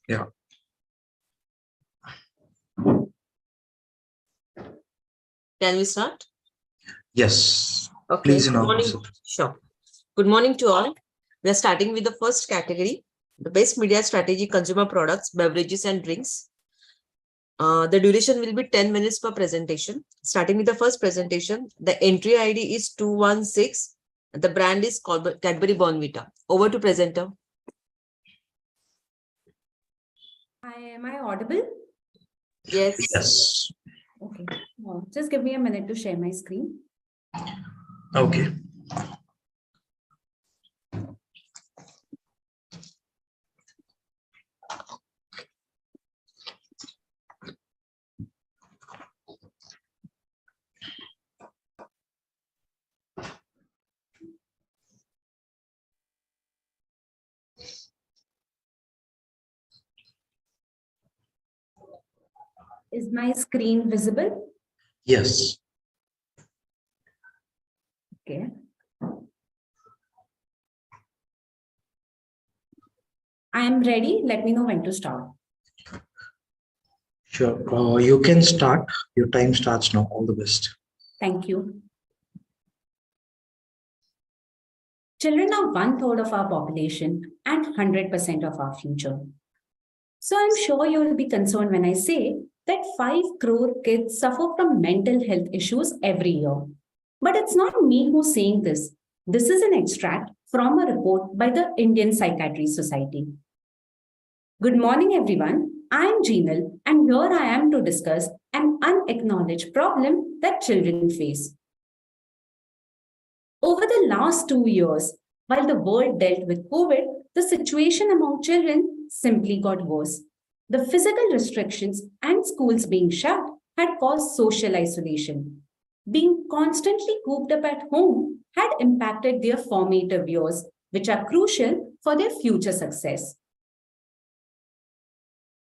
Yeah. Can we start? Yes. Okay. Please Good morning. Sure. Good morning to all. We are starting with the first category, the best media strategy, consumer products, beverages and drinks. The duration will be 10 minutes per presentation. Starting with the first presentation, the entry ID is 216. The brand is called Cadbury Bournvita. Over to presenter. Am I audible? Yes. Yes. Okay. Just give me a minute to share my screen. Okay. Is my screen visible? Yes. Okay. I am ready. Let me know when to start. Sure. You can start. Your time starts now. All the best. Thank you. Children are 1/3 of our population and 100% of our future. So I'm sure you will be concerned when I say that 5 crore kids suffer from mental health issues every year. But it's not me who's saying this. This is an extract from a report by the Indian Psychiatry Society. Good morning, everyone. I'm Jeenal, and here I am to discuss an unacknowledged problem that children face. Over the last 2 years, while the world dealt with COVID, the situation among children simply got worse. The physical restrictions and schools being shut had caused social isolation. Being constantly cooped up at home had impacted their formative years, which are crucial for their future success.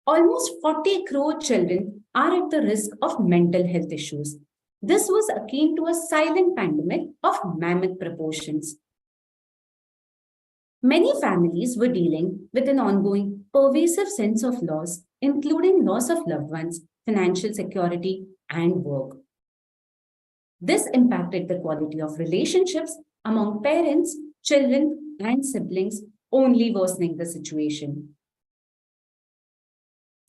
Almost 40 crore children are at the risk of mental health issues. This was akin to a silent pandemic of mammoth proportions. Many families were dealing with an ongoing, pervasive sense of loss, including loss of loved ones, financial security, and work. This impacted the quality of relationships among parents, children, and siblings, only worsening the situation.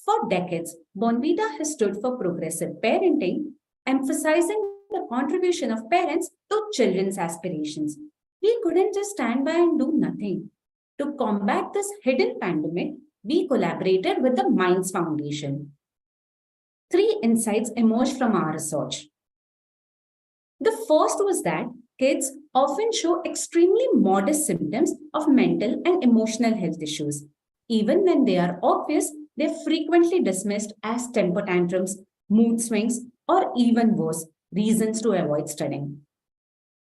For decades, Bournvita has stood for progressive parenting, emphasizing the contribution of parents to children's aspirations. We couldn't just stand by and do nothing. To combat this hidden pandemic, we collaborated with the Minds Foundation. 3 insights emerged from our research. The first was that kids often show extremely modest symptoms of mental and emotional health issues. Even when they are obvious, they're frequently dismissed as temper tantrums, mood swings, or even worse, reasons to avoid studying.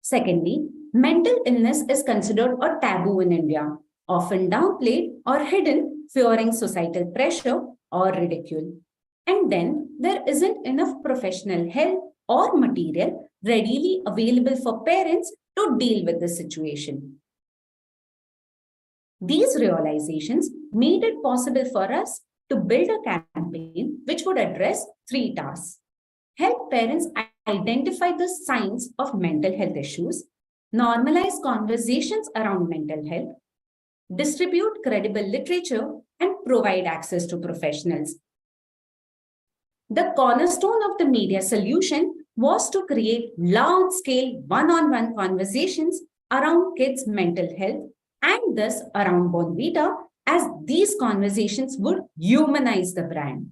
Secondly, mental illness is considered a taboo in India, often downplayed or hidden, fearing societal pressure or ridicule. And then there isn't enough professional help or material readily available for parents to deal with the situation. These realizations made it possible for us to build a campaign which would address 3 tasks. Help parents identify the signs of mental health issues, normalize conversations around mental health, distribute credible literature, and provide access to professionals. The cornerstone of the media solution was to create large-scale one-on-one conversations around kids' mental health and thus around Bournvita, as these conversations would humanize the brand.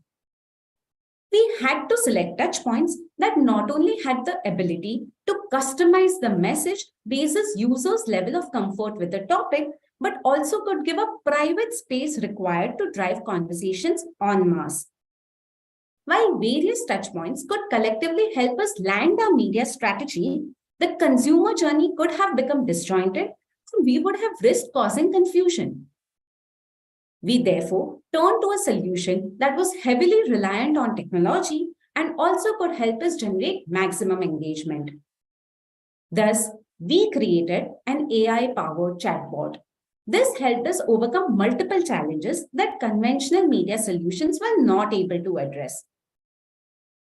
We had to select touchpoints that not only had the ability to customize the message based on users' level of comfort with the topic, but also could give a private space required to drive conversations en masse. While various touchpoints could collectively help us land our media strategy, the consumer journey could have become disjointed and we would have risked causing confusion. We therefore turned to a solution that was heavily reliant on technology and also could help us generate maximum engagement. Thus, we created an AI-powered chatbot. This helped us overcome multiple challenges that conventional media solutions were not able to address.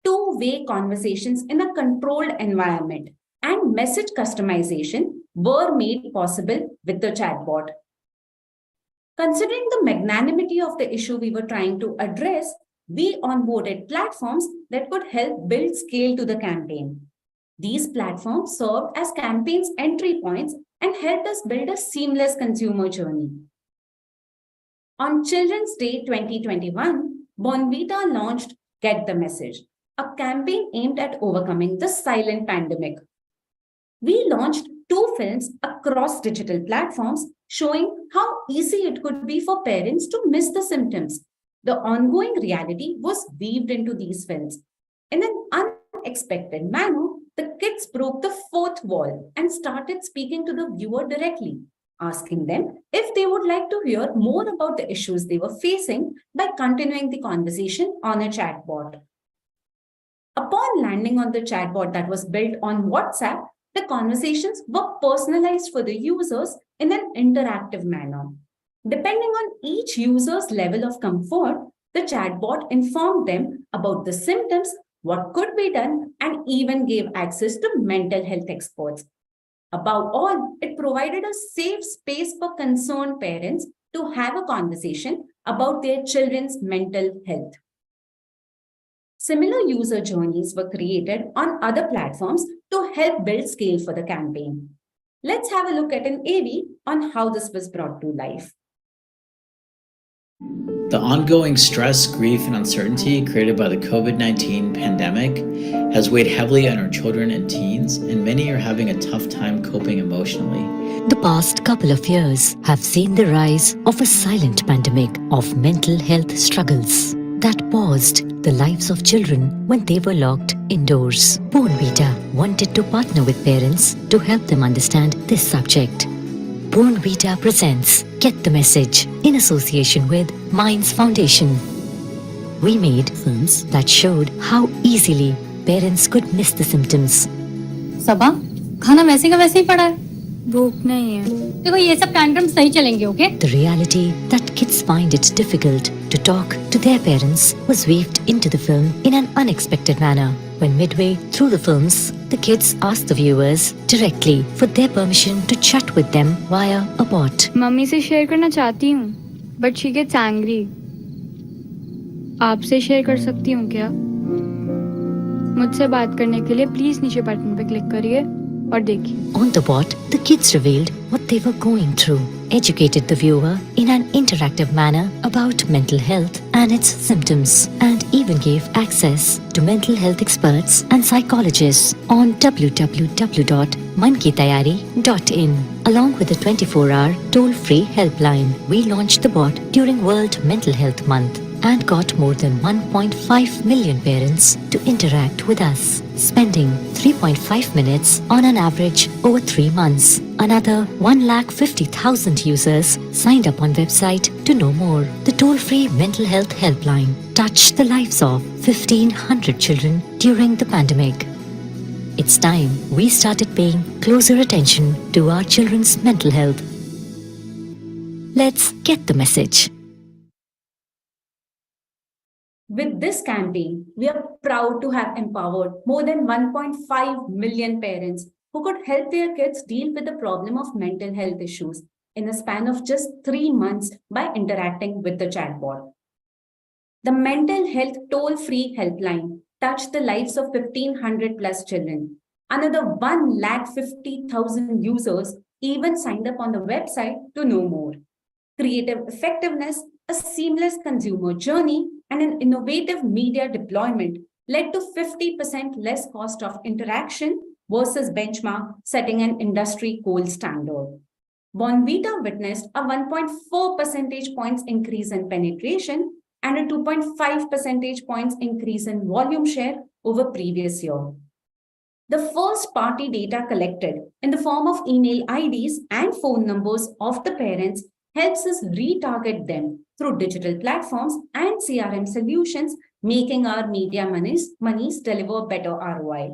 Two-way conversations in a controlled environment and message customization were made possible with the chatbot. Considering the magnanimity of the issue we were trying to address, we onboarded platforms that could help build scale to the campaign. These platforms served as campaigns' entry points and helped us build a seamless consumer journey. On Children's Day 2021, Bournvita launched Get the Message, a campaign aimed at overcoming the silent pandemic. We launched 2 films across digital platforms showing how easy it could be for parents to miss the symptoms. The ongoing reality was weaved into these films. In an unexpected manner, the kids broke the fourth wall and started speaking to the viewer directly, asking them if they would like to hear more about the issues they were facing by continuing the conversation on a chatbot. Upon landing on the chatbot that was built on WhatsApp, the conversations were personalized for the users in an interactive manner. Depending on each user's level of comfort, the chatbot informed them about the symptoms, what could be done, and even gave access to mental health experts. Above all, it provided a safe space for concerned parents to have a conversation about their children's mental health. Similar user journeys were created on other platforms to help build scale for the campaign. Let's have a look at an AV on how this was brought to life. The ongoing stress, grief, and uncertainty created by the COVID-19 pandemic has weighed heavily on our children and teens, and many are having a tough time coping emotionally. The past couple of years have seen the rise of a silent pandemic of mental health struggles that paused the lives of children when they were locked indoors. Bournvita wanted to partner with parents to help them understand this subject. Bournvita presents Get the Message in association with Minds Foundation. We made films that showed how easily parents could miss the symptoms. सबा खाना वैसे का वैसे ही पड़ा है, भूख नहीं है। देखो ये सब टैंट्रम सही चलेंगे, okay? The reality that kids find it difficult to talk to their parents was weaved into the film in an unexpected manner. When midway through the films, the kids asked the viewers directly for their permission to chat with them via a bot. Mummy से share करना चाहती हूँ, but she gets angry. आपसे share कर सकती हूँ क्या? मुझसे बात करने के लिए प्लीज नीचे बटन पे क्लिक करिए और देखिए. On the bot, the kids revealed what they were going through, educated the viewer in an interactive manner about mental health and its symptoms, and even gave access to mental health experts and psychologists on www.mankitayari.in. Along with a 24-hour toll-free helpline, we launched the bot during World Mental Health Month and got more than 1.5 million parents to interact with us, spending 3.5 minutes on an average over 3 months. Another 150,000 users signed up on website to know more. The toll-free mental health helpline touched the lives of 1,500 children during the pandemic. It's time we started paying closer attention to our children's mental health. Let's get the message. With this campaign, we are proud to have empowered more than 1.5 million parents who could help their kids deal with the problem of mental health issues in a span of just 3 months by interacting with the chatbot. The mental health toll-free helpline touched the lives of 1,500 plus children. Another 150,000 users even signed up on the website to know more. Creative effectiveness, a seamless consumer journey, and an innovative media deployment led to 50% less cost of interaction versus benchmark, setting an industry gold standard. Bournvita witnessed a 1.4 percentage points increase in penetration and a 2.5 percentage points increase in volume share over previous year. The first-party data collected in the form of email IDs and phone numbers of the parents helps us retarget them through digital platforms and CRM solutions, making our media monies deliver better ROI.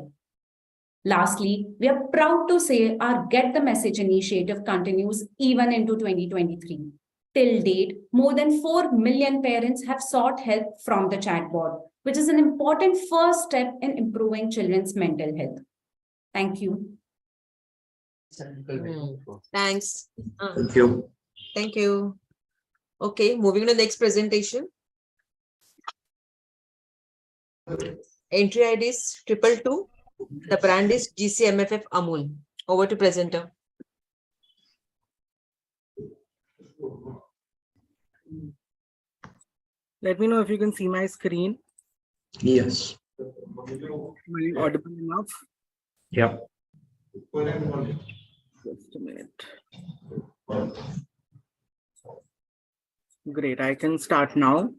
Lastly, we are proud to say our Get the Message initiative continues even into 2023. Till date, more than 4 million parents have sought help from the chatbot, which is an important first step in improving children's mental health. Thank you. Thanks. Thank you. Thank you. Okay, moving to the next presentation. Entry ID is 222. The brand is GCMFF Amul. Over to presenter. Let me know if you can see my screen. Yes. Am I audible enough? Yeah. Just a minute. Great, I can start now.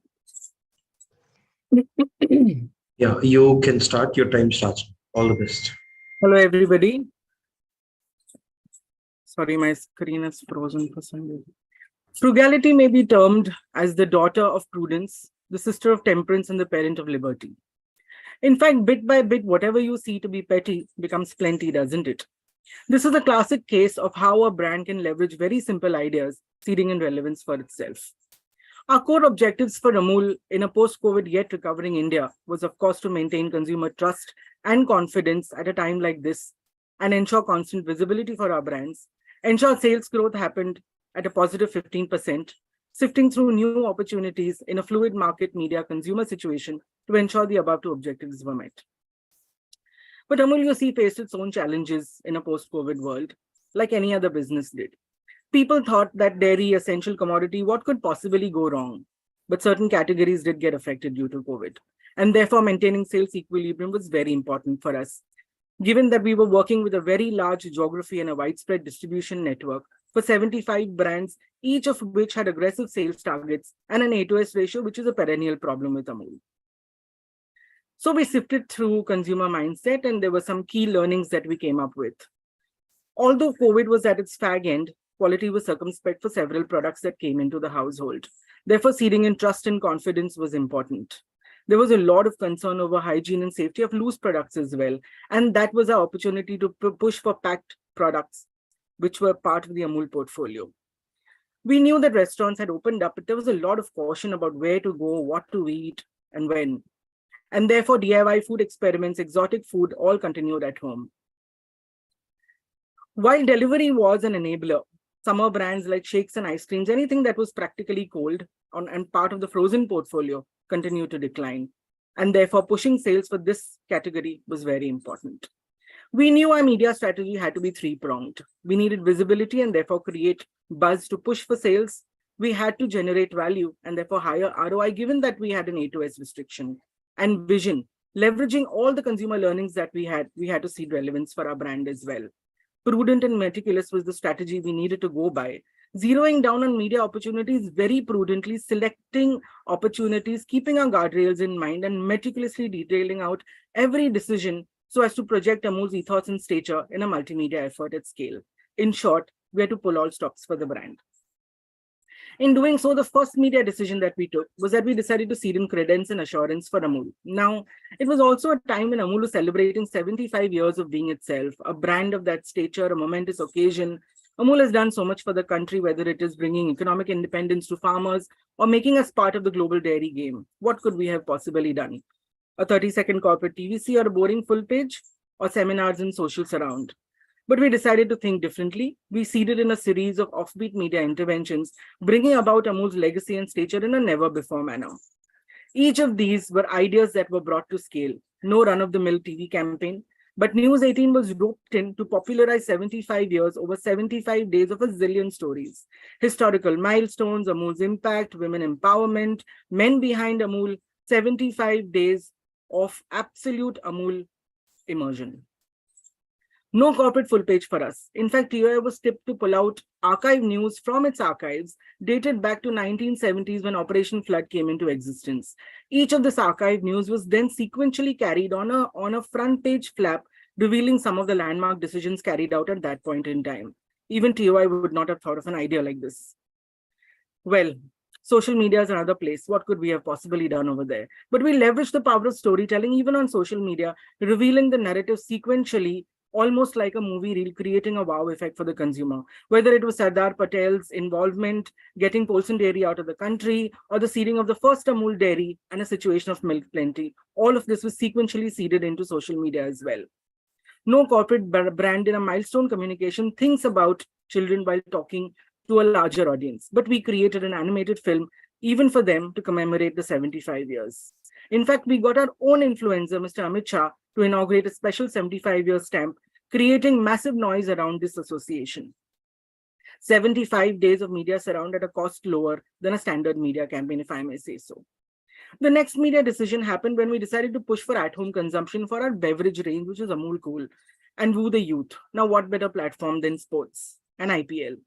Yeah, you can start. Your time starts. All the best. Hello, everybody. Sorry, my screen is frozen for some reason. Frugality may be termed as the daughter of prudence, the sister of temperance, and the parent of liberty. In fact, bit by bit, whatever you see to be petty becomes plenty, doesn't it? This is a classic case of how a brand can leverage very simple ideas, seeding in relevance for itself. Our core objectives for Amul in a post-COVID yet recovering India was, of course, to maintain consumer trust and confidence at a time like this and ensure constant visibility for our brands, ensure sales growth happened at a positive 15%, sifting through new opportunities in a fluid market media consumer situation to ensure the above two objectives were met. But Amul, you see, faced its own challenges in a post-COVID world, like any other business did. People thought that dairy, essential commodity, what could possibly go wrong? But certain categories did get affected due to COVID. And therefore, maintaining sales equilibrium was very important for us. Given that we were working with a very large geography and a widespread distribution network for 75 brands, each of which had aggressive sales targets and an A to S ratio, which is a perennial problem with Amul. So we sifted through consumer mindset, and there were some key learnings that we came up with. Although COVID was at its fag end, quality was circumspect for several products that came into the household. Therefore, seeding in trust and confidence was important. There was a lot of concern over hygiene and safety of loose products as well. And that was our opportunity to push for packed products, which were part of the Amul portfolio. We knew that restaurants had opened up, but there was a lot of caution about where to go, what to eat, and when. And therefore, DIY food experiments, exotic food, all continued at home. While delivery was an enabler, summer brands like shakes and ice creams, anything that was practically cold and part of the frozen portfolio continued to decline. And therefore, pushing sales for this category was very important. We knew our media strategy had to be three-pronged. We needed visibility and therefore create buzz to push for sales. We had to generate value and therefore higher ROI, given that we had an A to S restriction. And vision, leveraging all the consumer learnings that we had to seed relevance for our brand as well. Prudent and meticulous was the strategy we needed to go by, zeroing down on media opportunities very prudently, selecting opportunities, keeping our guardrails in mind, and meticulously detailing out every decision so as to project Amul's ethos and stature in a multimedia effort at scale. In short, we had to pull all stops for the brand. In doing so, the first media decision that we took was that we decided to seed in credence and assurance for Amul. Now, it was also a time when Amul was celebrating 75 years of being itself, a brand of that stature, a momentous occasion. Amul has done so much for the country, whether it is bringing economic independence to farmers or making us part of the global dairy game. What could we have possibly done? A 30-second corporate TVC or a boring full page or seminars in social surround? But we decided to think differently. We seeded in a series of offbeat media interventions, bringing about Amul's legacy and stature in a never-before manner. Each of these were ideas that were brought to scale. No run-of-the-mill TV campaign, but News 18 was roped in to popularize 75 years over 75 days of a zillion stories. Historical milestones, Amul's impact, women empowerment, men behind Amul, 75 days of absolute Amul immersion. No corporate full page for us. In fact, TOI was tipped to pull out archive news from its archives dated back to 1970s when Operation Flood came into existence. Each of this archive news was then sequentially carried on a front page flap, revealing some of the landmark decisions carried out at that point in time. Even TOI would not have thought of an idea like this. Well, social media is another place. What could we have possibly done over there? But we leveraged the power of storytelling even on social media, revealing the narrative sequentially almost like a movie reel, creating a wow effect for the consumer. Whether it was Sardar Patel's involvement, getting Polson Dairy out of the country, or the seeding of the first Amul dairy and a situation of milk plenty, all of this was sequentially seeded into social media as well. No corporate brand in a milestone communication thinks about children while talking to a larger audience, but we created an animated film even for them to commemorate the 75 years. In fact, we got our own influencer, Mr. Amit Shah, to inaugurate a special 75-year stamp, creating massive noise around this association. 75 days of media surround at a cost lower than a standard media campaign, if I may say so. The next media decision happened when we decided to push for at-home consumption for our beverage range, which is Amul Cool, and woo the youth. Now, what better platform than sports and IPL?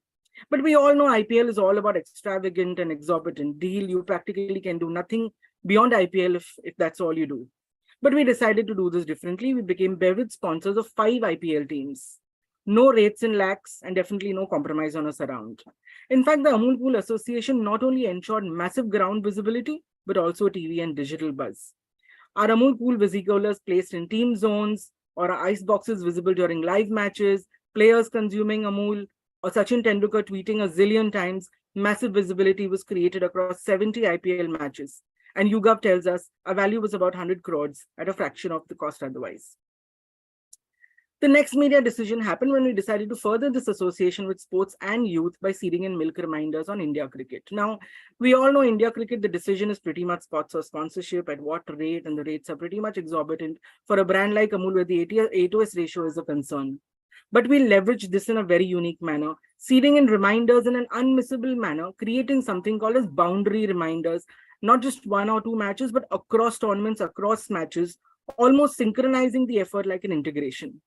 But we all know IPL is all about extravagant and exorbitant deal. You practically can do nothing beyond IPL if that's all you do. But we decided to do this differently. We became beverage sponsors of 5 IPL teams. No rates in lakhs and definitely no compromise on us around. In fact, the Amul Cool Association not only ensured massive ground visibility, but also TV and digital buzz. Our Amul Cool visi-coolers placed in team zones, or our ice boxes visible during live matches, players consuming Amul, or Sachin Tendulkar tweeting a zillion times, massive visibility was created across 70 IPL matches. And YouGov tells us our value was about 100 crores at a fraction of the cost otherwise. The next media decision happened when we decided to further this association with sports and youth by seeding in milk reminders on India cricket. Now, we all know India cricket, the decision is pretty much spots or sponsorship at what rate, and the rates are pretty much exorbitant for a brand like Amul where the A/S ratio is a concern. But we leverage this in a very unique manner, seeding in reminders in an unmissable manner, creating something called as boundary reminders, not just 1 or 2 matches, but across tournaments, across matches, almost synchronizing the effort like an integration.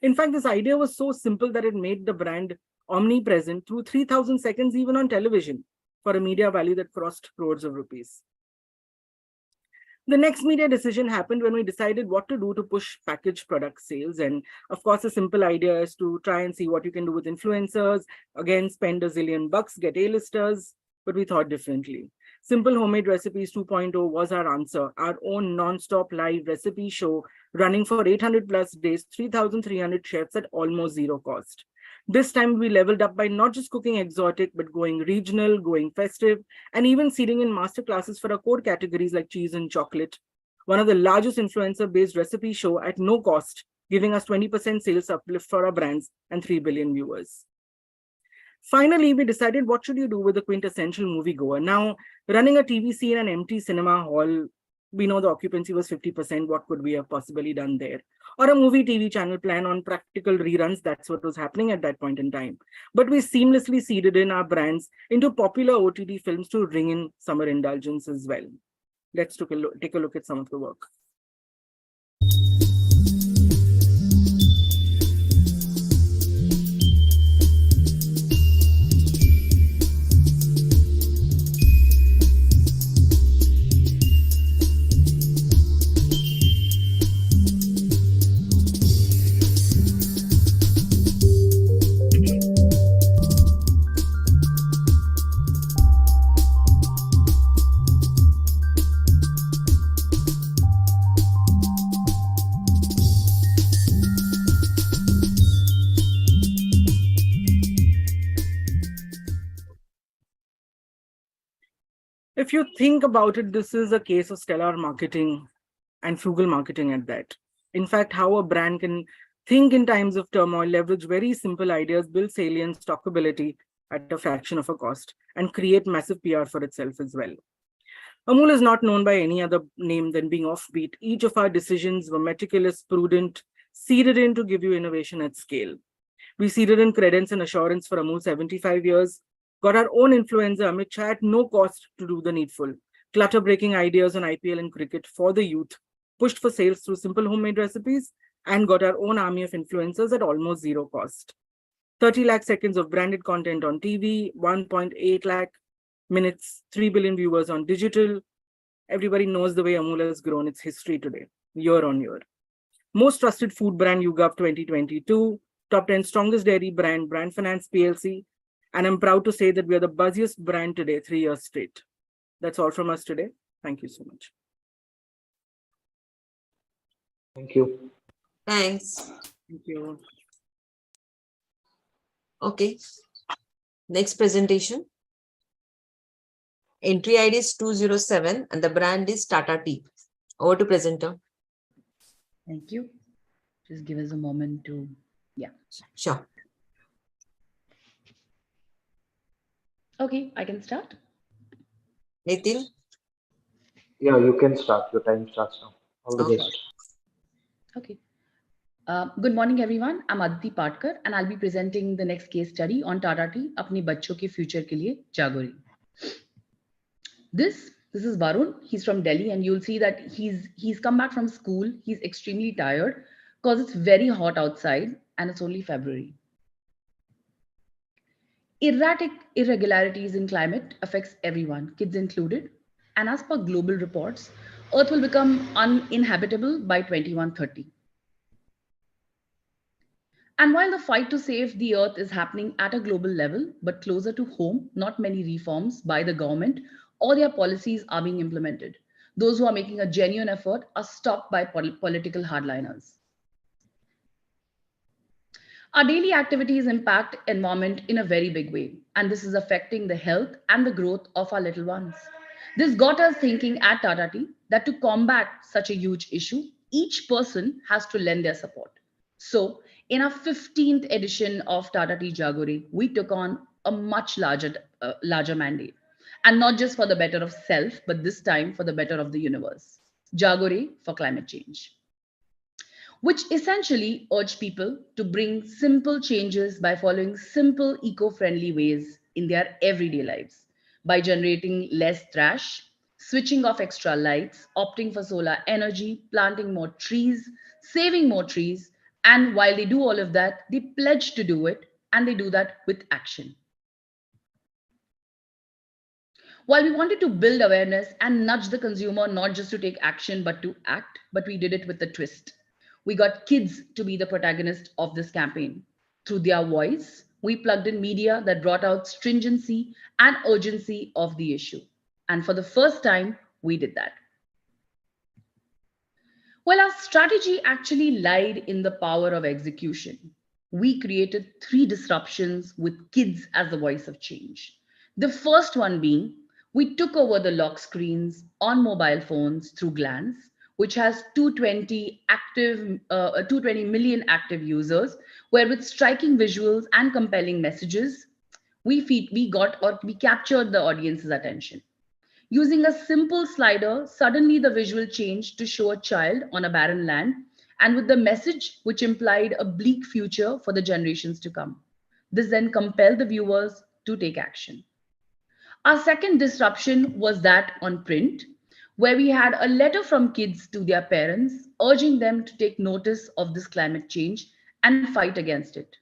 In fact, this idea was so simple that it made the brand omnipresent through 3,000 seconds even on television for a media value that crossed crores of rupees. The next media decision happened when we decided what to do to push packaged product sales. And of course, a simple idea is to try and see what you can do with influencers. Again, spend a zillion bucks, get A-listers, but we thought differently. Simple Homemade Recipes 2.0 was our answer, our own non-stop live recipe show running for 800 plus days, 3,300 chefs at almost zero cost. This time we leveled up by not just cooking exotic, but going regional, going festive, and even seeding in master classes for our core categories like cheese and chocolate. One of the largest influencer-based recipe show at no cost, giving us 20% sales uplift for our brands and 3 billion viewers. Finally, we decided what should you do with the quintessential moviegoer. Now, running a TVC in an empty cinema hall, we know the occupancy was 50%. What could we have possibly done there? Or a movie TV channel plan on practical reruns. That's what was happening at that point in time. But we seamlessly seeded in our brands into popular OTT films to ring in summer indulgence as well. Let's take a look at some of the work. If you think about it, this is a case of stellar marketing and frugal marketing at that. In fact, how a brand can think in times of turmoil, leverage very simple ideas, build salience, stockability at a fraction of a cost, and create massive PR for itself as well. Amul is not known by any other name than being offbeat. Each of our decisions were meticulous, prudent, seeded in to give you innovation at scale. We seeded in credence and assurance for Amul 75 years, got our own influencer, Amit Shah, at no cost to do the needful. Clutter-breaking ideas on IPL and cricket for the youth, pushed for sales through simple homemade recipes, and got our own army of influencers at almost zero cost. 30 lakh seconds of branded content on TV, 1.8 lakh minutes, 3 billion viewers on digital. Everybody knows the way Amul has grown its history today, year on year. Most trusted food brand YouGov 2022, top 10 strongest dairy brand, Brand Finance PLC. And I'm proud to say that we are the buzziest brand today, 3 years straight. That's all from us today. Thank you so much. Thank you. Thanks. Thank you. Okay. Next presentation. Entry ID is 207 and the brand is Tata Tea. Over to presenter. Thank you. Just give us a moment to, Sure. Okay, I can start. Nitin. Yeah, you can start. Your time starts now. All the Okay. best. Okay. Good morning, everyone. I'm Aditi Patkar, and I'll be presenting the next case study on Tata Tea, अपने बच्चों के future के लिए जागो रे. This is Varun. He's from Delhi, and you'll see that he's come back from school. He's extremely tired because it's very hot outside, and it's only February. Erratic irregularities in climate affects everyone, kids included. And as per global reports, Earth will become uninhabitable by 2130. And while the fight to save the Earth is happening at a global level, but closer to home, not many reforms by the government or their policies are being implemented. Those who are making a genuine effort are stopped by political hardliners. Our daily activities impact environment in a very big way, and this is affecting the health and the growth of our little ones. This got us thinking at Tata Tea that to combat such a huge issue, each person has to lend their support. So, in our 15th edition of Tata Tea Jago Re, we took on a much larger mandate, and not just for the better of self, but this time for the better of the universe. Jago Re for climate change, which essentially urge people to bring simple changes by following simple eco-friendly ways in their everyday lives, by generating less trash, switching off extra lights, opting for solar energy, planting more trees, saving more trees, and while they do all of that, they pledge to do it, and they do that with action. While we wanted to build awareness and nudge the consumer not just to take action but to act, but we did it with a twist. We got kids to be the protagonist of this campaign. Through their voice, we plugged in media that brought out stringency and urgency of the issue. And for the first time, we did that. Well, our strategy actually lied in the power of execution. We created 3 disruptions with kids as the voice of change. The first one being, we took over the lock screens on mobile phones through Glance, which has 220 million active users, where with striking visuals and compelling messages, we captured the audience's attention. Using a simple slider, suddenly the visual changed to show a child on a barren land, and with the message which implied a bleak future for the generations to come. This then compelled the viewers to take action. Our second disruption was that on print, where we had a letter from kids to their parents urging them to take notice of this climate change and fight against it.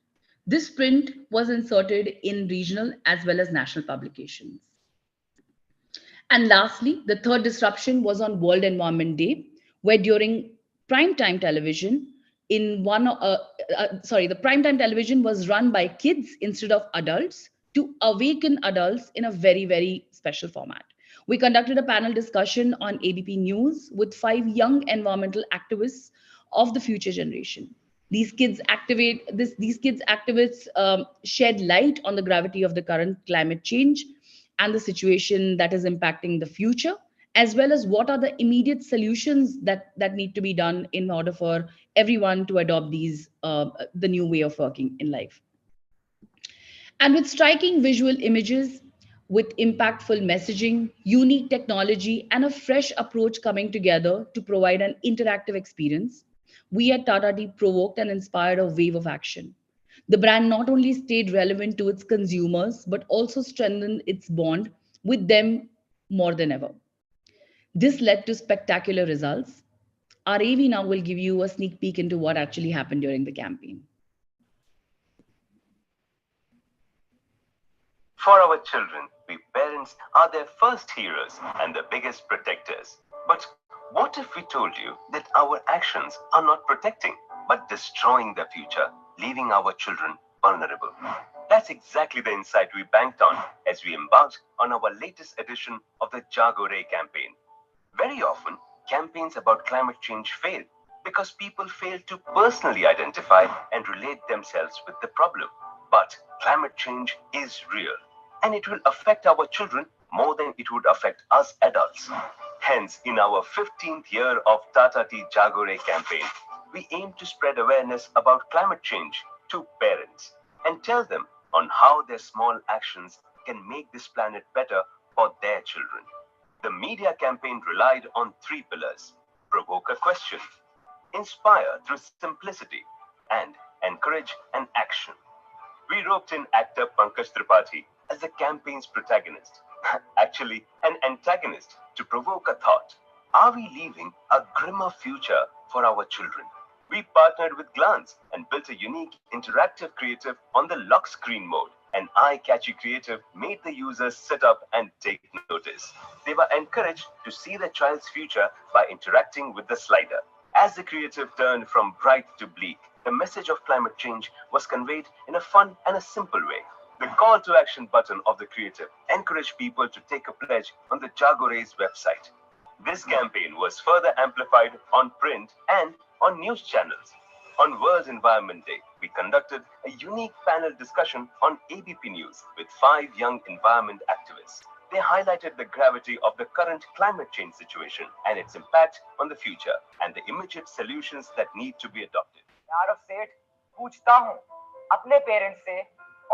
This print was inserted in regional as well as national publications. And lastly, the third disruption was on World Environment Day, where during primetime television, the primetime television was run by kids instead of adults to awaken adults in a very, very special format. We conducted a panel discussion on ABP News with 5 young environmental activists of the future generation. These kids activists shed light on the gravity of the current climate change and the situation that is impacting the future, as well as what are the immediate solutions that need to be done in order for everyone to adopt the new way of working in life. And with striking visual images, with impactful messaging, unique technology, and a fresh approach coming together to provide an interactive experience, we at Tata Tea provoked and inspired a wave of action. The brand not only stayed relevant to its consumers, but also strengthened its bond with them more than ever. This led to spectacular results. Our AV now will give you a sneak peek into what actually happened during the campaign. For our children, we parents are their first heroes and the biggest protectors. But what if we told you that our actions are not protecting, but destroying the future, leaving our children vulnerable? That's exactly the insight we banked on as we embarked on our latest edition of the Jago Re campaign. Very often, campaigns about climate change fail because people fail to personally identify and relate themselves with the problem. But climate change is real, and it will affect our children more than it would affect us adults. Hence, in our 15th year of Tata Tea Jago Re campaign, we aim to spread awareness about climate change to parents and tell them on how their small actions can make this planet better for their children. The media campaign relied on three pillars: provoke a question, inspire through simplicity, and encourage an action. We roped in actor Pankaj Tripathi as the campaign's protagonist, actually an antagonist, to provoke a thought. Are we leaving a grimmer future for our children? We partnered with Glance and built a unique interactive creative on the lock screen mode. An eye-catchy creative made the users sit up and take notice. They were encouraged to see their child's future by interacting with the slider. As the creative turned from bright to bleak, the message of climate change was conveyed in a fun and a simple way. The call to action button of the creative encouraged people to take a pledge on the Jago Re's website. This campaign was further amplified on print and on news channels. On World Environment Day, we conducted a unique panel discussion on ABP News with 5 young environment activists. They highlighted the gravity of the current climate change situation and its impact on the future and the immediate solutions that need to be adopted. आरफ सेठ पूछता हूँ अपने parents से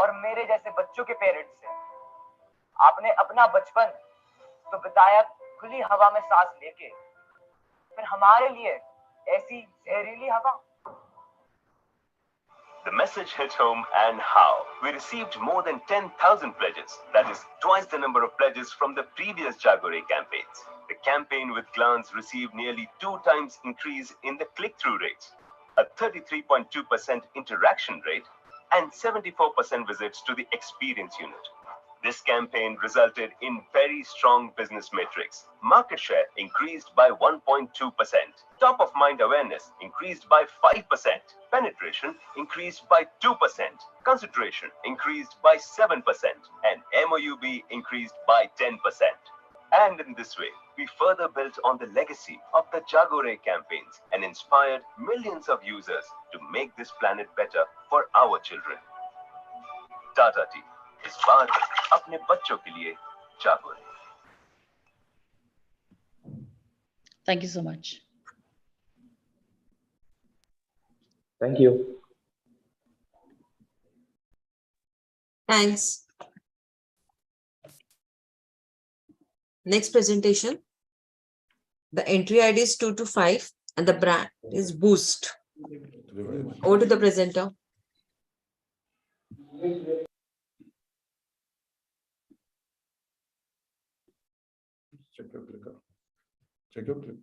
और मेरे जैसे बच्चों के पेरेंट्स से, आपने अपना बचपन तो बिताया खुली हवा में सांस लेके, फिर हमारे लिए ऐसी जहरीली हवा. The message hit home, and how. We received more than 10,000 pledges. That is twice the number of pledges from the previous Jago Re campaigns. The campaign with Glance received nearly 2 times increase in the click-through rates, a 33.2% interaction rate, and 74% visits to the experience unit. This campaign resulted in very strong business metrics. Market share increased by 1.2%. Top of mind awareness increased by 5%. Penetration increased by 2%. Consideration increased by 7%. And MOUB increased by 10%. And in this way, we further built on the legacy of the Jago Re campaigns and inspired millions of users to make this planet better for our children. Tata Tea. इस बार अपने बच्चों के लिए जागो रहे. Thank you so much. Thank you. Thanks. Next presentation. The entry ID is 2 to 5 and the brand is Boost. Over to the presenter. Check your clicker.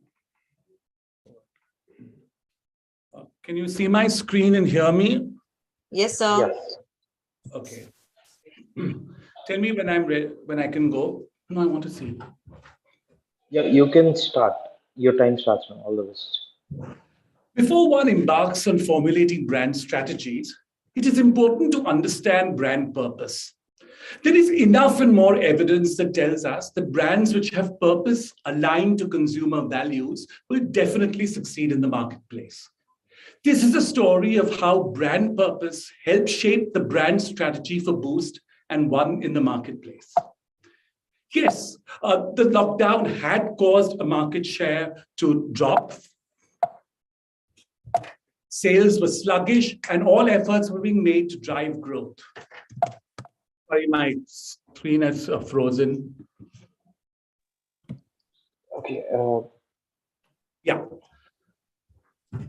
Can you see my screen and hear me? Yes, sir. Yes. Okay. Tell me when I'm ready, when I can go. No, I want to see. Yeah, you can start. Your time starts now. All the best. Before one embarks on formulating brand strategies, it is important to understand brand purpose. There is enough and more evidence that tells us that brands which have purpose aligned to consumer values will definitely succeed in the marketplace. This is a story of how brand purpose helped shape the brand strategy for Boost and won in the marketplace. Yes, the lockdown had caused a market share to drop. Sales were sluggish and all efforts were being made to drive growth. Sorry, my screen is frozen. Okay. Yeah.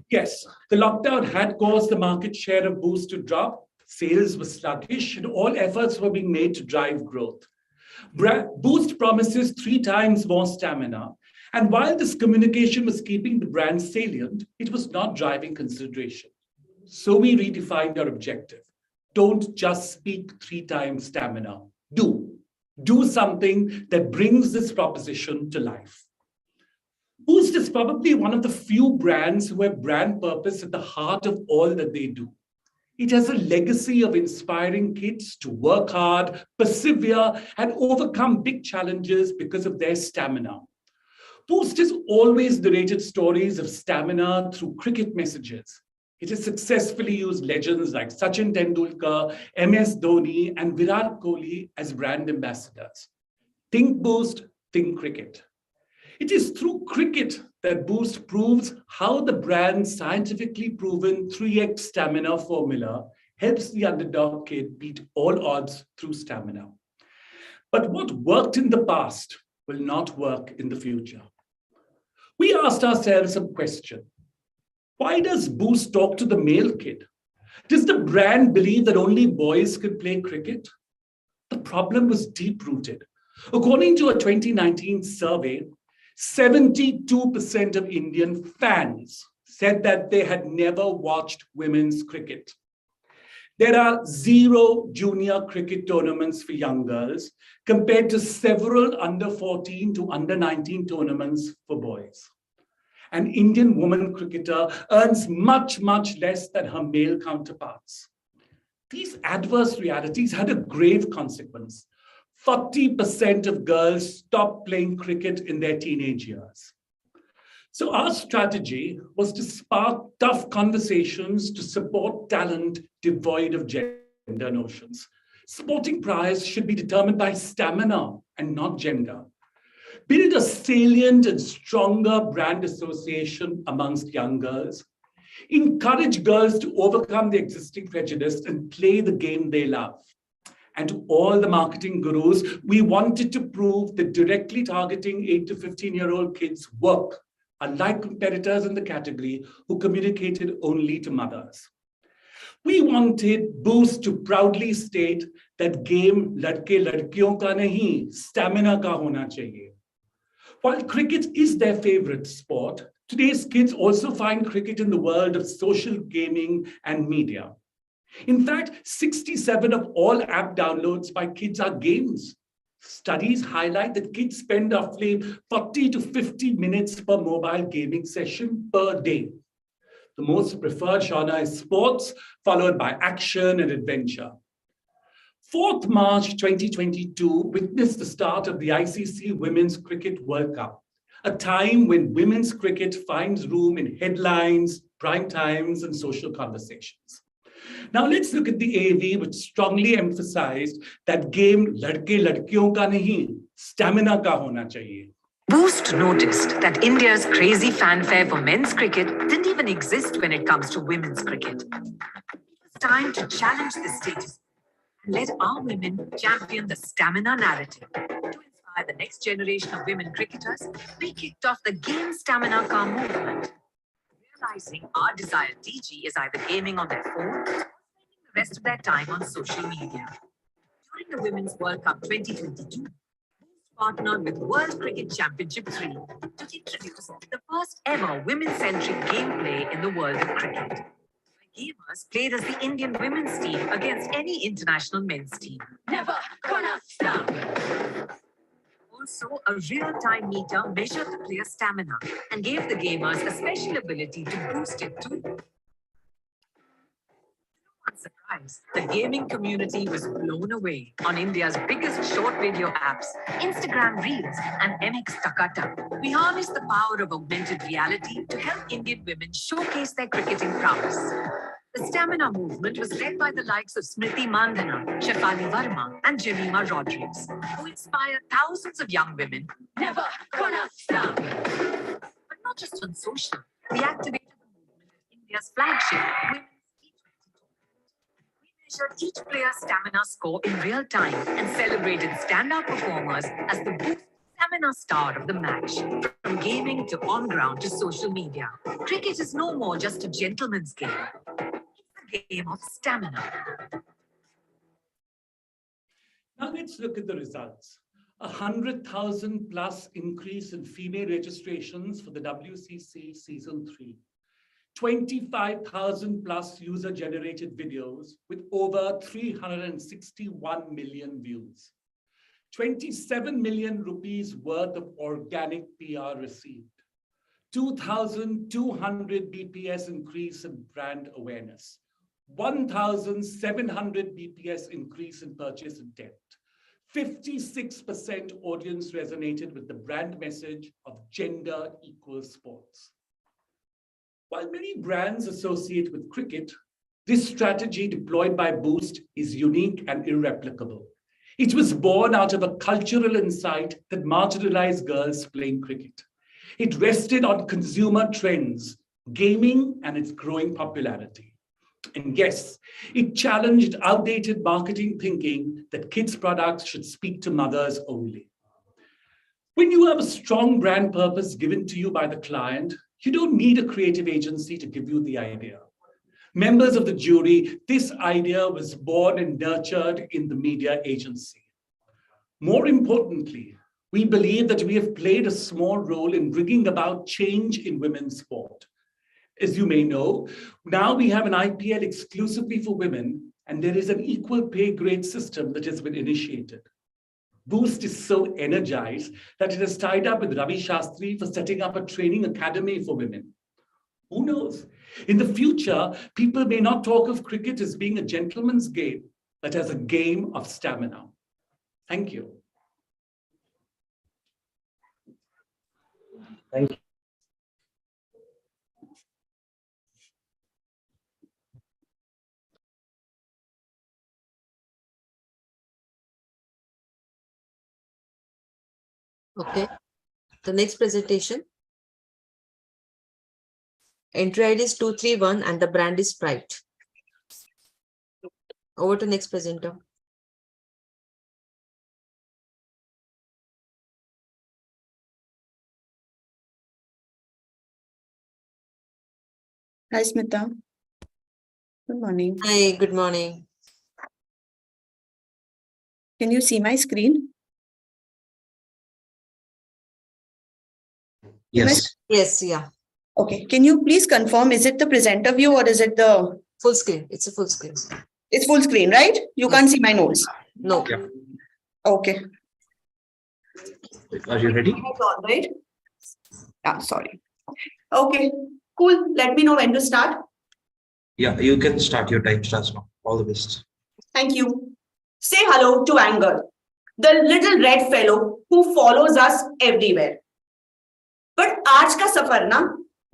Yes, the lockdown had caused the market share of Boost to drop. Sales were sluggish and all efforts were being made to drive growth. Boost promises 3 times more stamina. And while this communication was keeping the brand salient, it was not driving consideration. So we redefined our objective. Don't just speak 3 times stamina. Do something that brings this proposition to life. Boost is probably one of the few brands who have brand purpose at the heart of all that they do. It has a legacy of inspiring kids to work hard, persevere, and overcome big challenges because of their stamina. Boost has always narrated stories of stamina through cricket messages. It has successfully used legends like Sachin Tendulkar, MS Dhoni, and Virat Kohli as brand ambassadors. Think Boost, think cricket. It is through cricket that Boost proves how the brand's scientifically proven 3x stamina formula helps the underdog kid beat all odds through stamina. But what worked in the past will not work in the future. We asked ourselves a question. Why does Boost talk to the male kid? Does the brand believe that only boys can play cricket? The problem was deep-rooted. According to a 2019 survey, 72% of Indian fans said that they had never watched women's cricket. There are 0 junior cricket tournaments for young girls compared to several under 14 to under 19 tournaments for boys. An Indian woman cricketer earns much, much less than her male counterparts. These adverse realities had a grave consequence. 40% of girls stopped playing cricket in their teenage years. So our strategy was to spark tough conversations to support talent devoid of gender notions. Sporting prize should be determined by stamina and not gender. Build a salient and stronger brand association amongst young girls. Encourage girls to overcome the existing prejudice and play the game they love. And to all the marketing gurus, we wanted to prove that directly targeting 8 to 15-year-old kids work, unlike competitors in the category who communicated only to mothers. We wanted Boost to proudly state that game ladke ladkiyon ka nahi, stamina ka hona chahiye. While cricket is their favorite sport, today's kids also find cricket in the world of social gaming and media. In fact, 67% of all app downloads by kids are games. Studies highlight that kids spend roughly 40 to 50 minutes per mobile gaming session per day. The most preferred genre is sports, followed by action and adventure. 4th March 2022 witnessed the start of the ICC Women's Cricket World Cup, a time when women's cricket finds room in headlines, prime times, and social conversations. Now let's look at the AV, which strongly emphasized that game ladke ladkiyon ka nahi, stamina ka hona chahiye. Boost noticed that India's crazy fanfare for men's cricket didn't even exist when it comes to women's cricket. It's time to challenge the status and let our women champion the stamina narrative. To inspire the next generation of women cricketers, we kicked off the Game Stamina Ka movement. Realizing our desired DG is either gaming on their phone or spending the rest of their time on social media. During the Women's World Cup 2022, partnered with World Cricket Championship 3 to introduce the first ever women-centric gameplay in the world of cricket. Gamers played as the Indian women's team against any international men's team. Never gonna stop! Also, a real-time meter measured the player's stamina and gave the gamers a special ability to boost it too. Surprise, the gaming community was blown away on India's biggest short video apps, Instagram Reels and MX Takata. We harnessed the power of augmented reality to help Indian women showcase their cricketing prowess. The stamina movement was led by the likes of Smriti Mandhana, Shefali Verma and Jemima Rodriguez, who inspired thousands of young women. Never gonna stop! But not just on social, we activated the movement at India's flagship, Women's measured each player's stamina score in real time and celebrated standout performers as the Boost stamina star of the match. From gaming to on-ground to social media, cricket is no more just a gentleman's game. It's a game of stamina. Now let's look at the results. 100,000 plus increase in female registrations for the WCC Season 3. 25,000 plus user-generated videos with over 361 million views. 27 million rupees worth of organic PR received. 2,200 BPS increase in brand awareness. 1,700 BPS increase in purchase intent. 56% audience resonated with the brand message of gender equal sports. While many brands associate with cricket, this strategy deployed by Boost is unique and irreplicable. It was born out of a cultural insight that marginalized girls playing cricket. It rested on consumer trends, gaming, and its growing popularity. And yes, it challenged outdated marketing thinking that kids' products should speak to mothers only. When you have a strong brand purpose given to you by the client, you don't need a creative agency to give you the idea. Members of the jury, this idea was born and nurtured in the media agency. More importantly, we believe that we have played a small role in bringing about change in women's sport. As you may know, now we have an IPL exclusively for women, and there is an equal pay grade system that has been initiated. Boost is so energized that it has tied up with Ravi Shastri for setting up a training academy for women. Who knows? In the future, people may not talk of cricket as being a gentleman's game, but as a game of stamina. Thank you. Thank you. Okay. The next presentation. Entry ID is 231 and the brand is Sprite. Over to next presenter. Hi, Smita. Good morning. Hi, good morning. Can you see my screen? Yes. Yes, yeah. Okay. Can you please confirm, is it the presenter view or is it the... Full screen. It's a full screen. It's full screen, right? You can't see my notes. No. Yeah. Okay. Are you ready? All right. Yeah, sorry. Okay, cool. Let me know when to start. Yeah, you can start. Your time starts now. All the best. Thank you. Say hello to Anger, the little red fellow who follows us everywhere. But आज का सफर ना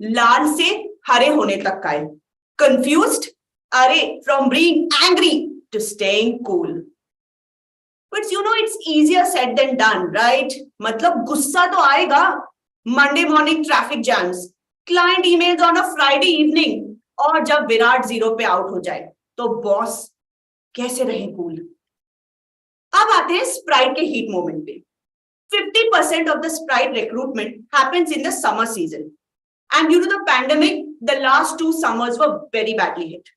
लाल से हरे होने तक का है. Confused? अरे, from being angry to staying cool. But you know it's easier said than done, right? मतलब गुस्सा तो आएगा. Monday morning traffic jams, client emails on a Friday evening, और जब विराट जीरो पे आउट हो जाए, तो बॉस कैसे रहे कूल? अब आते हैं स्प्राइट के हीट मोमेंट पे. 50% of the Sprite recruitment happens in the summer season. And due to the pandemic, the last 2 summers were very badly hit.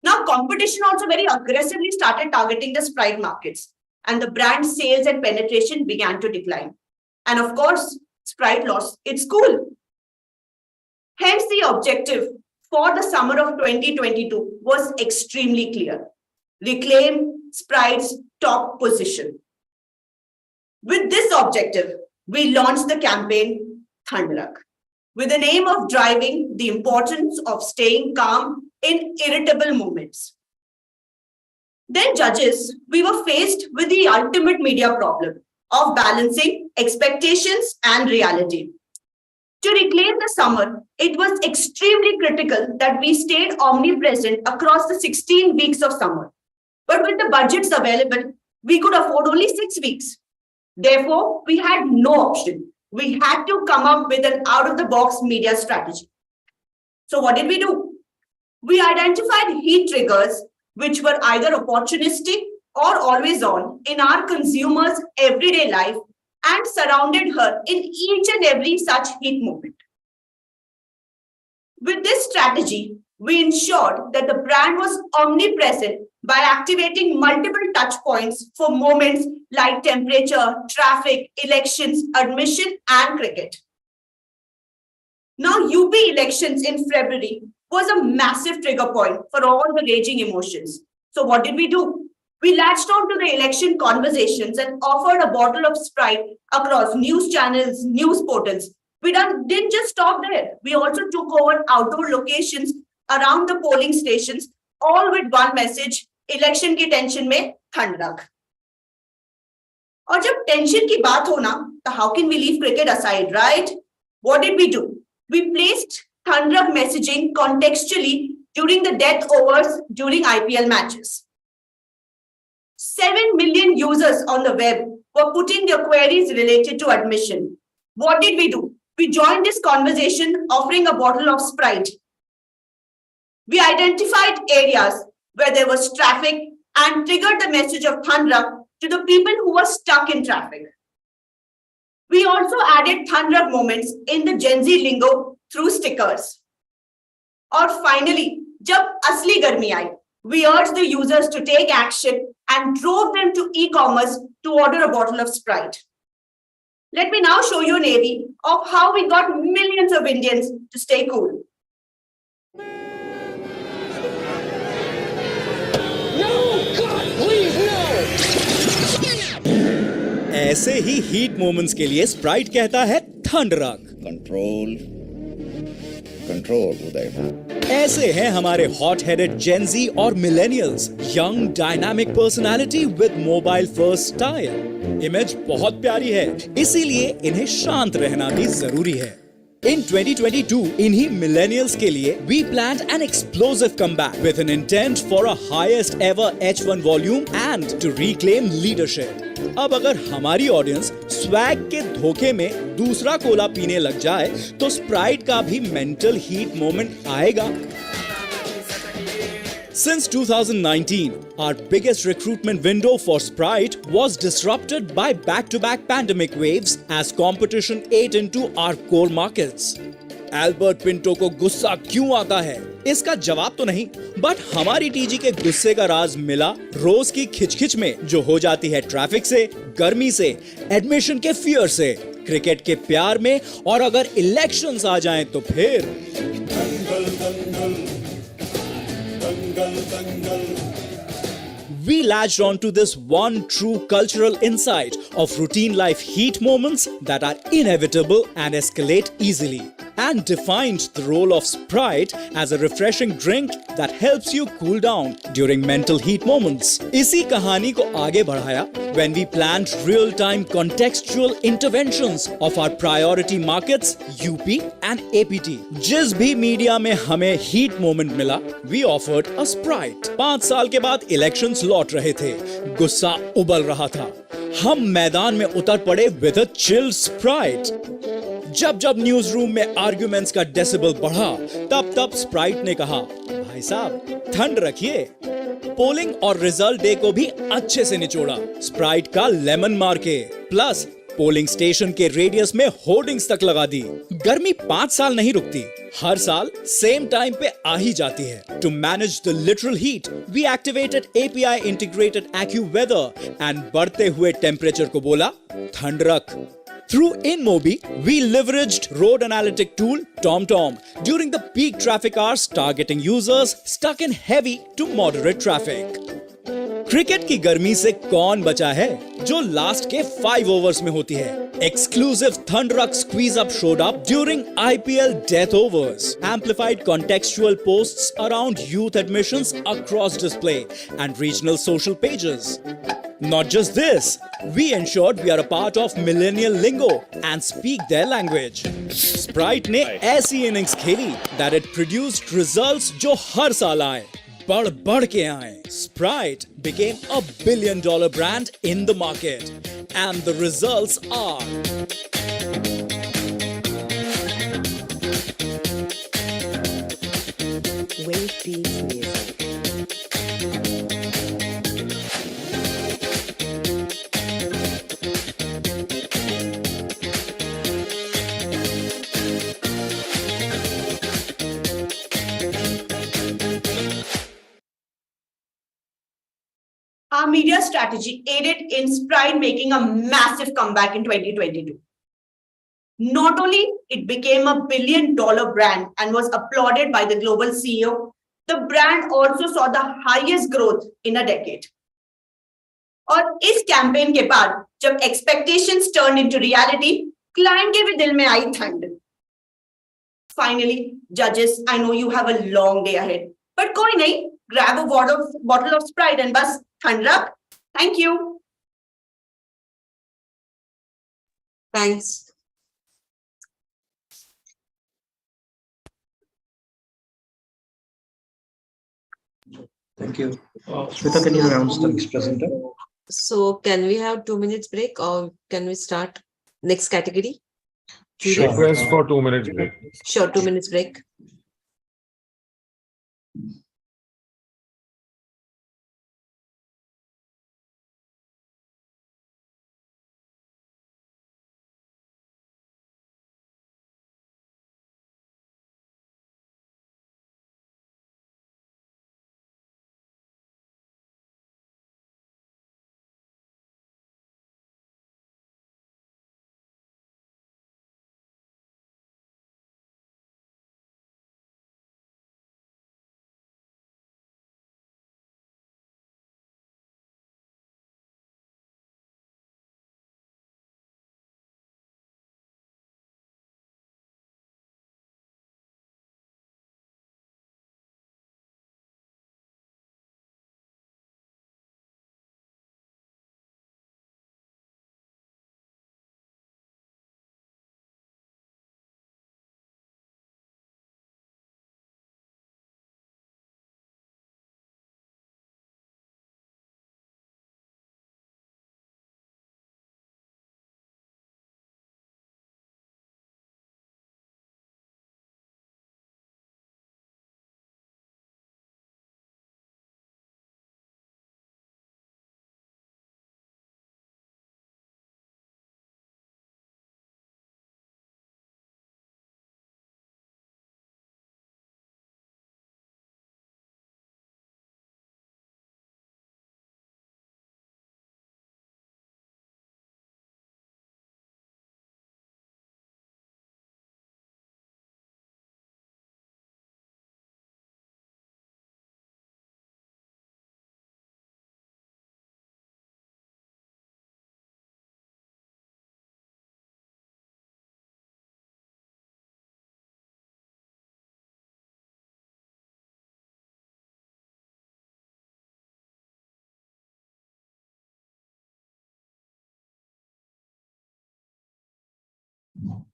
Now, competition also very aggressively started targeting the Sprite markets, and the brand sales and penetration began to decline. And of course, Sprite lost its cool. Hence, the objective for the summer of 2022 was extremely clear: reclaim Sprite's top position. With this objective, we launched the campaign Thandrak, with the aim of driving the importance of staying calm in irritable moments. Then, judges, we were faced with the ultimate media problem of balancing expectations and reality. To reclaim the summer, it was extremely critical that we stayed omnipresent across the 16 weeks of summer. But with the budgets available, we could afford only 6 weeks. Therefore, we had no option. We had to come up with an out-of-the-box media strategy. So what did we do? We identified heat triggers which were either opportunistic or always on in our consumers' everyday life and surrounded her in each and every such heat moment. With this strategy, we ensured that the brand was omnipresent by activating multiple touch points for moments like temperature, traffic, elections, admission, and cricket. Now, UP elections in February was a massive trigger point for all the raging emotions. So what did we do? We latched on to the election conversations and offered a bottle of Sprite across news channels, news portals. We didn't just stop there. We also took over outdoor locations around the polling stations, all with one message: election ki tension mein Thandrak. और जब tension की बात हो ना, तो how can we leave cricket aside, right? What did we do? We placed Thandrak messaging contextually during the death overs during IPL matches. 7 million users on the web were putting their queries related to admission. What did we do? We joined this conversation offering a bottle of Sprite. We identified areas where there was traffic and triggered the message of Thandrak to the people who were stuck in traffic. We also added Thandrak moments in the Gen Z lingo through stickers. और finally, जब असली गर्मी आई, we urged the users to take action and drove them to e-commerce to order a bottle of Sprite. Let me now show you an AV of how we got millions of Indians to stay cool. ऐसे ही heat moments के लिए Sprite कहता है थंडरक। Control control उदय। ऐसे हैं हमारे hot headed Gen Z और millennials, young dynamic personality with mobile first style. Image बहुत प्यारी है, इसीलिए इन्हें शांत रहना भी जरूरी है। In 2022, इन्हीं millennials के लिए we planned an explosive comeback with an intent for a highest ever H1 volume and to reclaim leadership. अब अगर हमारी ऑडियंस स्वैग के धोखे में दूसरा कोला पीने लग जाए तो स्प्राइट का भी मेंटल हीट मोमेंट आएगा। Since 2019, our biggest recruitment window for Sprite was disrupted by back-to-back pandemic waves as competition ate into our core markets. Albert Pinto को गुस्सा क्यों आता है? इसका जवाब तो नहीं, बट हमारी टीजी के गुस्से का राज मिला रोज की खिचखिच में, जो हो जाती है ट्रैफिक से, गर्मी से, एडमिशन के फियर से, क्रिकेट के प्यार में, और अगर इलेक्शंस आ जाएं तो फिर We latched onto this one true cultural insight of routine life heat moments that are inevitable and escalate easily, and defined the role of Sprite as a refreshing drink that helps you cool down during mental heat moments. इसी कहानी को आगे बढ़ाया when we planned real-time contextual interventions of our priority markets UP and APT. जिस भी media में हमें heat moment मिला, we offered a Sprite. 5 साल के बाद इलेक्शंस लौट रहे थे, गुस्सा उबल रहा था, हम मैदान में उतर पड़े विद अ चिल स्प्राइट। जब जब न्यूज रूम में आर्गुमेंट्स का डेसिबल बढ़ा, तब तब स्प्राइट ने कहा, भाई साहब ठंड रखिए। पोलिंग और रिजल्ट डे को भी अच्छे से निचोड़ा स्प्राइट का लेमन मार के, प्लस पोलिंग स्टेशन के रेडियस में होर्डिंग्स तक लगा दी। गर्मी 5 साल नहीं रुकती, हर साल सेम टाइम पे आ ही जाती है। To manage the literal heat, we activated API integrated AccuWeather and बढ़ते हुए टेम्परेचर को बोला थंडरक। Through InMobi, we leveraged road analytic tool TomTom during the peak traffic hours, targeting users stuck in heavy to moderate traffic. Cricket की गर्मी से कौन बचा है, जो लास्ट के 5 ओवर्स में होती है। Exclusive Thandrak squeeze up showed up during IPL death overs. Amplified contextual posts around youth admissions across display and regional social pages. Not just this, we ensured we are a part of millennial lingo and speak their language. Sprite ने ऐसी innings खेली that it produced results जो हर साल आए, बढ़ बढ़ के आए। Sprite became a $1 billion brand in the market, and the results are Wave Beats Music. Our media strategy aided in Sprite making a massive comeback in 2022. Not only it became a $1 billion brand and was applauded by the global CEO, the brand also saw the highest growth in a decade. और इस campaign के बाद जब expectations turned into reality, client के भी दिल में आई ठंड. Finally, judges, I know you have a long day ahead, but कोई नहीं, grab a bottle of Sprite and बस ठंड रख. Thank you. Thanks. Thank you. Smita, can you announce the next presenter? So can we have 2 minutes break or can we start next category? Sure. Request for 2 minutes break. Sure, 2 minutes break.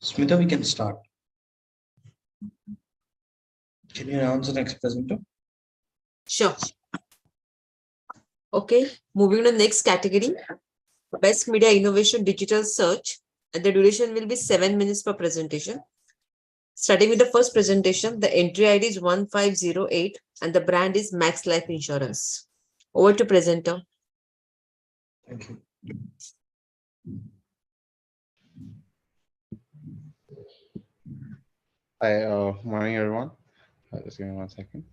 Smita, we can start. Can you announce the next presenter? Sure. Okay, moving to the next category. Best Media Innovation Digital Search. And the duration will be 7 minutes per presentation. Starting with the first presentation, the entry ID is 1508 and the brand is Max Life Insurance. Over to presenter. Thank you. Hi, morning everyone. Just give me 1 second.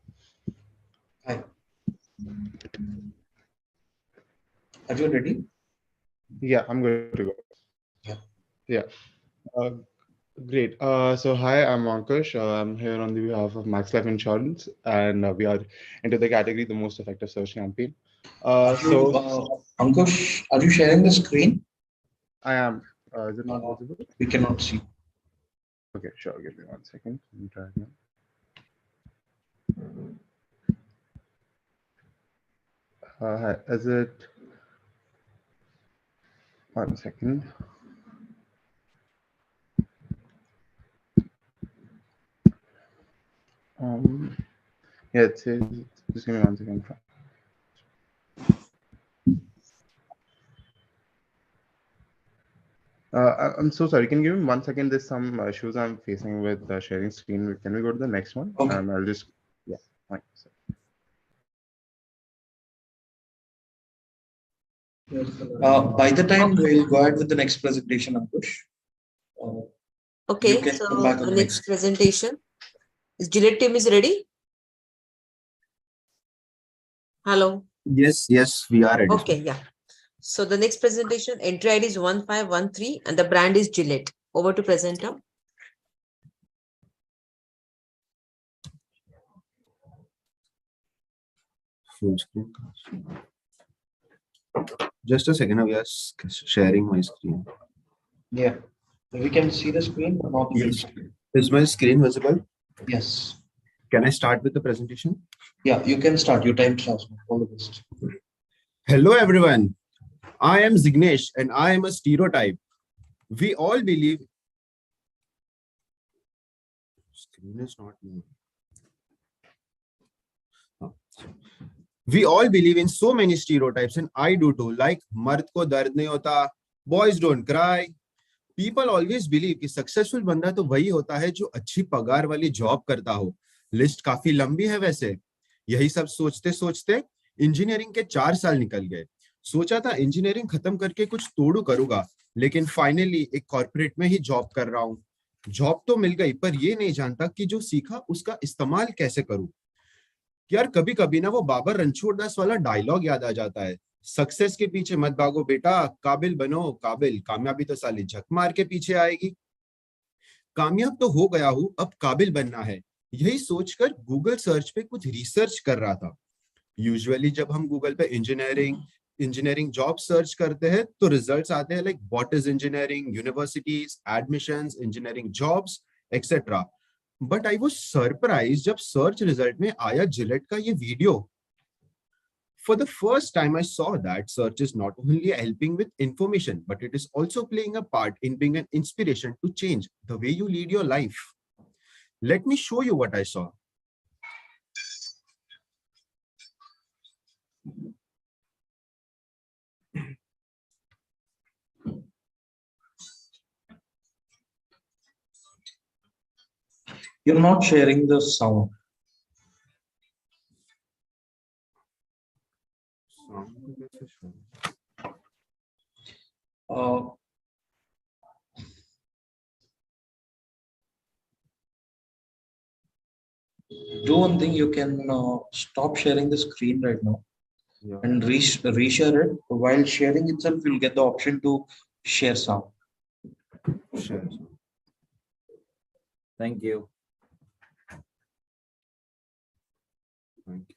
Hi. Are you ready? Yeah, I'm good to go. Yeah. Yeah. Great. So hi, I'm Ankush. I'm here on the behalf of Max Life Insurance, and we are into the category the most effective search campaign. Ankush, are you sharing the screen? I am. Is it not visible? We cannot see. Okay, sure. Give me 1 second. Let me try again. Hi, is it? 1 second. Yeah, it says, just give me 1 second. I'm so sorry. Can you give me 1 second? There's some issues I'm facing with sharing screen. Can we go to the next one? Okay. I'll just, yeah. Fine. By the time we'll go ahead with the next presentation, Ankush. Okay, so the next presentation is Gillette team is ready. Hello. Yes, we are ready. Okay, yeah. So the next presentation, entry ID is 1513 and the brand is Gillette. Over to presenter. Full screen. Just a second, we are sharing my screen. Yeah. We can see the screen or not? Yes. Is my screen visible? Yes. Can I start with the presentation? Yeah, you can start. Your time starts. All the best. Hello, everyone. I am Zignesh and I am a stereotype. We all believe. Screen is not moving. We all believe in so many stereotypes, and I do too. Like, मर्द को दर्द नहीं होता, boys don't cry. People always believe कि successful बंदा तो वही होता है जो अच्छी पगार वाली जॉब करता हो. लिस्ट काफी लंबी है वैसे. यही सब सोचते सोचते इंजीनियरिंग के 4 साल निकल गए. सोचा था इंजीनियरिंग खत्म करके कुछ तोड़ू करूंगा, लेकिन फाइनली एक कॉर्पोरेट में ही जॉब कर रहा हूँ. जॉब तो मिल गई, पर ये नहीं जानता कि जो सीखा उसका इस्तेमाल कैसे करूं. यार कभी कभी ना वो बाबर रणछोड़ दास वाला डायलॉग याद आ जाता है. सक्सेस के पीछे मत भागो बेटा, काबिल बनो काबिल, कामयाबी तो साली झक मार के पीछे आएगी. कामयाब तो हो गया हूं, अब काबिल बनना है. यही सोचकर गूगल सर्च पे कुछ रिसर्च कर रहा था. यूजुअली जब हम गूगल पे इंजीनियरिंग जॉब सर्च करते हैं तो रिजल्ट्स आते हैं like what is engineering, universities, admissions, engineering jobs etcetera. But I was surprise जब सर्च रिजल्ट में आया जिलेट का ये video. For the first time, I saw that search is not only helping with information, but it is also playing a part in being an inspiration to change the way you lead your life. Let me show you what I saw. You're not sharing the sound. Do one thing, you can stop sharing the screen right now and reshare it. While sharing itself, you'll get the option to share sound. Share. Thank you. Thank you.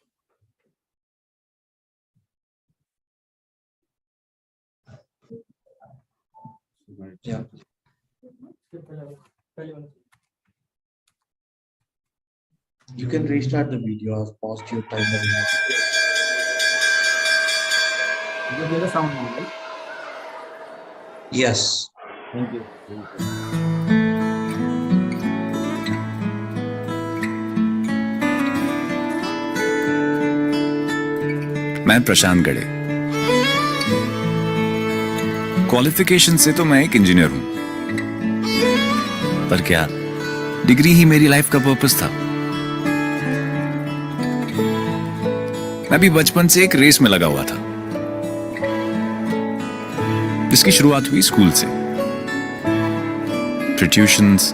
Yeah. You can restart the video. I've paused your timer. You hear the sound now, right? Yes. Thank you. मैं प्रशांत गड़े. Qualification से तो मैं एक engineer हूं, पर क्या degree ही मेरी लाइफ का पर्पस था? मैं भी बचपन से एक रेस में लगा हुआ था, जिसकी शुरुआत हुई स्कूल से. फिर tuitions,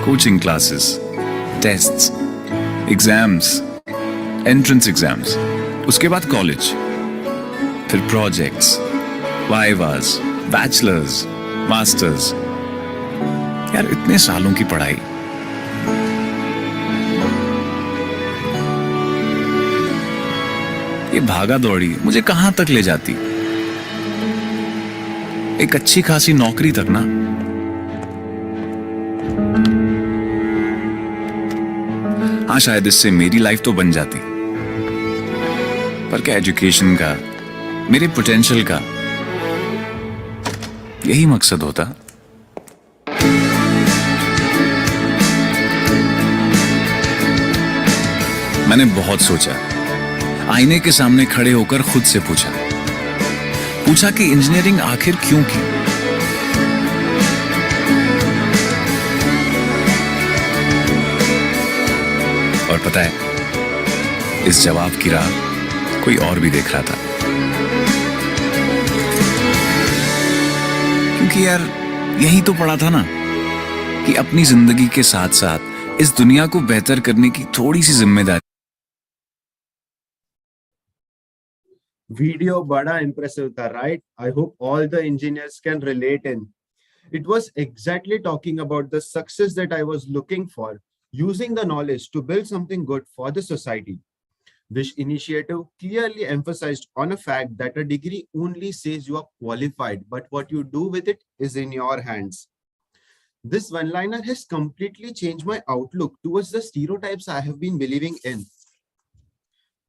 coaching classes, tests, exams, entrance exams, उसके बाद कॉलेज, फिर प्रोजेक्ट्स, वाइवास, बैचलर्स, मास्टर्स. यार इतने सालों की पढ़ाई. ये भागा दौड़ी मुझे कहां तक ले जाती? एक अच्छी खासी नौकरी तक ना. हाँ, शायद इससे मेरी लाइफ तो बन जाती, पर क्या एजुकेशन का, मेरे पोटेंशियल का यही मकसद होता? मैंने बहुत सोचा. आईने के सामने खड़े होकर खुद से पूछा कि इंजीनियरिंग आखिर क्यों की? और पता है, इस जवाब की राह कोई और भी देख रहा था. क्योंकि यार यही तो पढ़ा था ना कि अपनी जिंदगी के साथ साथ इस दुनिया को बेहतर करने की थोड़ी सी जिम्मेदारी. Video bada impressive tha, right? I hope all the engineers can relate in. It was exactly talking about the success that I was looking for, using the knowledge to build something good for the society. This initiative clearly emphasized on a fact that a degree only says you are qualified, but what you do with it is in your hands. This one-liner has completely changed my outlook towards the stereotypes I have been believing in.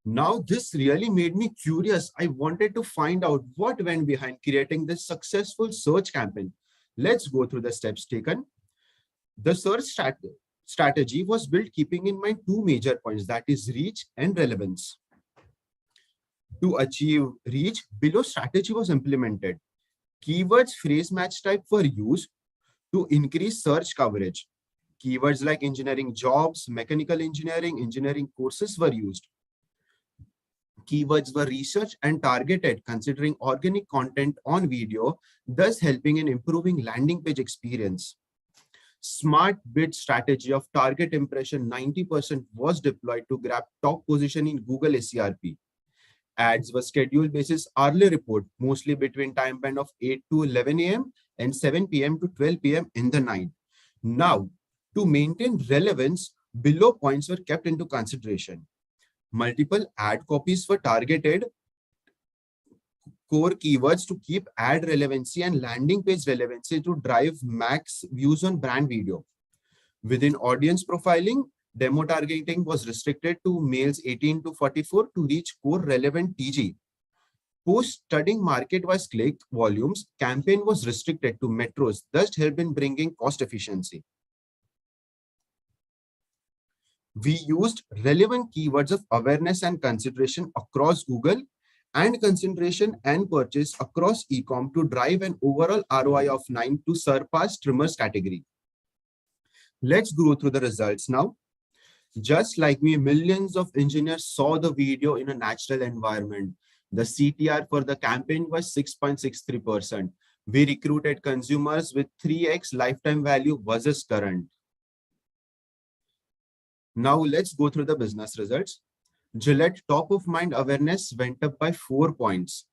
Now, this really made me curious. I wanted to find out what went behind creating this successful search campaign. Let's go through the steps taken. The search strategy was built keeping in mind two major points, that is reach and relevance. To achieve reach, below strategy was implemented. Keywords phrase match type were used to increase search coverage. Keywords like engineering jobs, mechanical engineering, engineering courses were used. Keywords were researched and targeted considering organic content on video, thus helping in improving landing page experience. Smart bid strategy of target impression 90% was deployed to grab top position in Google SERP. Ads were scheduled basis hourly report, mostly between time band of 8 to 11 a.m. and 7 p.m. to 12 p.m. in the night. Now, to maintain relevance, below points were kept into consideration. Multiple ad copies were targeted core keywords to keep ad relevancy and landing page relevancy to drive max views on brand video. Within audience profiling, demo targeting was restricted to males 18 to 44 to reach core relevant TG. Post studying market-wise click volumes, campaign was restricted to metros, thus helped in bringing cost efficiency. We used relevant keywords of awareness and consideration across Google and consideration and purchase across e-com to drive an overall ROI of 9 to surpass trimmers category. Let's go through the results now. Just like me, millions of engineers saw the video in a natural environment. The CTR for the campaign was 6.63%. We recruited consumers with 3x lifetime value versus current. Now let's go through the business results. Gillette top of mind awareness went up by 4 points.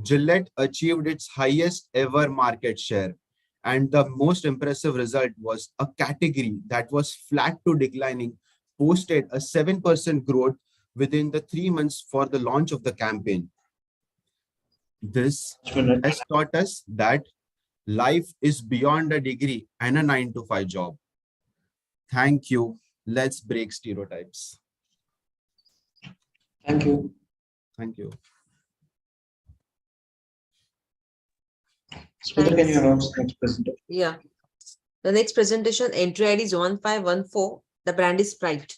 Gillette achieved its highest ever market share. And the most impressive result was a category that was flat to declining posted a 7% growth within the 3 months for the launch of the campaign. This has taught us that life is beyond a degree and a 9 to 5 job. Thank you. Let's break stereotypes. Thank you. Thank you. Smita, can you announce the next presentation? Yeah. The next presentation, entry ID is 1514. The brand is Sprite.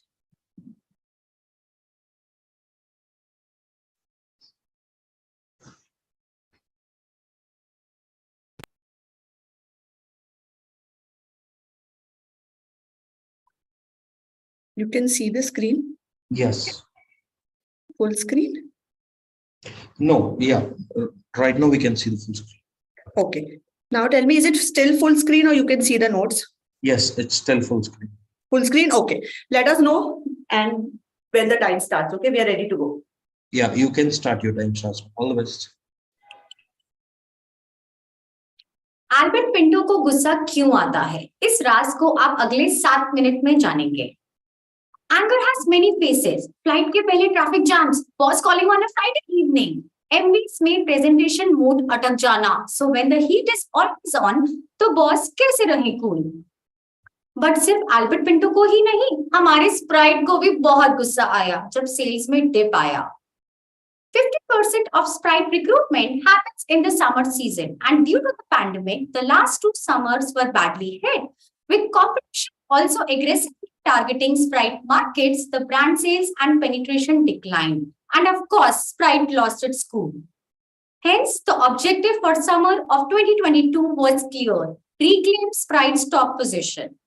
You can see the screen, Yes. full screen. No, yeah. Right now we can see the full screen. Okay. Now tell me, is it still full screen or you can see the notes? Yes, it's still full screen. Full screen? Okay. Let us know and when the time starts. Okay, we are ready to go. Yeah, you can start your time, Shastra. All the best. Albert Pinto को गुस्सा क्यों आता है, इस राज को आप अगले 7 minute में जानेंगे. Anger has many faces. Flight के पहले traffic jams, boss calling on a Friday evening, एमवीस में प्रेजेंटेशन मोड अटक जाना. So when the heat is always on, तो बॉस कैसे रहे कूल. बट सिर्फ एल्बर्ट पिंटो को ही नहीं, हमारे स्प्राइट को भी बहुत गुस्सा आया जब सेल्स में डिप आया. 50% of Sprite recruitment happens in the summer season, and due to the pandemic, the last 2 summers were badly hit. With competition also aggressively targeting Sprite markets, the brand sales and penetration declined. And of course, Sprite lost its cool. Hence, the objective for summer of 2022 was clear: reclaim Sprite's top position.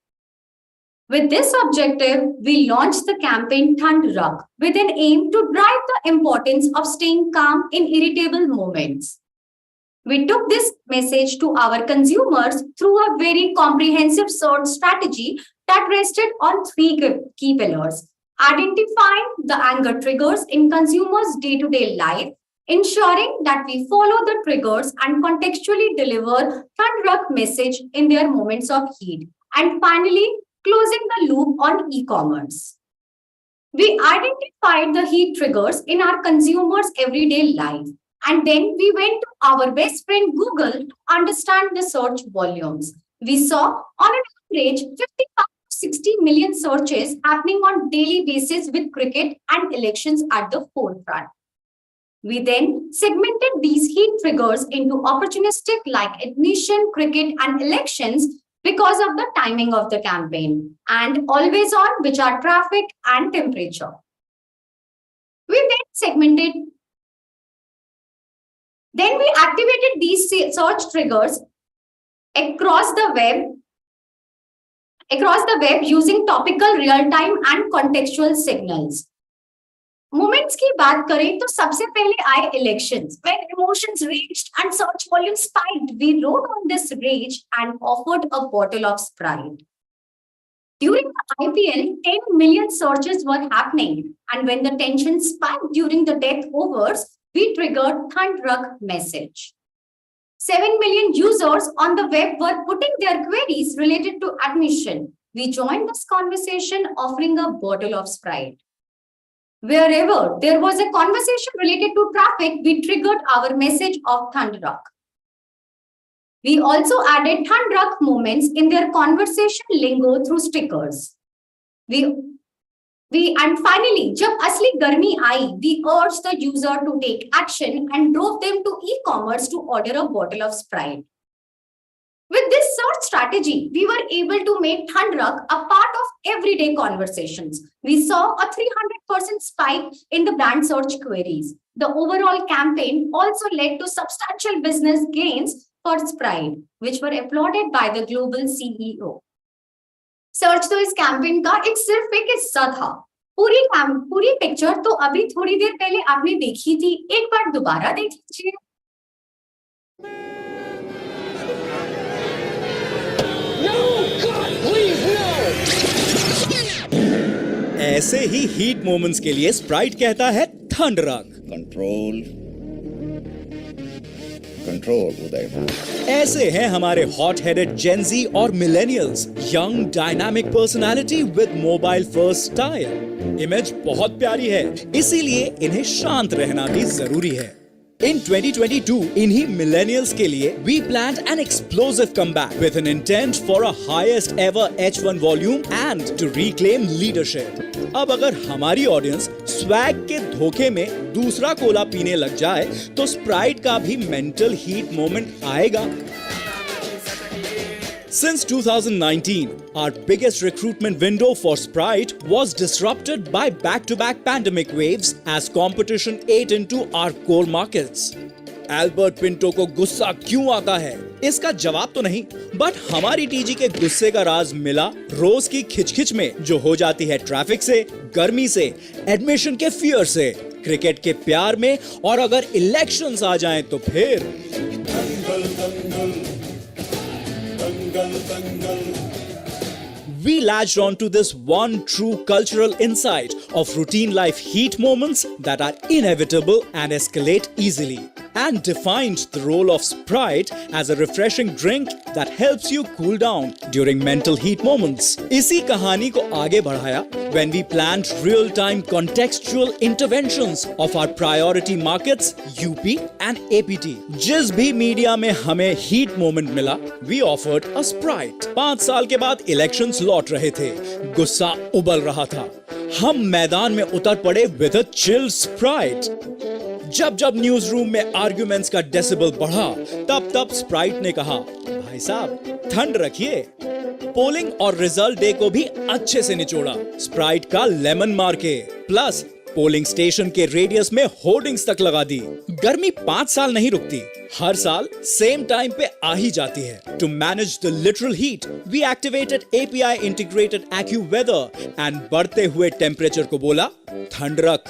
With this objective, we launched the campaign Thandrak with an aim to drive the importance of staying calm in irritable moments. We took this message to our consumers through a very comprehensive search strategy that rested on 3 key pillars: identifying the anger triggers in consumers' day-to-day life, ensuring that we follow the triggers and contextually deliver Thandrak message in their moments of heat, and finally, closing the loop on e-commerce. We identified the heat triggers in our consumers' everyday life, and then we went to our best friend Google to understand the search volumes. We saw on an average 55 to 60 million searches happening on daily basis with cricket and elections at the forefront. We then segmented these heat triggers into opportunistic like admission, cricket, and elections because of the timing of the campaign, and always on, which are traffic and temperature. We we activated these search triggers across the web using topical, real-time and contextual signals. Moments की बात करें तो सबसे पहले आए elections. When emotions raged and search volume spiked, we rode on this rage and offered a bottle of Sprite. During the IPL, 10 million searches were happening, and when the tension spiked during the death overs, we triggered Thandrak message. 7 million users on the web were putting their queries related to admission. We joined this conversation offering a bottle of Sprite. Wherever there was a conversation related to traffic, we triggered our message of Thandrak. We also added Thandrak moments in their conversation lingo through stickers. And finally, जब असली गर्मी आई, we urged the user to take action and drove them to e-commerce to order a bottle of Sprite. With this search strategy, we were able to make Thandrak a part of everyday conversations. We saw a 300% spike in the brand search queries. The overall campaign also led to substantial business gains for Sprite, which were applauded by the global CEO. Search तो इस campaign का एक सिर्फ एक हिस्सा था. पूरी picture तो अभी थोड़ी देर पहले आपने देखी थी. एक बार दोबारा देख लीजिए. ऐसे ही हीट मोमेंट्स के लिए स्प्राइट कहता है थंडरक. कंट्रोल उदय. ऐसे हैं हमारे हॉट हेडेड जेनजी और millennials. Young dynamic personality with mobile first style. Image बहुत प्यारी है, इसीलिए इन्हें शांत रहना भी जरूरी है. In 2022, इन्हीं millennials के लिए we planned an explosive comeback with an intent for a highest ever H1 volume and to reclaim leadership. अब अगर हमारी ऑडियंस स्वैग के धोखे में दूसरा कोला पीने लग जाए तो स्प्राइट का भी मेंटल हीट मोमेंट आएगा. Since 2019, our biggest recruitment window for Sprite was disrupted by back-to-back pandemic waves as competition ate into our core markets. Albert Pinto को गुस्सा क्यों आता है? इसका जवाब तो नहीं, बट हमारी टीजी के गुस्से का राज मिला रोज की खिचखिच में, जो हो जाती है ट्रैफिक से, गर्मी से, एडमिशन के फियर से, क्रिकेट के प्यार में, और अगर इलेक्शंस आ जाएं तो फिर We latched onto this one true cultural insight of routine life heat moments that are inevitable and escalate easily, and defined the role of Sprite as a refreshing drink that helps you cool down during mental heat moments. इसी कहानी को आगे बढ़ाया when we planned real-time contextual interventions of our priority markets UP and APT. जिस भी media में हमें heat moment मिला, we offered a Sprite. 5 साल के बाद इलेक्शंस लौट रहे थे, गुस्सा उबल रहा था, हम मैदान में उतर पड़े with a chill Sprite. जब न्यूज रूम में आर्गुमेंट्स का डेसिबल बढ़ा, तब स्प्राइट ने कहा, भाई साहब ठंड रखिए. पोलिंग और रिजल्ट डे को भी अच्छे से निचोड़ा स्प्राइट का लेमन मार के, प्लस पोलिंग स्टेशन के रेडियस में होर्डिंग्स तक लगा दी. गर्मी 5 साल नहीं रुकती, हर साल सेम टाइम पे आ ही जाती है. To manage the literal heat, we activated API integrated AccuWeather and बढ़ते हुए टेम्परेचर को बोला थंडरक.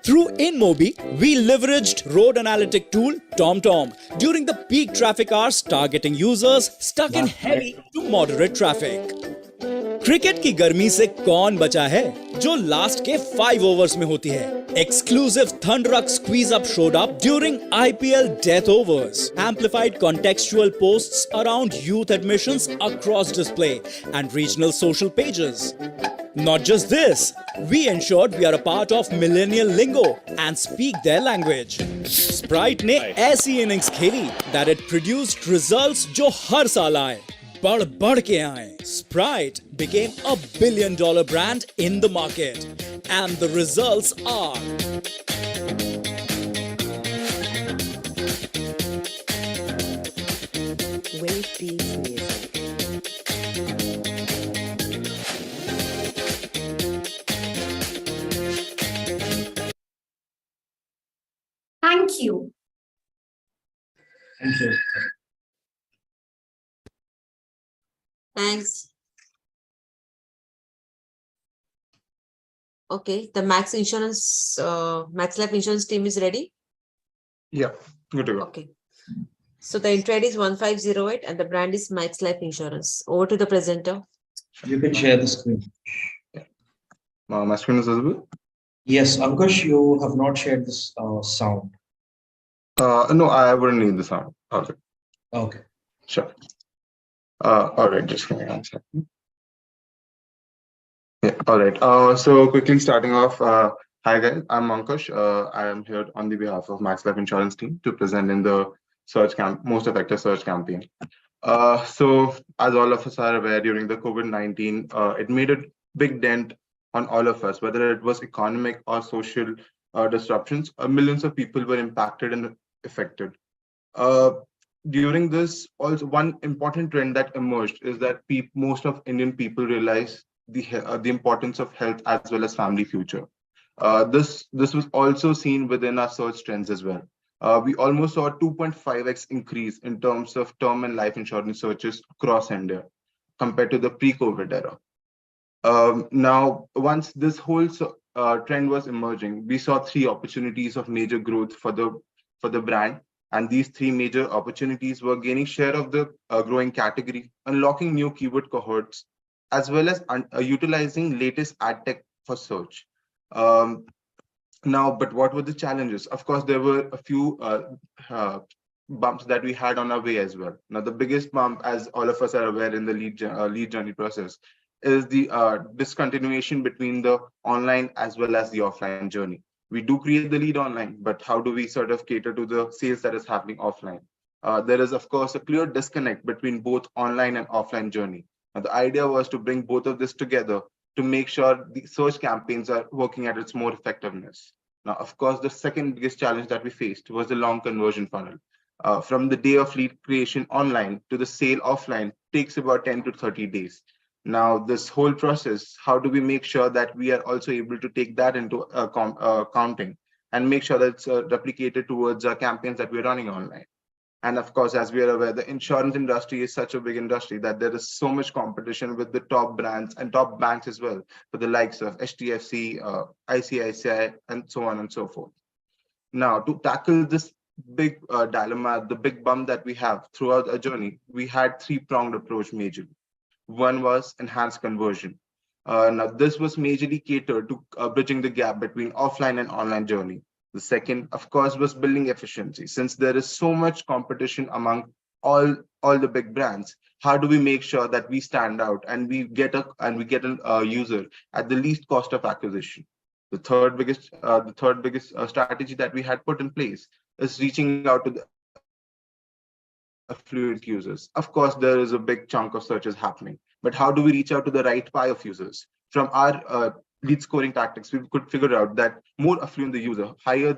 Through InMobi, we leveraged road analytic tool TomTom during the peak traffic hours, targeting users stuck in heavy to moderate traffic. Cricket की गर्मी से कौन बचा है, जो लास्ट के 5 ओवर्स में होती है. Exclusive Thandrak squeeze up showed up during IPL death overs. Amplified contextual posts around youth admissions across display and regional social pages. Not just this, we ensured we are a part of millennial lingo and speak their language. Sprite ने ऐसी innings खेली that it produced results जो हर साल आए, बढ़ के आए. Sprite became a $1 billion brand in the market, and the results are being created. Thank you. Thank you. Thanks. Okay, the Max Life Insurance team is ready. Yeah, good to go. Okay. So the intro ID is 1508 and the brand is Max Life Insurance. Over to the presenter. You can share the screen. My screen is visible? Yes, Ankush, you have not shared this sound. No, I wouldn't need the sound. Okay. Okay. Sure. All right, just give me one second. Yeah, all right. So quickly starting off, hi guys, I'm Ankush. I am here on the behalf of Max Life Insurance team to present in the most effective search campaign. So as all of us are aware, during the COVID-19, it made a big dent on all of us, whether it was economic or social disruptions. Millions of people were impacted and affected. During this, also one important trend that emerged is that most of Indian people realize the importance of health as well as family future. This was also seen within our search trends as well. We almost saw a 2.5x increase in terms of term and life insurance searches across India compared to the pre-COVID era. Now, once this whole trend was emerging, we saw three opportunities of major growth for the brand, and these three major opportunities were gaining share of the growing category, unlocking new keyword cohorts, as well as utilizing latest ad tech for search. Now, but what were the challenges? Of course, there were a few bumps that we had on our way as well. Now, the biggest bump, as all of us are aware in the lead journey process, is the discontinuation between the online as well as the offline journey. We do create the lead online, but how do we sort of cater to the sales that is happening offline? There is, of course, a clear disconnect between both online and offline journey. Now, the idea was to bring both of this together to make sure the search campaigns are working at its more effectiveness. Now, of course, the second biggest challenge that we faced was the long conversion funnel. From the day of lead creation online to the sale offline takes about 10 to 30 days. Now, this whole process, how do we make sure that we are also able to take that into counting and make sure that it's replicated towards campaigns that we're running online? And of course, as we are aware, the insurance industry is such a big industry that there is so much competition with the top brands and top banks as well, for the likes of HDFC, ICICI, and so on and so forth. Now, to tackle this big dilemma, the big bump that we have throughout our journey, we had three-pronged approach majorly. One was enhanced conversion. Now, this was majorly catered to bridging the gap between offline and online journey. The second, of course, was building efficiency. Since there is so much competition among all the big brands, how do we make sure that we stand out and we get a user at the least cost of acquisition? The third biggest strategy that we had put in place is reaching out to the affluent users. Of course, there is a big chunk of searches happening, but how do we reach out to the right pie of users? From our lead scoring tactics, we could figure out that more affluent the user, higher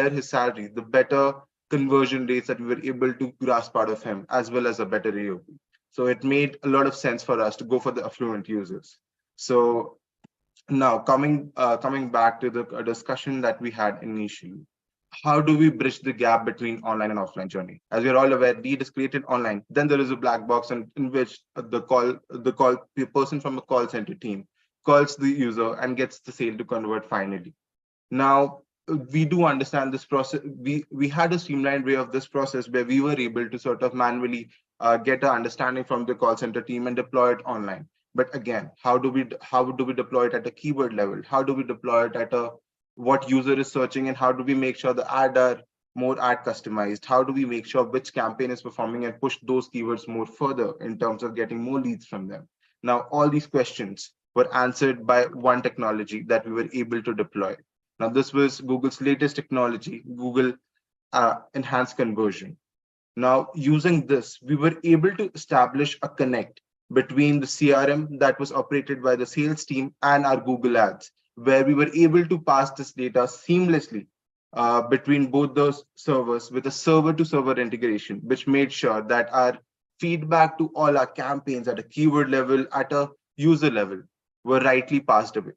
his salary, the better conversion rates that we were able to grasp out of him, as well as a better AOP. So it made a lot of sense for us to go for the affluent users. So now coming back to the discussion that we had initially, how do we bridge the gap between online and offline journey? As we're all aware, lead is created online. Then there is a black box in which the person from a call center team calls the user and gets the sale to convert finally. Now, we do understand this process. We had a streamlined way of this process where we were able to sort of manually get an understanding from the call center team and deploy it online. But again, how do we deploy it at a keyword level? How do we deploy it at a what user is searching, and how do we make sure the ad are more ad customized? How do we make sure which campaign is performing and push those keywords more further in terms of getting more leads from them? Now, all these questions were answered by one technology that we were able to deploy. Now, this was Google's latest technology, Google Enhanced Conversion. Now, using this, we were able to establish a connect between the CRM that was operated by the sales team and our Google Ads, where we were able to pass this data seamlessly between both those servers with a server-to-server integration, which made sure that our feedback to all our campaigns at a keyword level, at a user level, were rightly passed away.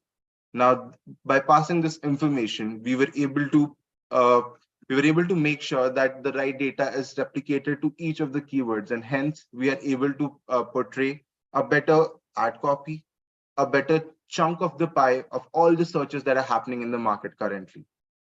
Now, by passing this information, we were able to make sure that the right data is replicated to each of the keywords, and hence we are able to portray a better ad copy, a better chunk of the pie of all the searches that are happening in the market currently.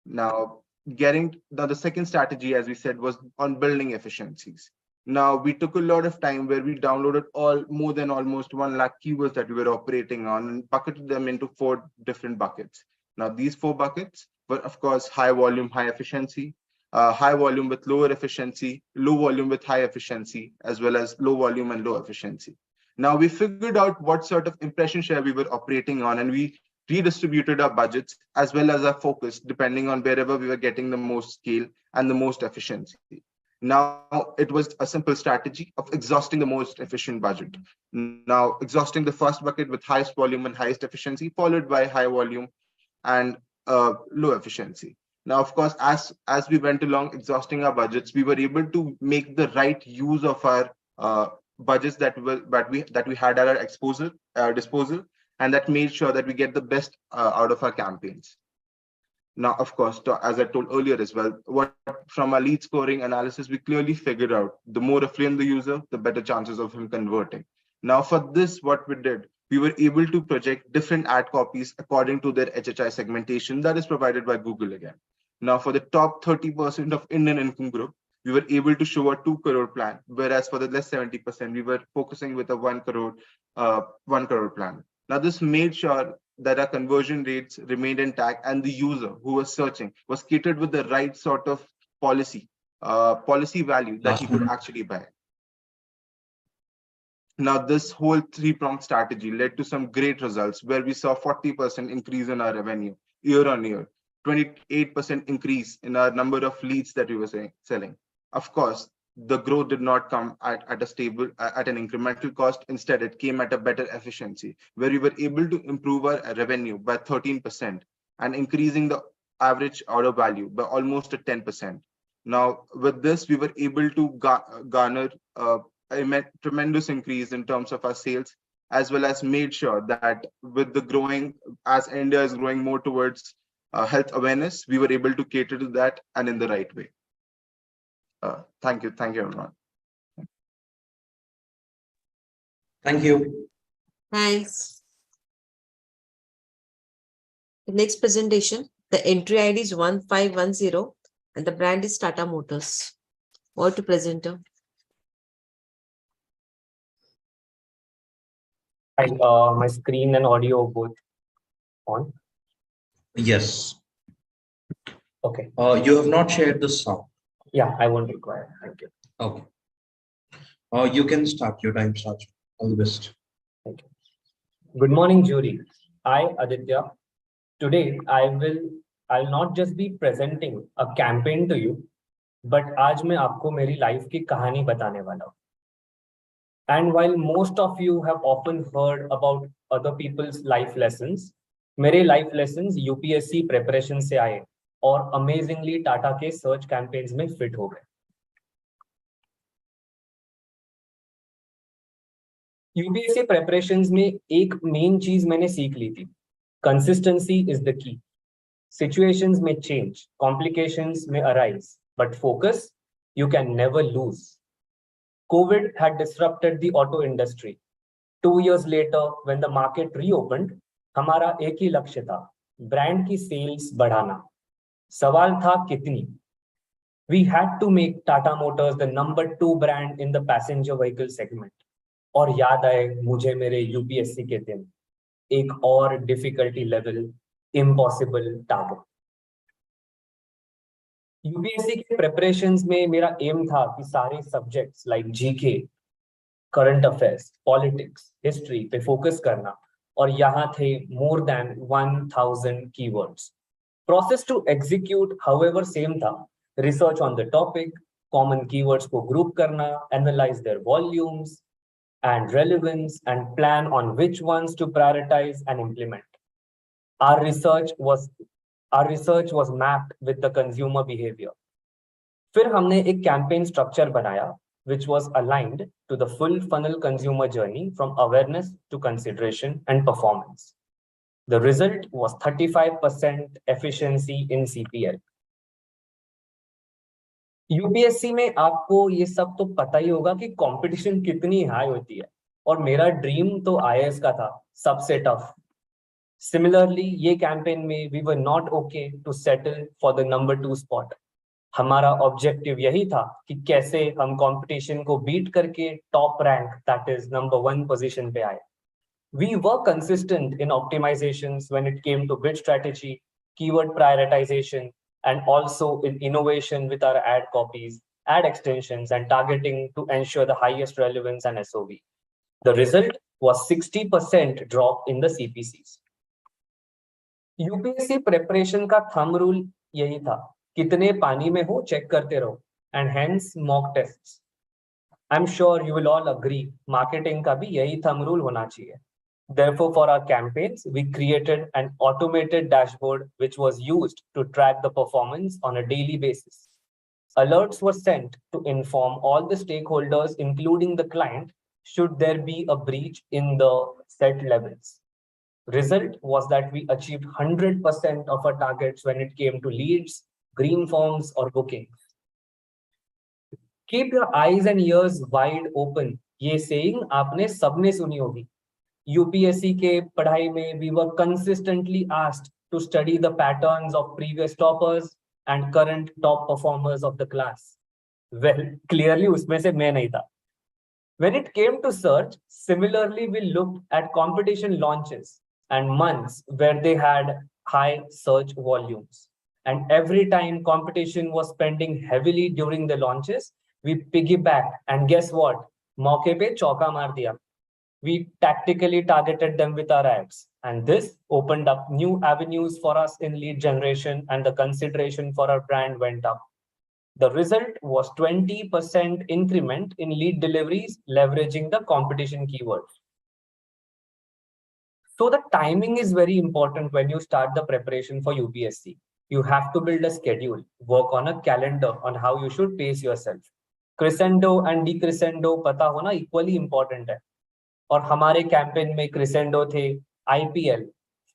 Now, the second strategy, as we said, was on building efficiencies. Now, we took a lot of time where we downloaded more than almost 1 lakh keywords that we were operating on and bucketed them into 4 different buckets. Now, these 4 buckets were, of course, high volume, high efficiency, high volume with lower efficiency, low volume with high efficiency, as well as low volume and low efficiency. Now, we figured out what sort of impression share we were operating on, and we redistributed our budgets as well as our focus depending on wherever we were getting the most scale and the most efficiency. Now, it was a simple strategy of exhausting the most efficient budget. Now, exhausting the first bucket with highest volume and highest efficiency, followed by high volume and low efficiency. Now, of course, as we went along exhausting our budgets, we were able to make the right use of our budgets that we had at our disposal, and that made sure that we get the best out of our campaigns. Now, of course, as I told earlier as well, from our lead scoring analysis, we clearly figured out the more affluent the user, the better chances of him converting. Now, for this, what we did, we were able to project different ad copies according to their HHI segmentation that is provided by Google again. Now, for the top 30% of Indian income group, we were able to show a 2 crore plan, whereas for the less 70%, we were focusing with a 1 crore plan. Now, this made sure that our conversion rates remained intact and the user who was searching was catered with the right sort of policy value that he could actually buy. Now, this whole 3-pronged strategy led to some great results where we saw 40% increase in our revenue year on year, 28% increase in our number of leads that we were selling. Of course, the growth did not come at an incremental cost. Instead, it came at a better efficiency, where we were able to improve our revenue by 13% and increasing the average order value by almost 10%. Now, with this, we were able to garner a tremendous increase in terms of our sales, as well as made sure that with the growing, as India is growing more towards health awareness, we were able to cater to that and in the right way. Thank you, everyone. Thank you. Thanks. The next presentation, the entry ID is 1510 and the brand is Tata Motors. What to presenter? Hi, my screen and audio both on? Yes. Okay. You have not shared the sound. Yeah, I won't require. Thank you. Okay. You can start. Your time starts. All the best. Thank you. Good morning, jury. I, Aditya. Today, I'll not just be presenting a campaign to you, but आज मैं आपको मेरी life की कहानी बताने वाला हूँ. And while most of you have often heard about other people's life lessons, मेरे life lessons UPSC preparation से आए और amazingly टाटा के search campaigns में fit हो गए. UPSC preparations में एक main चीज मैंने सीख ली थी. Consistency is the key. Situations may change, complications may arise, but focus you can never lose. COVID had disrupted the auto industry. 2 years later, when the market reopened, हमारा एक ही लक्ष्य था, brand की sales बढ़ाना. सवाल था कितनी? We had to make Tata Motors the number 2 brand in the passenger vehicle segment. और याद आए मुझे मेरे UPSC के दिन, एक और difficulty level, impossible target. UPSC के preparations में मेरा aim था कि सारे subjects like GK, current affairs, politics, history पे focus करना, और यहाँ थे more than 1000 keywords. Process to execute, however, same था. Research on the topic, common keywords को group करना, analyze their volumes and relevance, and plan on which ones to prioritize and implement. Our research was mapped with the consumer behavior. फिर हमने एक campaign structure बनाया which was aligned to the full funnel consumer journey from awareness to consideration and performance. The result was 35% efficiency in CPL. UPSC में आपको ये सब तो पता ही होगा कि कंपटीशन कितनी हाई होती है और मेरा ड्रीम तो आईएएस का था, सबसे टफ. Similarly, ये कैंपेन में we were not okay to settle for the number 2 spot. हमारा ऑब्जेक्टिव यही था कि कैसे हम कंपटीशन को बीट करके top rank that is number 1 position पे आए. We were consistent in optimizations when it came to bid strategy, keyword prioritization, and also in innovation with our ad copies, ad extensions, and targeting to ensure the highest relevance and SOV. The result was 60% drop in the CPCs. UPSC preparation का thumb rule यही था, कितने पानी में हो check करते रहो, and hence mock tests. I'm sure you will all agree, marketing का भी यही thumb rule होना चाहिए. Therefore, for our campaigns, we created an automated dashboard which was used to track the performance on a daily basis. Alerts were sent to inform all the stakeholders, including the client, should there be a breach in the set levels. Result was that we achieved 100% of our targets when it came to leads, green forms, or bookings. Keep your eyes and ears wide open. ये saying आपने सबने सुनी होगी. UPSC के पढ़ाई में we were consistently asked to study the patterns of previous toppers and current top performers of the class. Well, clearly उसमें से मैं नहीं था. When it came to search, similarly we looked at competition launches and months where they had high search volumes. And every time competition was spending heavily during the launches, we piggybacked, and guess what? मौके पे चौका मार दिया. We tactically targeted them with our ads, and this opened up new avenues for us in lead generation, and the consideration for our brand went up. The result was 20% increment in lead deliveries leveraging the competition keywords. So the timing is very important when you start the preparation for UPSC. You have to build a schedule, work on a calendar on how you should pace yourself. Crescendo and decrescendo पता होना equally important है. और हमारे campaign में crescendo थे IPL,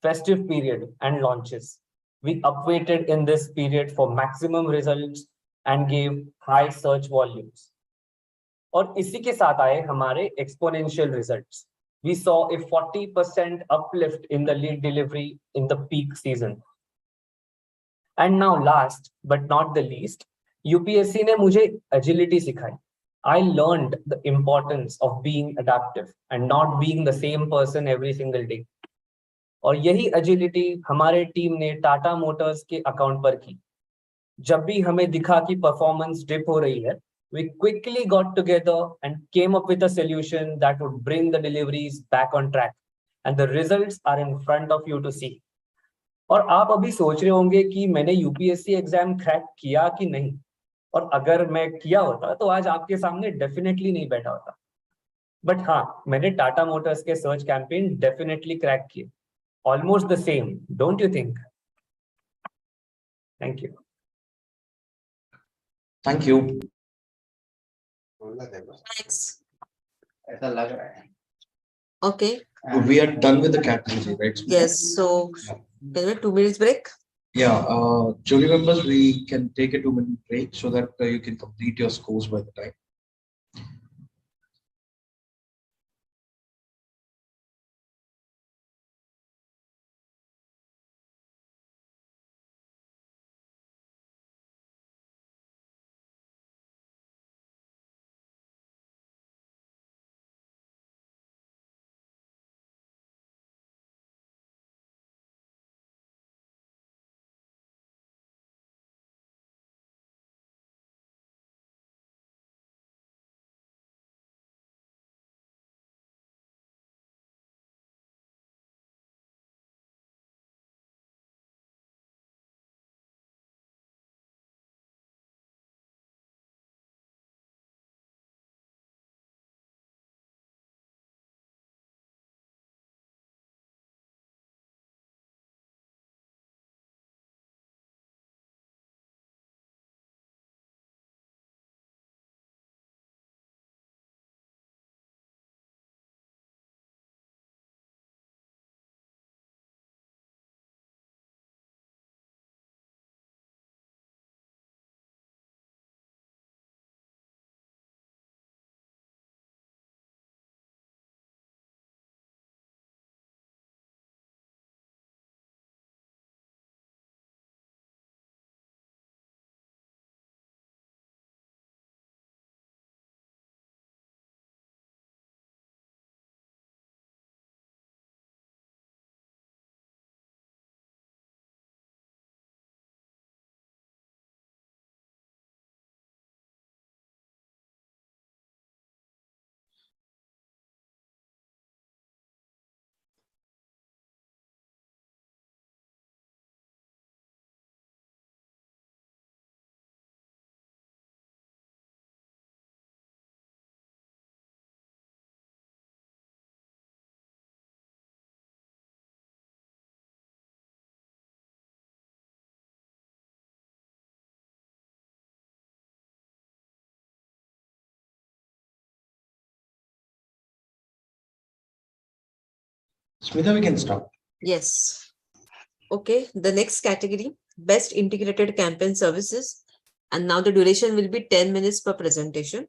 festive period and launches. We upweighted in this period for maximum results and gave high search volumes. और इसी के साथ आए हमारे exponential results. We saw a 40% uplift in the lead delivery in the peak season. And now last but not the least, UPSC ने मुझे agility सिखाई. I learned the importance of being adaptive and not being the same person every single day. और यही agility हमारे team ने Tata Motors के account पर की. जब भी हमें दिखा कि परफॉर्मेंस डिप हो रही है, we quickly got together and came up with a solution that would bring the deliveries back on track. And the results are in front of you to see. और आप अभी सोच रहे होंगे कि मैंने यूपीएससी एग्जाम क्रैक किया कि नहीं, और अगर मैं किया होता तो आज आपके सामने डेफिनेटली नहीं बैठा होता. बट हाँ, मैंने टाटा मोटर्स के सर्च कैंपेन डेफिनेटली क्रैक किए. Almost the same, don't you think? Thank you. Thank you. Thanks. ऐसा लग रहा है. Okay. We are done with the category, right? Yes. So, can we 2 minutes break? Yeah. Jury members, we can take a 2-minute break so that you can complete your scores by the time. Smita, we can start. Yes. Okay, the next category, best integrated campaign services. And now the duration will be 10 minutes per presentation.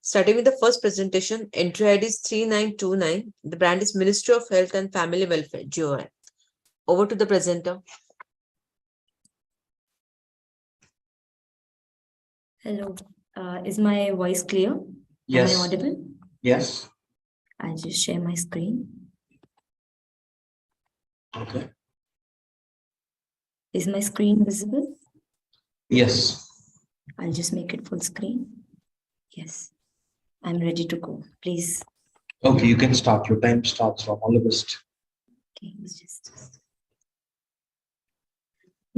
Starting with the first presentation, entry ID is 3929. The brand is Ministry of Health and Family Welfare, GOI. Over to the presenter. Hello. Is my voice clear? Yes. Am I audible? Yes. I'll just share my screen. Okay. Is my screen visible? Yes. I'll just make it full screen. Yes. I'm ready to go. Please. Okay, you can start. Your time starts from. All the best. Okay, it's just.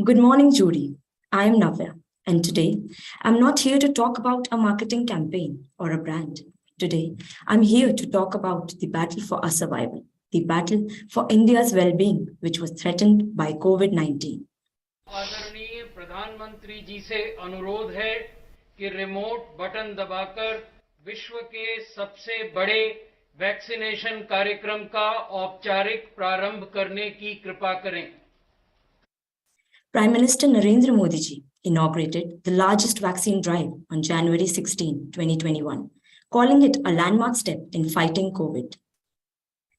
Good morning, Judy. I am Navya, and today I'm not here to talk about a marketing campaign or a brand. Today, I'm here to talk about the battle for our survival, the battle for India's well-being, which was threatened by COVID-19. आदरणीय प्रधानमंत्री जी से अनुरोध है कि remote button दबाकर विश्व के सबसे बड़े वैक्सीनेशन कार्यक्रम का औपचारिक प्रारंभ करने की कृपा करें. Prime Minister Narendra Modi ji inaugurated the largest vaccine drive on January 16, 2021, calling it a landmark step in fighting COVID.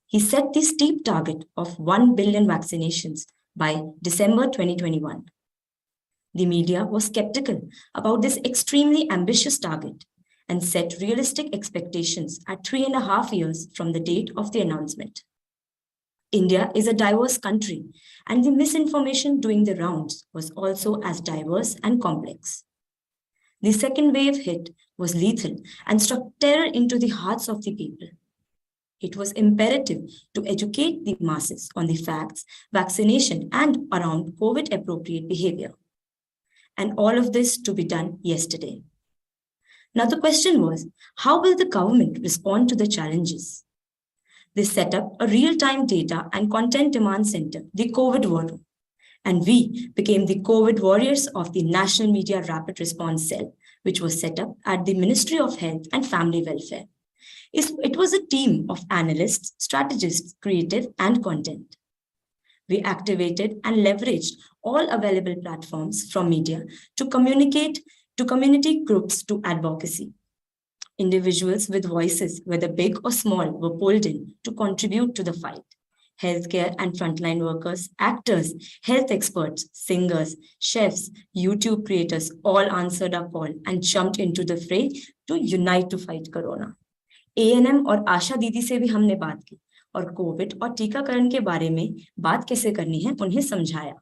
He set the steep target of 1 billion vaccinations by December 2021. The media was skeptical about this extremely ambitious target and set realistic expectations at 3.5 years from the date of the announcement. India is a diverse country, and the misinformation doing the rounds was also as diverse and complex. The second wave hit was lethal and struck terror into the hearts of the people. It was imperative to educate the masses on the facts, vaccination, and around COVID-appropriate behavior. And all of this to be done yesterday. Now the question was, how will the government respond to the challenges? They set up a real-time data and content demand center, the COVID War Room, and we became the COVID warriors of the National Media Rapid Response Cell, which was set up at the Ministry of Health and Family Welfare. It was a team of analysts, strategists, creative, and content. We activated and leveraged all available platforms from media to communicate to community groups to advocacy. Individuals with voices, whether big or small, were pulled in to contribute to the fight. Healthcare and frontline workers, actors, health experts, singers, chefs, YouTube creators all answered our call and jumped into the fray to unite to fight Corona. ANM और आशा दीदी से भी हमने बात की और Covid और टीकाकरण के बारे में बात कैसे करनी है उन्हें समझाया.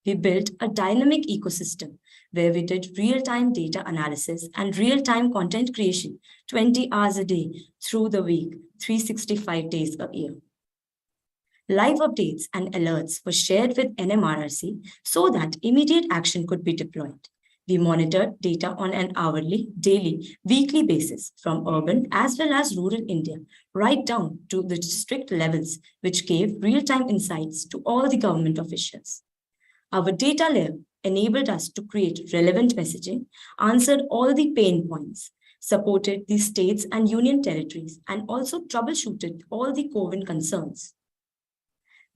We built a dynamic ecosystem where we did real-time data analysis and real-time content creation 20 hours a day through the week, 365 days a year. Live updates and alerts were shared with NMRRC so that immediate action could be deployed. We monitored data on an hourly, daily, weekly basis from urban as well as rural India, right down to the district levels, which gave real-time insights to all the government officials. Our data layer enabled us to create relevant messaging, answered all the pain points, supported the states and union territories, and also troubleshooted all the COVID concerns.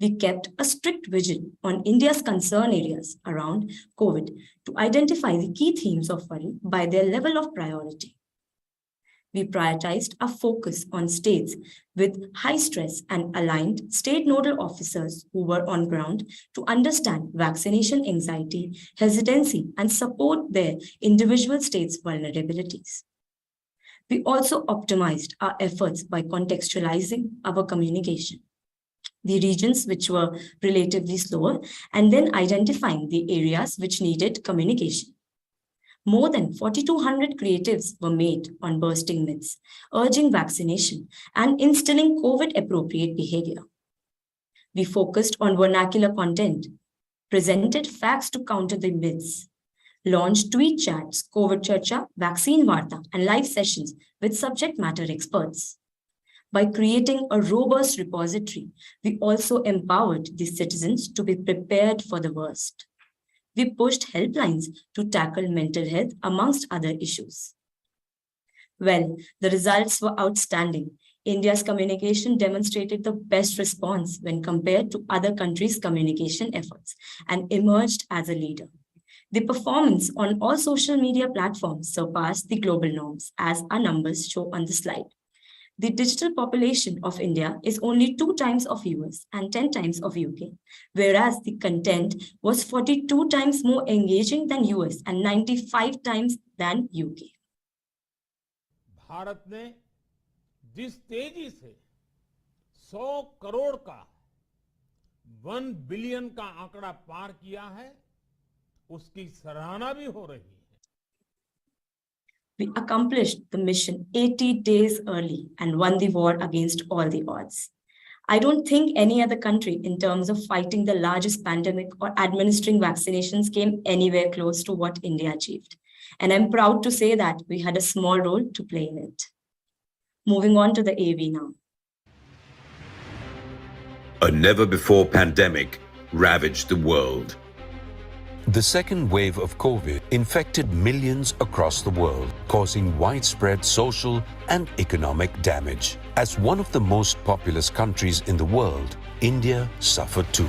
We kept a strict vigil on India's concern areas around COVID to identify the key themes of worry by their level of priority. We prioritized our focus on states with high stress and aligned state nodal officers who were on ground to understand vaccination anxiety, hesitancy, and support their individual states' vulnerabilities. We also optimized our efforts by contextualizing our communication. The regions which were relatively slower, and then identifying the areas which needed communication. More than 4,200 creatives were made on bursting myths, urging vaccination, and instilling COVID-appropriate behavior. We focused on vernacular content, presented facts to counter the myths, launched tweet chats, COVID Charcha, Vaccine Varta, and live sessions with subject matter experts. By creating a robust repository, we also empowered the citizens to be prepared for the worst. We pushed helplines to tackle mental health amongst other issues. Well, the results were outstanding. India's communication demonstrated the best response when compared to other countries' communication efforts and emerged as a leader. The performance on all social media platforms surpassed the global norms, as our numbers show on the slide. The digital population of India is only 2 times of US and 10 times of UK, whereas the content was 42 times more engaging than US and 95 times than UK. Bharat ने जिस तेजी से 100 करोड़ का 1 billion का आंकड़ा पार किया है, उसकी सराहना भी हो रही है. We accomplished the mission 80 days early and won the war against all the odds. I don't think any other country, in terms of fighting the largest pandemic or administering vaccinations, came anywhere close to what India achieved. And I'm proud to say that we had a small role to play in it. Moving on to the AV now. A never-before pandemic ravaged the world. The second wave of COVID infected millions across the world, causing widespread social and economic damage. As one of the most populous countries in the world, India suffered too.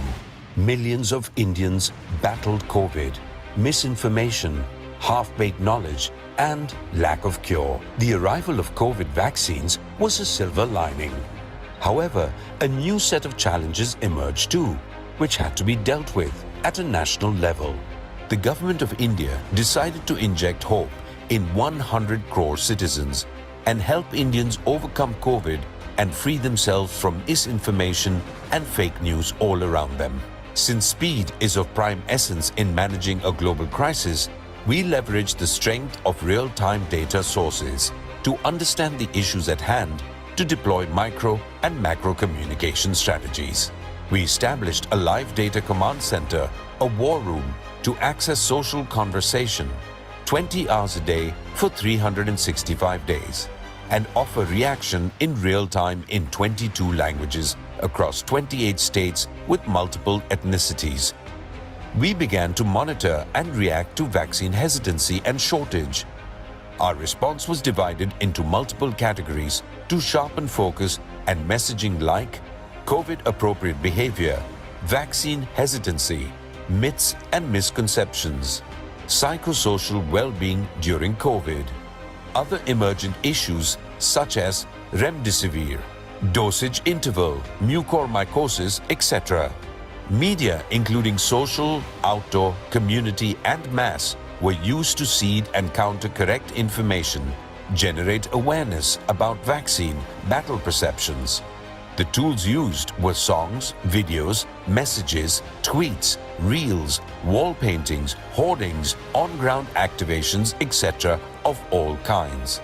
Millions of Indians battled COVID, misinformation, half-baked knowledge, and lack of cure. The arrival of COVID vaccines was a silver lining. However, a new set of challenges emerged too, which had to be dealt with at a national level. The government of India decided to inject hope in 100 crore citizens and help Indians overcome COVID and free themselves from misinformation and fake news all around them. Since speed is of prime essence in managing a global crisis, we leveraged the strength of real-time data sources to understand the issues at hand to deploy micro and macro communication strategies. We established a live data command center, a war room, to access social conversation 20 hours a day for 365 days and offer reaction in real time in 22 languages across 28 states with multiple ethnicities. We began to monitor and react to vaccine hesitancy and shortage. Our response was divided into multiple categories to sharpen focus and messaging like COVID-appropriate behavior, vaccine hesitancy, myths and misconceptions, psychosocial well-being during COVID, other emergent issues such as remdesivir, dosage interval, mucormycosis, etc. Media, including social, outdoor, community and mass, were used to seed and counter correct information, generate awareness about vaccine battle perceptions. The tools used were songs, videos, messages, tweets, reels, wall paintings, hoardings, on-ground activations, etc. of all kinds.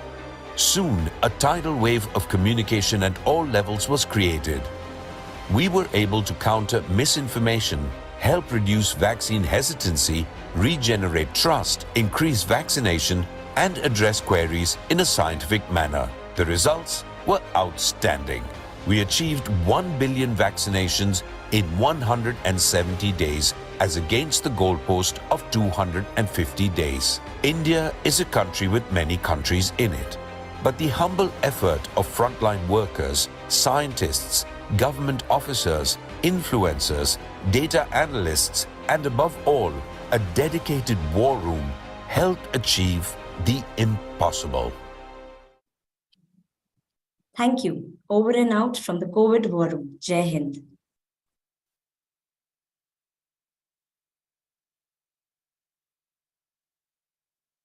Soon, a tidal wave of communication at all levels was created. We were able to counter misinformation, help reduce vaccine hesitancy, regenerate trust, increase vaccination, and address queries in a scientific manner. The results were outstanding. We achieved 1 billion vaccinations in 170 days as against the goalpost of 250 days. India is a country with many countries in it. But the humble effort of frontline workers, scientists, government officers, influencers, data analysts, and above all, a dedicated war room helped achieve the impossible. Thank you. Over and out from the COVID war room. Jai Hind.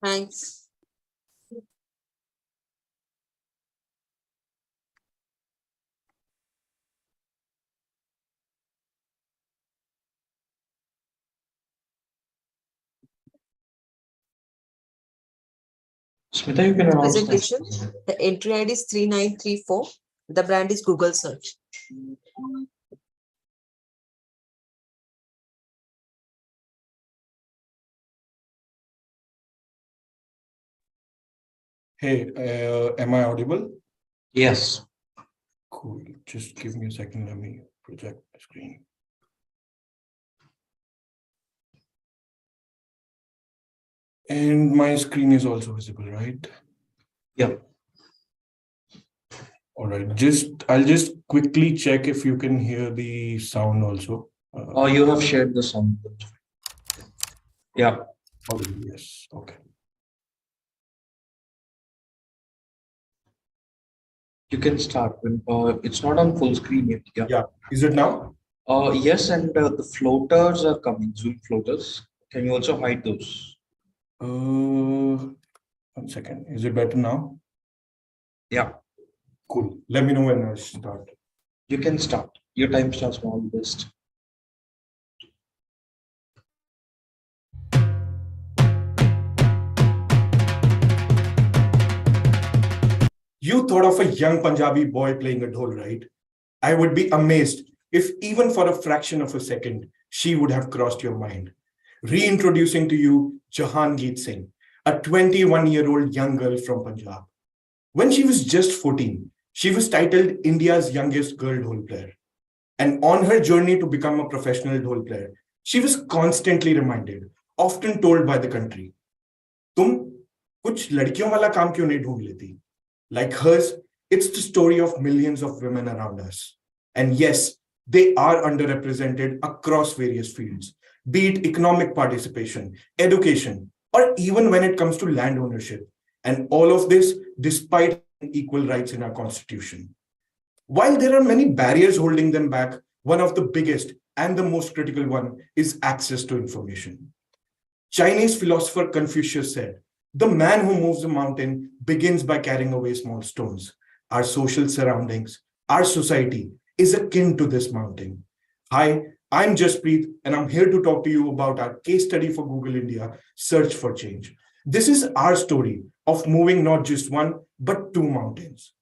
Thanks. Smita, you can announce that. Presentation. The entry ID is 3934. The brand is Google Search. Hey, am I audible? Yes. Cool. Just give me a second. Let me project my screen. And my screen is also visible, right? Yeah. All right. I'll just quickly check if you can hear the sound also. Oh, you have shared the sound. Yeah. Yes. Okay. You can start when it's not on full screen yet. Yeah. Yeah. Is it now? Yes, and the floaters are coming. Zoom floaters. Can you also hide those? 1 second. Is it better now? Yeah. Cool. Let me know when I start. You can start. Your time starts from all the best. You thought of a young Punjabi boy playing a dhol, right? I would be amazed if even for a fraction of a second, she would have crossed your mind. Reintroducing to you Jahangir Singh, a 21-year-old young girl from Punjab. When she was just 14, she was titled India's youngest girl dhol player. And on her journey to become a professional dhol player, she was constantly reminded, often told by the country, "Tum kuch ladkiyon wala kaam kyun nahi dhoond leti?" Like hers, it's the story of millions of women around us. And yes, they are underrepresented across various fields, be it economic participation, education, or even when it comes to land ownership. And all of this despite equal rights in our constitution. While there are many barriers holding them back, one of the biggest and the most critical one is access to information. Chinese philosopher Confucius said, "The man who moves a mountain begins by carrying away small stones." Our social surroundings, our society is akin to this mountain. Hi, I'm Jasprit, and I'm here to talk to you about our case study for Google India, Search for Change. This is our story of moving not just one, but two mountains.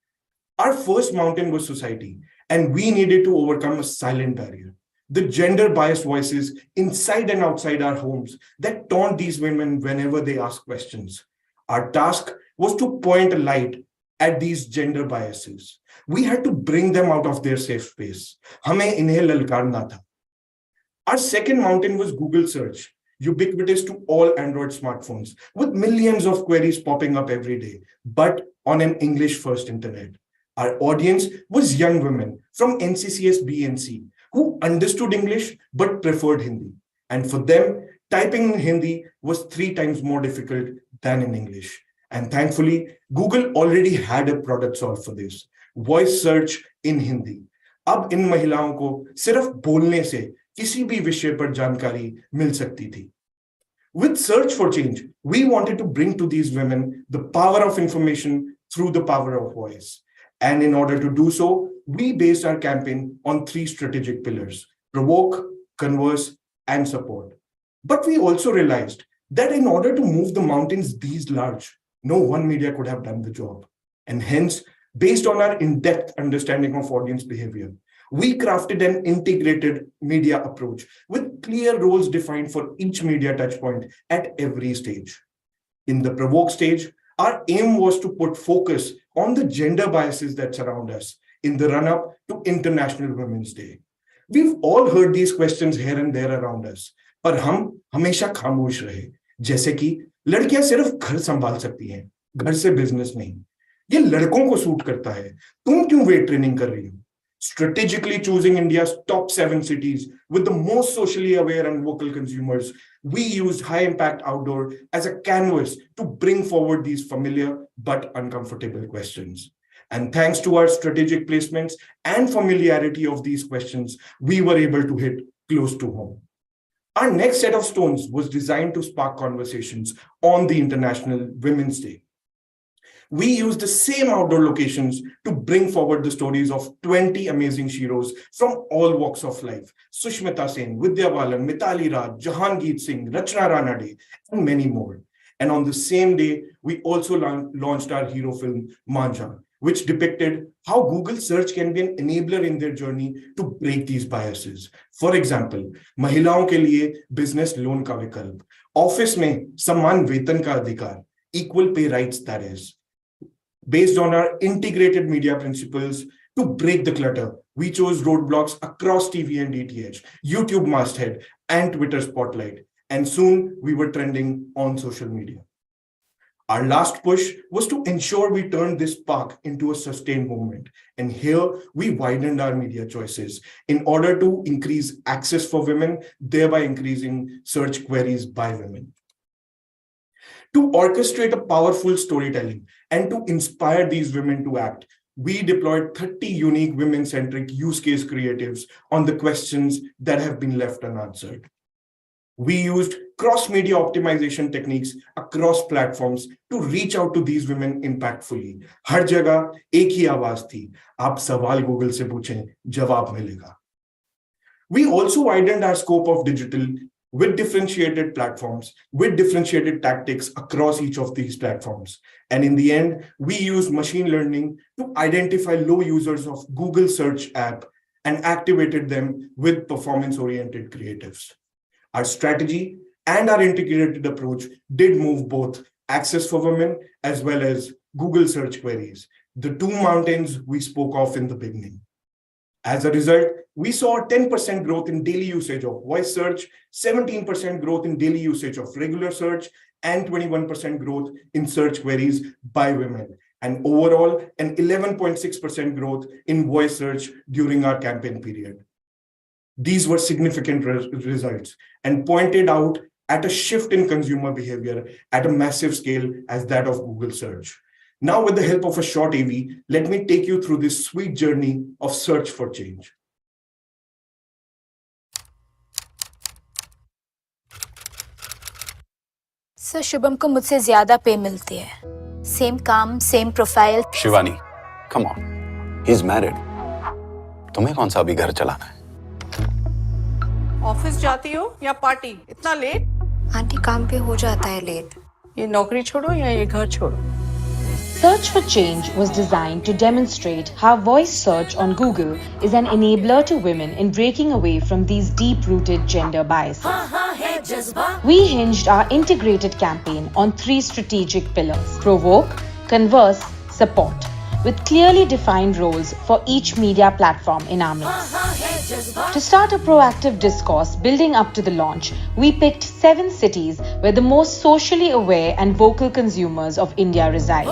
Our first mountain was society, and we needed to overcome a silent barrier. The gender-biased voices inside and outside our homes that taunt these women whenever they ask questions. Our task was to point a light at these gender biases. We had to bring them out of their safe space. हमें इन्हें ललकारना था. Our second mountain was Google search, ubiquitous to all Android smartphones, with millions of queries popping up every day, but on an English-first internet. Our audience was young women from NCCS B and C who understood English but preferred Hindi. And for them, typing in Hindi was 3 times more difficult than in English. And thankfully, Google already had a product solved for this, voice search in Hindi. अब इन महिलाओं को सिर्फ बोलने से किसी भी विषय पर जानकारी मिल सकती थी. With Search for Change, we wanted to bring to these women the power of information through the power of voice. And in order to do so, we based our campaign on 3 strategic pillars: provoke, converse, and support. But we also realized that in order to move the mountains these large, no one media could have done the job. And hence, based on our in-depth understanding of audience behavior, we crafted an integrated media approach with clear roles defined for each media touchpoint at every stage. In the provoke stage, our aim was to put focus on the gender biases that surround us in the run-up to International Women's Day. We've all heard these questions here and there around us, पर हम हमेशा खामोश रहे, जैसे कि लड़कियां सिर्फ घर संभाल सकती हैं, घर से बिजनेस नहीं. ये लड़कों को सूट करता है, तुम क्यों वेट ट्रेनिंग कर रही हो? Strategically choosing India's top 7 cities with the most socially aware and vocal consumers, we used high impact outdoor as a canvas to bring forward these familiar but uncomfortable questions. And thanks to our strategic placements and familiarity of these questions, we were able to hit close to home. Our next set of stones was designed to spark conversations on the International Women's Day. We used the same outdoor locations to bring forward the stories of 20 amazing sheroes from all walks of life: Sushmita Sen, Vidya Balan, Mitali Raj, Jahangir Singh, Rachna Ranade, and many more. And on the same day, we also launched our hero film, Manja, which depicted how Google search can be an enabler in their journey to break these biases. For example, महिलाओं के लिए business loan का विकल्प, office में समान वेतन का अधिकार, equal pay rights that is. Based on our integrated media principles, to break the clutter, we chose roadblocks across TV and DTH, YouTube masthead, and Twitter spotlight. And soon we were trending on social media. Our last push was to ensure we turned this spark into a sustained movement. And here we widened our media choices in order to increase access for women, thereby increasing search queries by women. To orchestrate a powerful storytelling and to inspire these women to act, we deployed 30 unique women-centric use case creatives on the questions that have been left unanswered. We used cross-media optimization techniques across platforms to reach out to these women impactfully. हर जगह एक ही आवाज थी, आप सवाल Google से पूछें, जवाब मिलेगा. We also widened our scope of digital with differentiated platforms, with differentiated tactics across each of these platforms. And in the end, we used machine learning to identify low users of Google search app and activated them with performance-oriented creatives. Our strategy and our integrated approach did move both access for women as well as Google search queries, the two mountains we spoke of in the beginning. As a result, we saw a 10% growth in daily usage of voice search, 17% growth in daily usage of regular search, and 21% growth in search queries by women, and overall an 11.6% growth in voice search during our campaign period. These were significant results and pointed out at a shift in consumer behavior at a massive scale as that of Google search. Now, with the help of a short AV, let me take you through this sweet journey of search for change. Sir Shubham को मुझसे ज्यादा पे मिलती है. Same काम, same profile. Shivani, come on. He's married. तुम्हें कौन सा अभी घर चलाना है? ऑफिस जाती हो या पार्टी? इतना लेट? आंटी काम पे हो जाता है लेट. ये नौकरी छोड़ो या ये घर छोड़ो. Search for Change was designed to demonstrate how voice search on Google is an enabler to women in breaking away from these deep-rooted gender biases. We hinged our integrated campaign on 3 strategic pillars: provoke, converse, support, with clearly defined roles for each media platform in our mix. To start a proactive discourse building up to the launch, we picked 7 cities where the most socially aware and vocal consumers of India reside.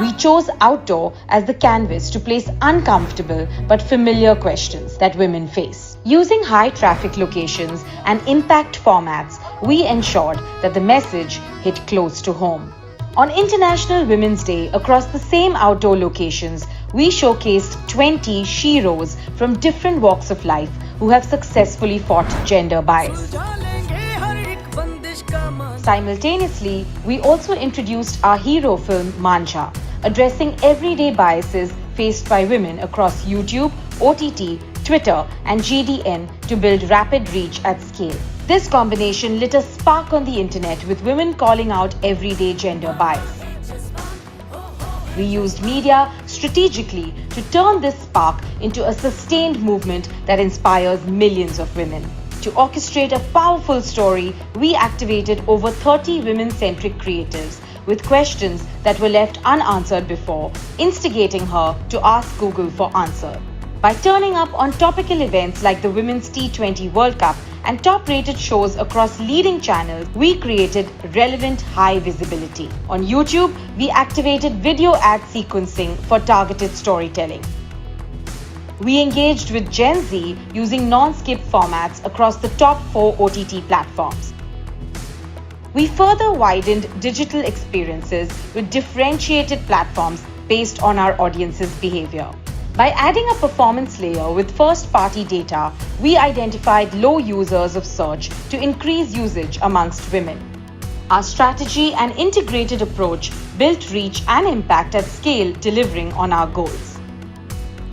We chose outdoor as the canvas to place uncomfortable but familiar questions that women face. Using high traffic locations and impact formats, we ensured that the message hit close to home. On International Women's Day, across the same outdoor locations, we showcased 20 sheroes from different walks of life who have successfully fought gender bias. Simultaneously, we also introduced our hero film Manja, addressing everyday biases faced by women across YouTube, OTT, Twitter, and GDN to build rapid reach at scale. This combination lit a spark on the internet with women calling out everyday gender bias. We used media strategically to turn this spark into a sustained movement that inspires millions of women. To orchestrate a powerful story, we activated over 30 women-centric creatives with questions that were left unanswered before, instigating her to ask Google for answer. By turning up on topical events like the Women's T20 World Cup and top-rated shows across leading channels, we created relevant high visibility. On YouTube, we activated video ad sequencing for targeted storytelling. We engaged with Gen Z using non-skip formats across the top 4 OTT platforms. We further widened digital experiences with differentiated platforms based on our audience's behavior. By adding a performance layer with first-party data, we identified low users of search to increase usage amongst women. Our strategy and integrated approach built reach and impact at scale, delivering on our goals.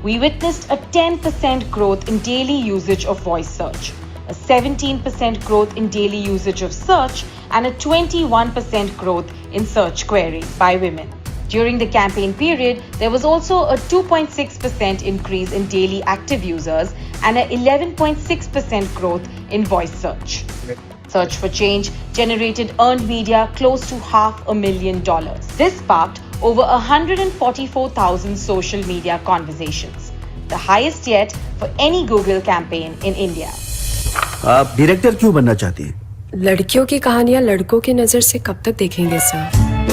We witnessed a 10% growth in daily usage of voice search, a 17% growth in daily usage of search, and a 21% growth in search queries by women. During the campaign period, there was also a 2.6% increase in daily active users and an 11.6% growth in voice search. Search for Change generated earned media close to $500,000. This sparked over 144,000 social media conversations, the highest yet for any Google campaign in India. आप director क्यों बनना चाहती हैं? लड़कियों की कहानियां लड़कों की नजर से कब तक देखेंगे सर?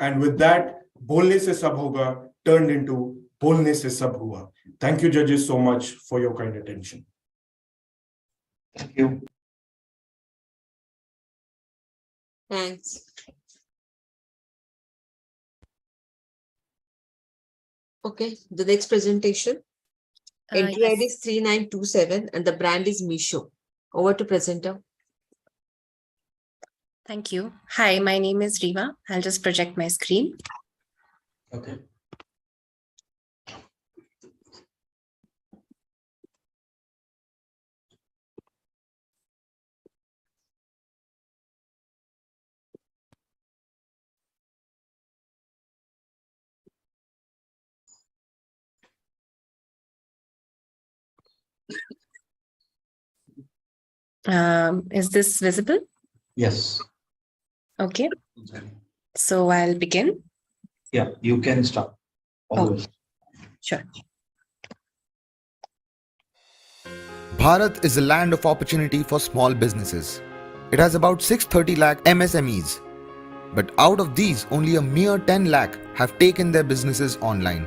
And with that, बोलने से सब होगा turned into बोलने से सब हुआ. Thank you, judges, so much for your kind attention. Thank you. Thanks. Okay, the next presentation. Entry ID is 3927 and the brand is Meesho. Over to presenter. Thank you. Hi, my name is Rima. I'll just project my screen. Okay. Is this visible? Yes. Okay. So I'll begin. Yeah, you can start. Always. Sure. Bharat is a land of opportunity for small businesses. It has about 630 lakh MSMEs. But out of these, only a mere 10 lakh have taken their businesses online.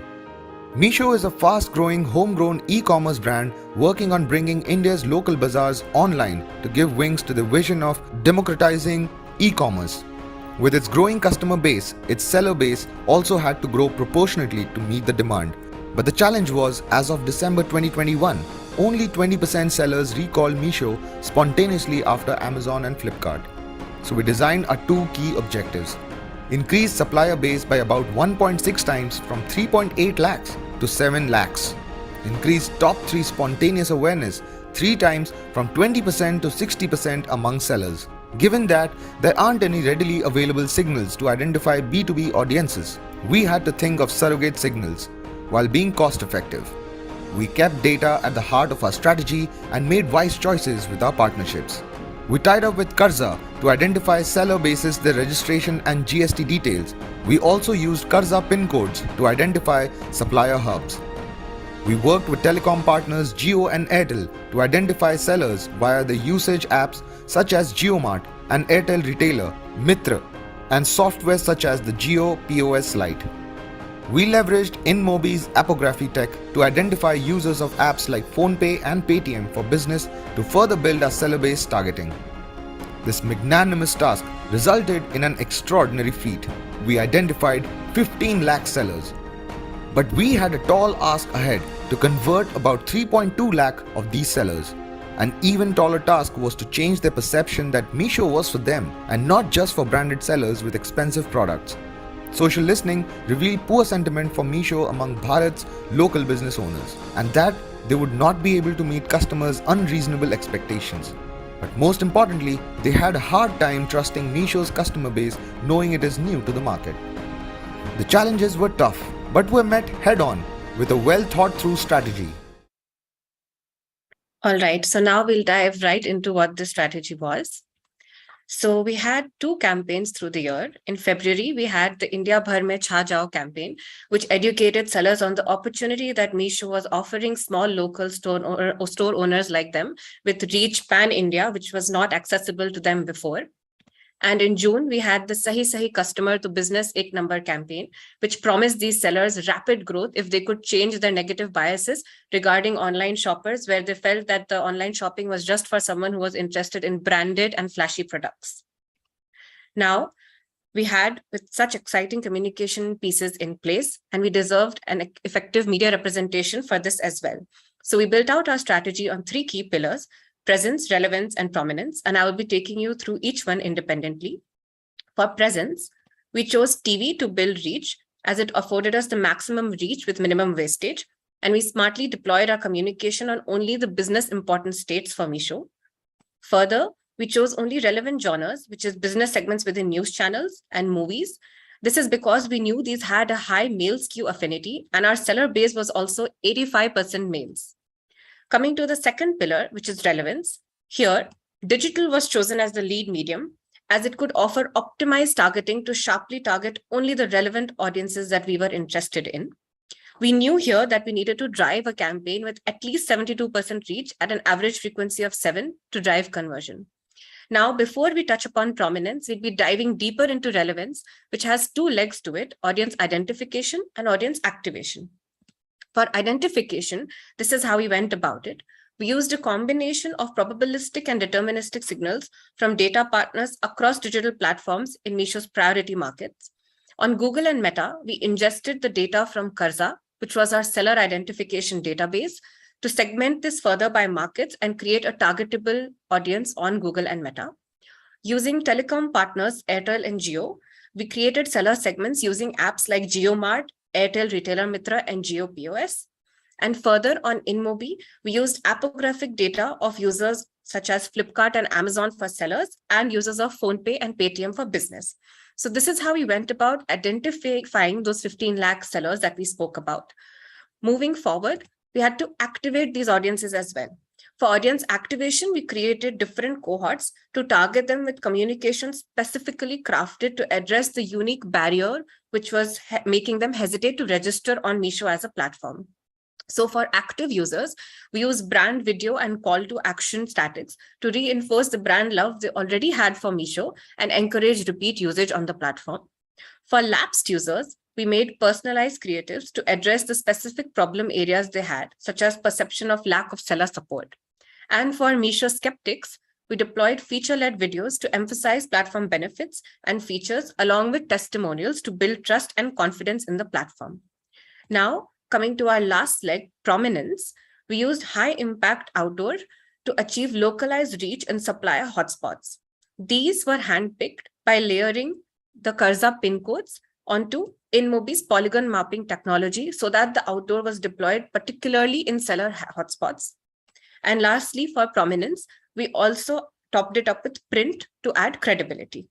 Meesho is a fast-growing, homegrown e-commerce brand working on bringing India's local bazaars online to give wings to the vision of democratizing e-commerce. With its growing customer base, its seller base also had to grow proportionately to meet the demand. But the challenge was, as of December 2021, only 20% sellers recalled Meesho spontaneously after Amazon and Flipkart. So we designed our two key objectives. Increase supplier base by about 1.6 times from 3.8 lakhs to 7 lakhs. Increase top 3 spontaneous awareness 3 times from 20% to 60% among sellers. Given that there aren't any readily available signals to identify B2B audiences, we had to think of surrogate signals while being cost effective. We kept data at the heart of our strategy and made wise choices with our partnerships. We tied up with Karza to identify seller bases, their registration and GST details. We also used Karza pin codes to identify supplier hubs. We worked with telecom partners Jio and Airtel to identify sellers via the usage apps such as JioMart and Airtel retailer Mitra and software such as the Jio POS Lite. We leveraged InMobi's appography tech to identify users of apps like PhonePe and Paytm for business to further build our seller base targeting. This magnanimous task resulted in an extraordinary feat. We identified 15 lakh sellers. But we had a tall ask ahead to convert about 3.2 lakh of these sellers. An even taller task was to change their perception that Meesho was for them and not just for branded sellers with expensive products. Social listening revealed poor sentiment for Meesho among Bharat's local business owners, and that they would not be able to meet customers' unreasonable expectations. But most importantly, they had a hard time trusting Meesho's customer base, knowing it is new to the market. The challenges were tough, but were met head-on with a well-thought-through strategy. All right, so now we'll dive right into what the strategy was. So we had two campaigns through the year. In February, we had the India Bhar Mein Chha Jao campaign, which educated sellers on the opportunity that Meesho was offering small local store owners like them with reach pan-India, which was not accessible to them before. And in June, we had the Sahi Sahi Customer to Business Ek Number campaign, which promised these sellers rapid growth if they could change their negative biases regarding online shoppers, where they felt that the online shopping was just for someone who was interested in branded and flashy products. Now, we had with such exciting communication pieces in place, and we deserved an effective media representation for this as well. So we built out our strategy on 3 key pillars: presence, relevance, and prominence, and I will be taking you through each one independently. For presence, we chose TV to build reach, as it afforded us the maximum reach with minimum wastage, and we smartly deployed our communication on only the business important states for Meesho. Further, we chose only relevant genres, which is business segments within news channels and movies. This is because we knew these had a high male skew affinity, and our seller base was also 85% males. Coming to the second pillar, which is relevance, here, digital was chosen as the lead medium, as it could offer optimized targeting to sharply target only the relevant audiences that we were interested in. We knew here that we needed to drive a campaign with at least 72% reach at an average frequency of 7 to drive conversion. Now, before we touch upon prominence, we'll be diving deeper into relevance, which has two legs to it: audience identification and audience activation. For identification, this is how we went about it. We used a combination of probabilistic and deterministic signals from data partners across digital platforms in Meesho's priority markets. On Google and Meta, we ingested the data from Karza, which was our seller identification database, to segment this further by markets and create a targetable audience on Google and Meta. Using telecom partners Airtel and Jio, we created seller segments using apps like JioMart, Airtel Retailer Mitra, and Jio POS. And further, on InMobi, we used appographic data of users such as Flipkart and Amazon for sellers and users of PhonePe and Paytm for business. So this is how we went about identifying those 15 lakh sellers that we spoke about. Moving forward, we had to activate these audiences as well. For audience activation, we created different cohorts to target them with communication specifically crafted to address the unique barrier which was making them hesitate to register on Meesho as a platform. So for active users, we use brand video and call to action statics to reinforce the brand love they already had for Meesho and encourage repeat usage on the platform. For lapsed users, we made personalized creatives to address the specific problem areas they had, such as perception of lack of seller support. And for Meesho skeptics, we deployed feature-led videos to emphasize platform benefits and features along with testimonials to build trust and confidence in the platform. Now, coming to our last leg, prominence, we used high-impact outdoor to achieve localized reach in supplier hotspots. These were handpicked by layering the Karza pin codes onto InMobi's polygon mapping technology so that the outdoor was deployed particularly in seller hotspots. And lastly, for prominence, we also topped it up with print to add credibility.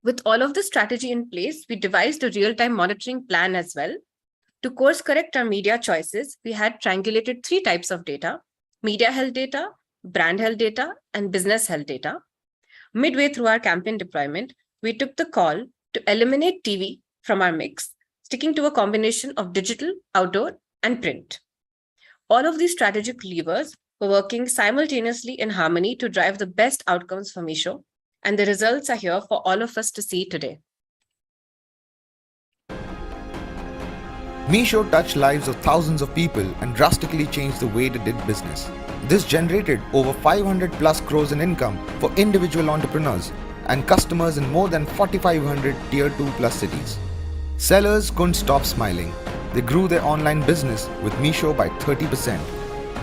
With all of the strategy in place, we devised a real-time monitoring plan as well. To course correct our media choices, we had triangulated 3 types of data: media health data, brand health data, and business health data. Midway through our campaign deployment, we took the call to eliminate TV from our mix, sticking to a combination of digital, outdoor, and print. All of these strategic levers were working simultaneously in harmony to drive the best outcomes for Meesho, and the results are here for all of us to see today. Meesho touched lives of thousands of people and drastically changed the way they did business. This generated over 500 plus crores in income for individual entrepreneurs and customers in more than 4,500 tier 2 plus cities. Sellers couldn't stop smiling. They grew their online business with Meesho by 30%.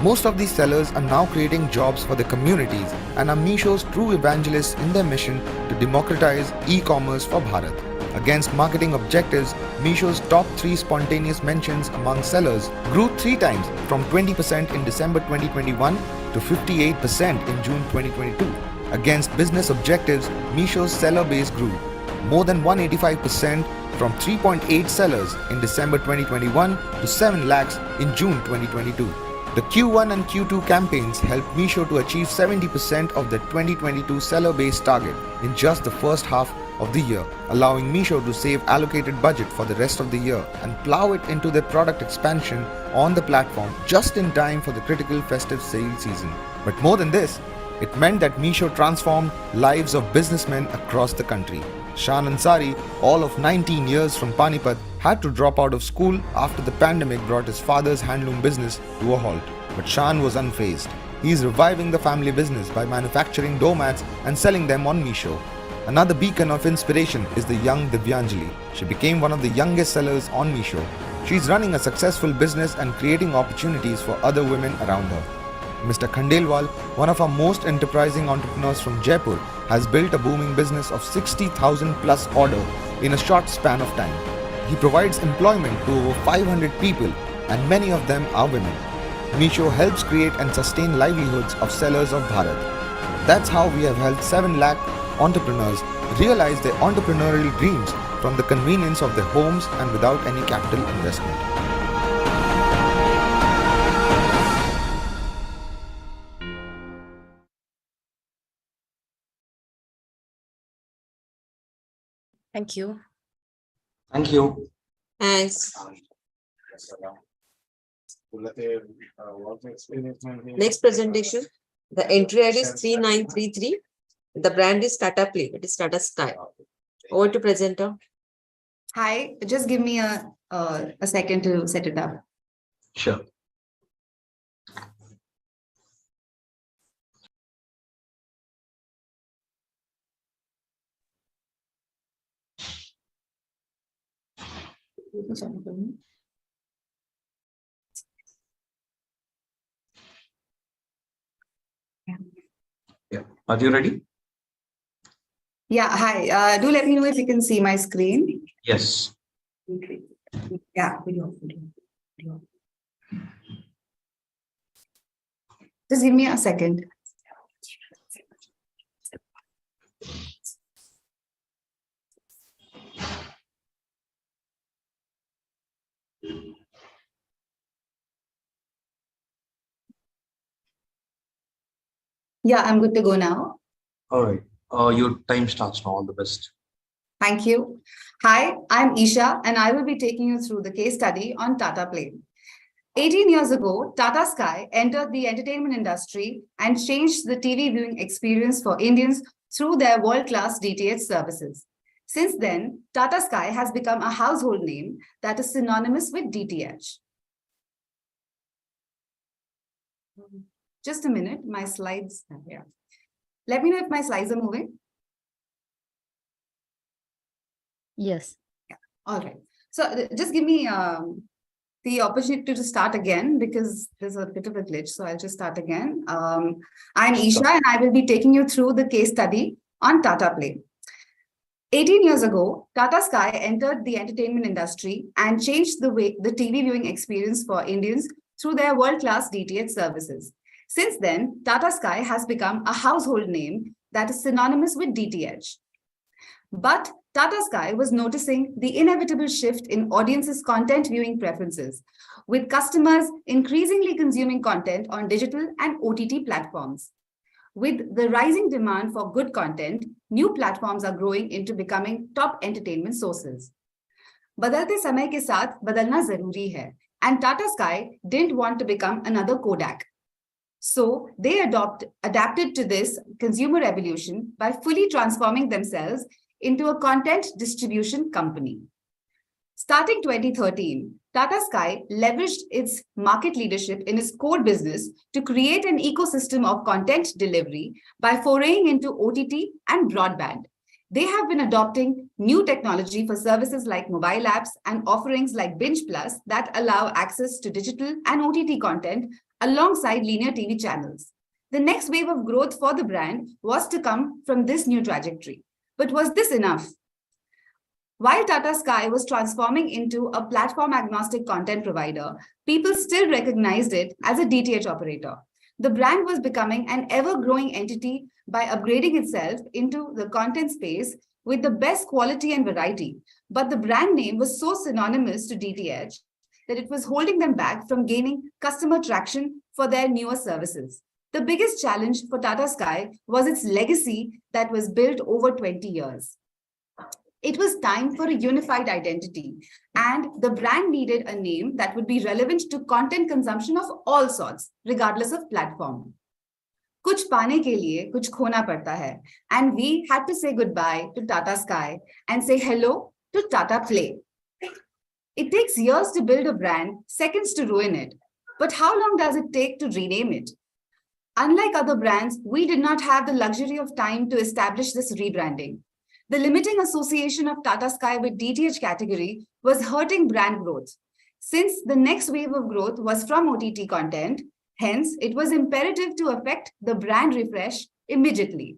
Most of these sellers are now creating jobs for their communities and are Meesho's true evangelists in their mission to democratize e-commerce for Bharat. Against marketing objectives, Meesho's top 3 spontaneous mentions among sellers grew 3 times, from 20% in December 2021 to 58% in June 2022. Against business objectives, Meesho's seller base grew more than 185%, from 3.8 sellers in December 2021 to 7 lakhs in June 2022. The Q1 and Q2 campaigns helped Meesho to achieve 70% of the 2022 seller base target in just the first half of the year, allowing Meesho to save allocated budget for the rest of the year and plow it into their product expansion on the platform just in time for the critical festive sale season. But more than this, it meant that Meesho transformed lives of businessmen across the country. Shan Ansari, all of 19 years from Panipat, had to drop out of school after the pandemic brought his father's handloom business to a halt. But Shan was unfazed. He is reviving the family business by manufacturing doormats and selling them on Meesho. Another beacon of inspiration is the young Divyanjali. She became one of the youngest sellers on Meesho. She is running a successful business and creating opportunities for other women around her. Mr. Khandelwal, one of our most enterprising entrepreneurs from Jaipur, has built a booming business of 60,000 plus order in a short span of time. He provides employment to over 500 people and many of them are women. Meesho helps create and sustain livelihoods of sellers of Bharat. That's how we have helped 7 lakh entrepreneurs realize their entrepreneurial dreams from the convenience of their homes and without any capital investment. Thank you. Thank you. Thanks. Next presentation. The entry ID is 3933. The brand is Tata Play. It is Tata Sky. Over to presenter. Hi, just give me a second to set it up. Sure. Yeah. Are you ready? Yeah, hi. Do let me know if you can see my screen. Yes. Yeah, video. Just give me a second. Yeah, I'm good to go now. All right. Your time starts now. All the best. Thank you. Hi, I'm Isha, and I will be taking you through the case study on Tata Play. 18 years ago, Tata Sky entered the entertainment industry and changed the TV viewing experience for Indians through their world-class DTH services. Since then, Tata Sky has become a household name that is synonymous with DTH. Just a minute, my slides are here. Let me know if my slides are moving. Yes. Yeah. All right. So just give me the opportunity to start again because there's a bit of a glitch. So I'll just start again. I'm Isha and I will be taking you through the case study on Tata Play. 18 years ago, Tata Sky entered the entertainment industry and changed the TV viewing experience for Indians through their world-class DTH services. Since then, Tata Sky has become a household name that is synonymous with DTH. But Tata Sky was noticing the inevitable shift in audiences' content viewing preferences, with customers increasingly consuming content on digital and OTT platforms. With the rising demand for good content, new platforms are growing into becoming top entertainment sources. बदलते समय के साथ बदलना जरूरी है, and Tata Sky didn't want to become another Kodak. So they adapted to this consumer revolution by fully transforming themselves into a content distribution company. Starting 2013, Tata Sky leveraged its market leadership in its core business to create an ecosystem of content delivery by foraying into OTT and broadband. They have been adopting new technology for services like mobile apps and offerings like Binge Plus that allow access to digital and OTT content alongside linear TV channels. The next wave of growth for the brand was to come from this new trajectory. But was this enough? While Tata Sky was transforming into a platform-agnostic content provider, people still recognized it as a DTH operator. The brand was becoming an ever-growing entity by upgrading itself into the content space with the best quality and variety. But the brand name was so synonymous to DTH that it was holding them back from gaining customer traction for their newer services. The biggest challenge for Tata Sky was its legacy that was built over 20 years. It was time for a unified identity, and the brand needed a name that would be relevant to content consumption of all sorts, regardless of platform. कुछ पाने के लिए कुछ खोना पड़ता है, and we had to say goodbye to Tata Sky and say hello to Tata Play. It takes years to build a brand, seconds to ruin it. But how long does it take to rename it? Unlike other brands, we did not have the luxury of time to establish this rebranding. The limiting association of Tata Sky with DTH category was hurting brand growth. Since the next wave of growth was from OTT content, hence it was imperative to effect the brand refresh immediately.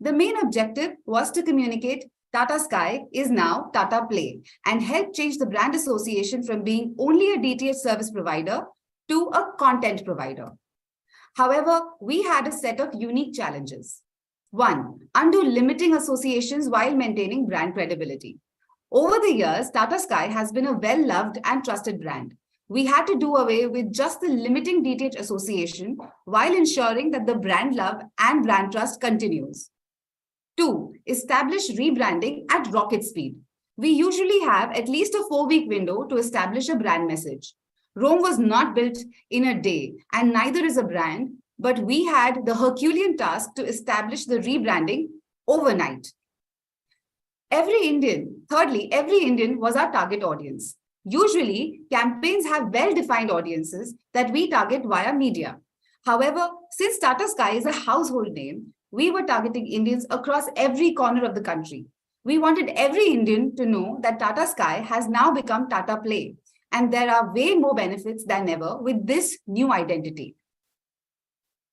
The main objective was to communicate Tata Sky is now Tata Play and help change the brand association from being only a DTH service provider to a content provider. However, we had a set of unique challenges. One, undo limiting associations while maintaining brand credibility. Over the years, Tata Sky has been a well-loved and trusted brand. We had to do away with just the limiting DTH association while ensuring that the brand love and brand trust continues. Two, establish rebranding at rocket speed. We usually have at least a 4-week window to establish a brand message. Rome was not built in a day, and neither is a brand but we had the Herculean task to establish the rebranding overnight. Thirdly, every Indian was our target audience. Usually, campaigns have well-defined audiences that we target via media. However, since Tata Sky is a household name, we were targeting Indians across every corner of the country. We wanted every Indian to know that Tata Sky has now become Tata Play, and there are way more benefits than ever with this new identity.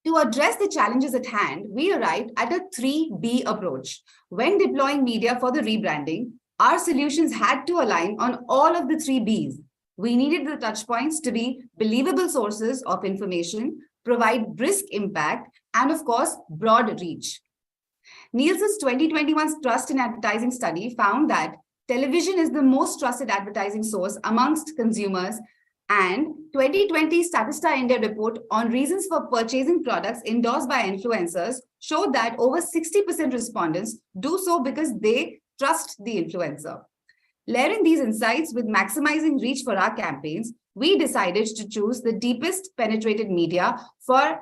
To address the challenges at hand, we arrived at a 3B approach. When deploying media for the rebranding, our solutions had to align on all of the 3Bs. We needed the touchpoints to be believable sources of information, provide brisk impact, and of course, broad reach. Nielsen's 2021 Trust in Advertising study found that television is the most trusted advertising source amongst consumers, and 2020 Statista India report on reasons for purchasing products endorsed by influencers showed that over 60% respondents do so because they trust the influencer. Layering these insights with maximizing reach for our campaigns, we decided to choose the deepest penetrated media for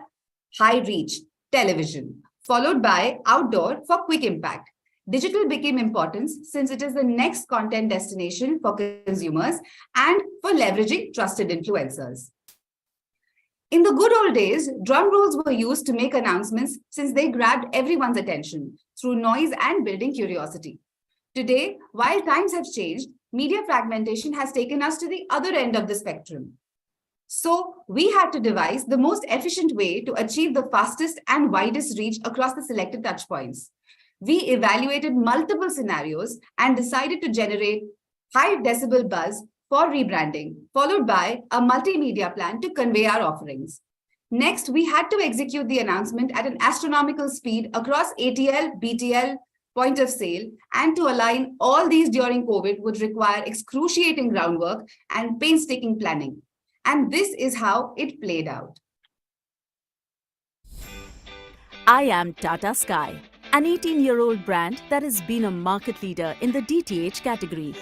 high reach, television, followed by outdoor for quick impact. Digital became important since it is the next content destination for consumers and for leveraging trusted influencers. In the good old days, drum rolls were used to make announcements since they grabbed everyone's attention through noise and building curiosity. Today, while times have changed, media fragmentation has taken us to the other end of the spectrum. So we had to devise the most efficient way to achieve the fastest and widest reach across the selected touchpoints. We evaluated multiple scenarios and decided to generate high decibel buzz for rebranding, followed by a multimedia plan to convey our offerings. Next, we had to execute the announcement at an astronomical speed across ATL, BTL, point of sale, and to align all these during COVID would require excruciating groundwork and painstaking planning. And this is how it played out. I am Tata Sky, an 18-year-old brand that has been a market leader in the DTH category.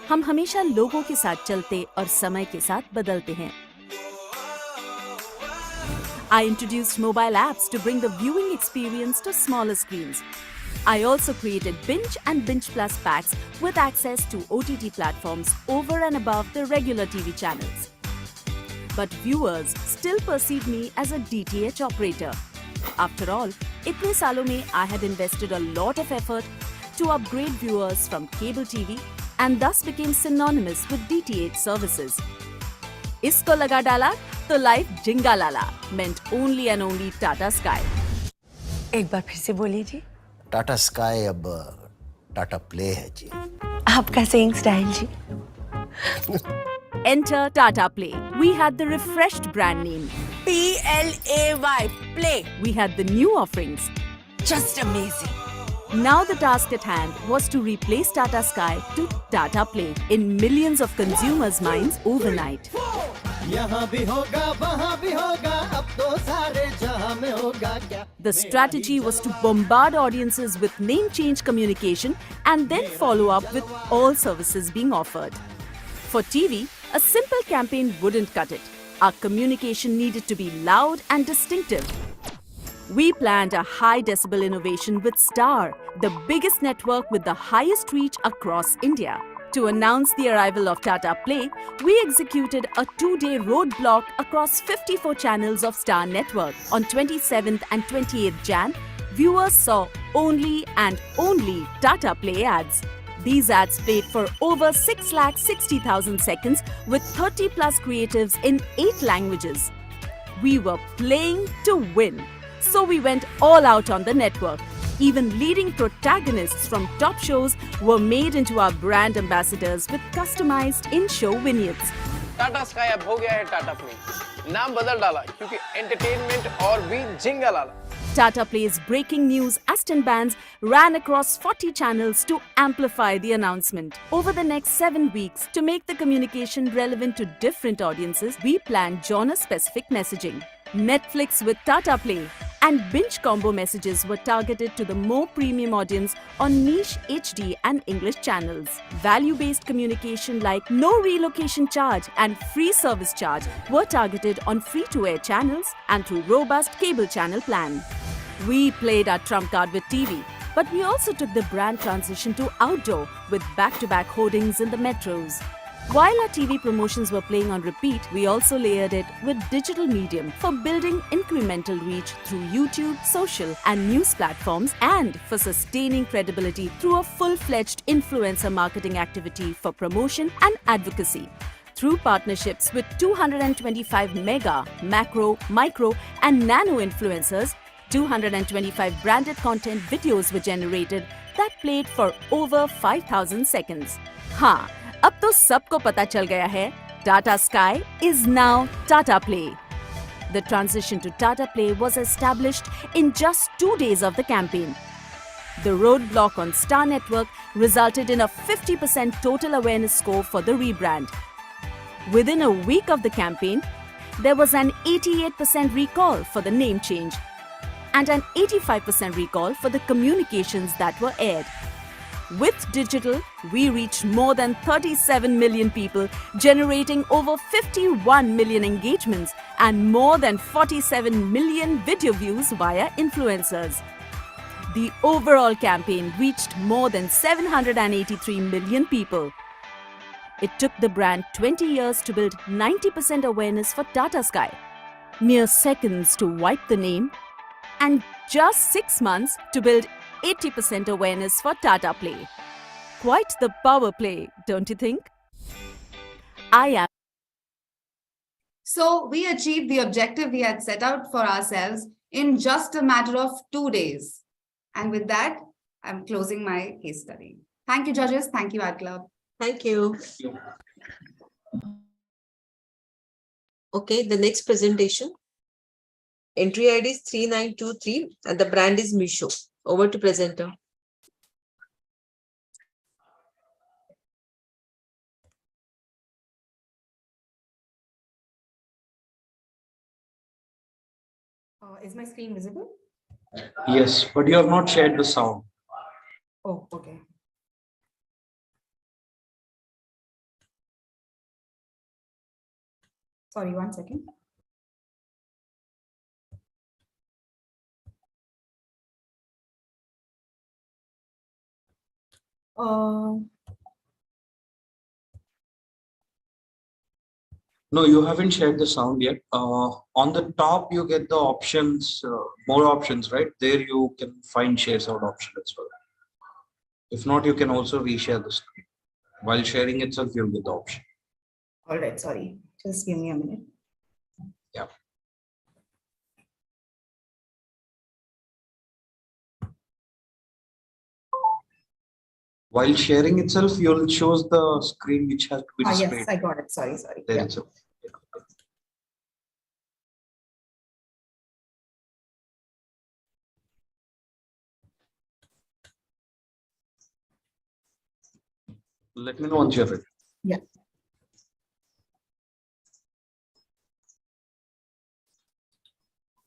हम हमेशा लोगों के साथ चलते और समय के साथ बदलते हैं. I introduced mobile apps to bring the viewing experience to smaller screens. I also created Binge and Binge Plus packs with access to OTT platforms over and above the regular TV channels. But viewers still perceive me as a DTH operator. After all, itne saalon mein I had invested a lot of effort to upgrade viewers from cable TV and thus became synonymous with DTH services. Isko laga dala to life jinga lala meant only and only Tata Sky. एक बार फिर से बोलिए जी. Tata sky अब Tata play है जी. आपका saying style ji. Enter Tata Play. We had the refreshed brand name. PLAY, play. We had the new offerings. Just amazing. Now the task at hand was to replace Tata Sky to Tata Play in millions of consumers' minds overnight. The strategy was to bombard audiences with name change communication and then follow up with all services being offered. For TV, a simple campaign wouldn't cut it. Our communication needed to be loud and distinctive. We planned a high decibel innovation with Star, the biggest network with the highest reach across India. To announce the arrival of Tata Play, we executed a 2-day roadblock across 54 channels of Star Network. On 27th and 28th Jan, viewers saw only and only Tata Play ads. These ads played for over 660,000 seconds with 30 plus creatives in 8 languages. We were playing to win. So we went all out on the network. Even leading protagonists from top shows were made into our brand ambassadors with customized in-show vignettes. Tata sky अब हो गया है Tata play. नाम बदल डाला क्योंकि entertainment और भी जिंगा लाला. Tata Play's breaking news Aston bands ran across 40 channels to amplify the announcement. Over the next 7 weeks, to make the communication relevant to different audiences, we planned genre-specific messaging. Netflix with Tata Play, and binge combo messages were targeted to the more premium audience on niche HD and English channels. Value-based communication like no relocation charge and free service charge were targeted on free-to-air channels and through robust cable channel plan. We played our trump card with TV, but we also took the brand transition to outdoor with back-to-back hoardings in the metros. While our TV promotions were playing on repeat, we also layered it with digital medium for building incremental reach through YouTube, social and news platforms, and for sustaining credibility through a full-fledged influencer marketing activity for promotion and advocacy. Through partnerships with 225 mega, macro, micro and nano influencers, 225 branded content videos were generated that played for over 5,000 seconds. हाँ, अब तो सबको पता चल गया है, Tata Sky is now Tata Play. The transition to Tata Play was established in just 2 days of the campaign. The roadblock on Star Network resulted in a 50% total awareness score for the rebrand. Within a week of the campaign, there was an 88% recall for the name change and an 85% recall for the communications that were aired. With digital, we reached more than 37 million people, generating over 51 million engagements and more than 47 million video views via influencers. The overall campaign reached more than 783 million people. It took the brand 20 years to build 90% awareness for Tata Sky, mere seconds to wipe the name, and just 6 months to build 80% awareness for Tata Play. Quite the power play, don't you think? I am. So we achieved the objective we had set out for ourselves in just a matter of 2 days. And with that, I'm closing my case study. Thank you, judges. Thank you, Ad Club. Thank you. Okay, the next presentation. Entry ID is 3923 and the brand is Meesho. Over to presenter. Is my screen visible? Yes, but you have not shared the sound. Oh, okay. Sorry, 1 second. No, you haven't shared the sound yet. On the top, you get the options, more options, right? There you can find share sound option as well. If not, you can also reshare the screen. While sharing itself, you'll get the option. All right, sorry. Just give me a minute. Yeah. While sharing itself, you'll shows the screen which has to be displayed. Yes, I got it. Sorry. There Yeah. itself. Let me know once you're ready. Yeah.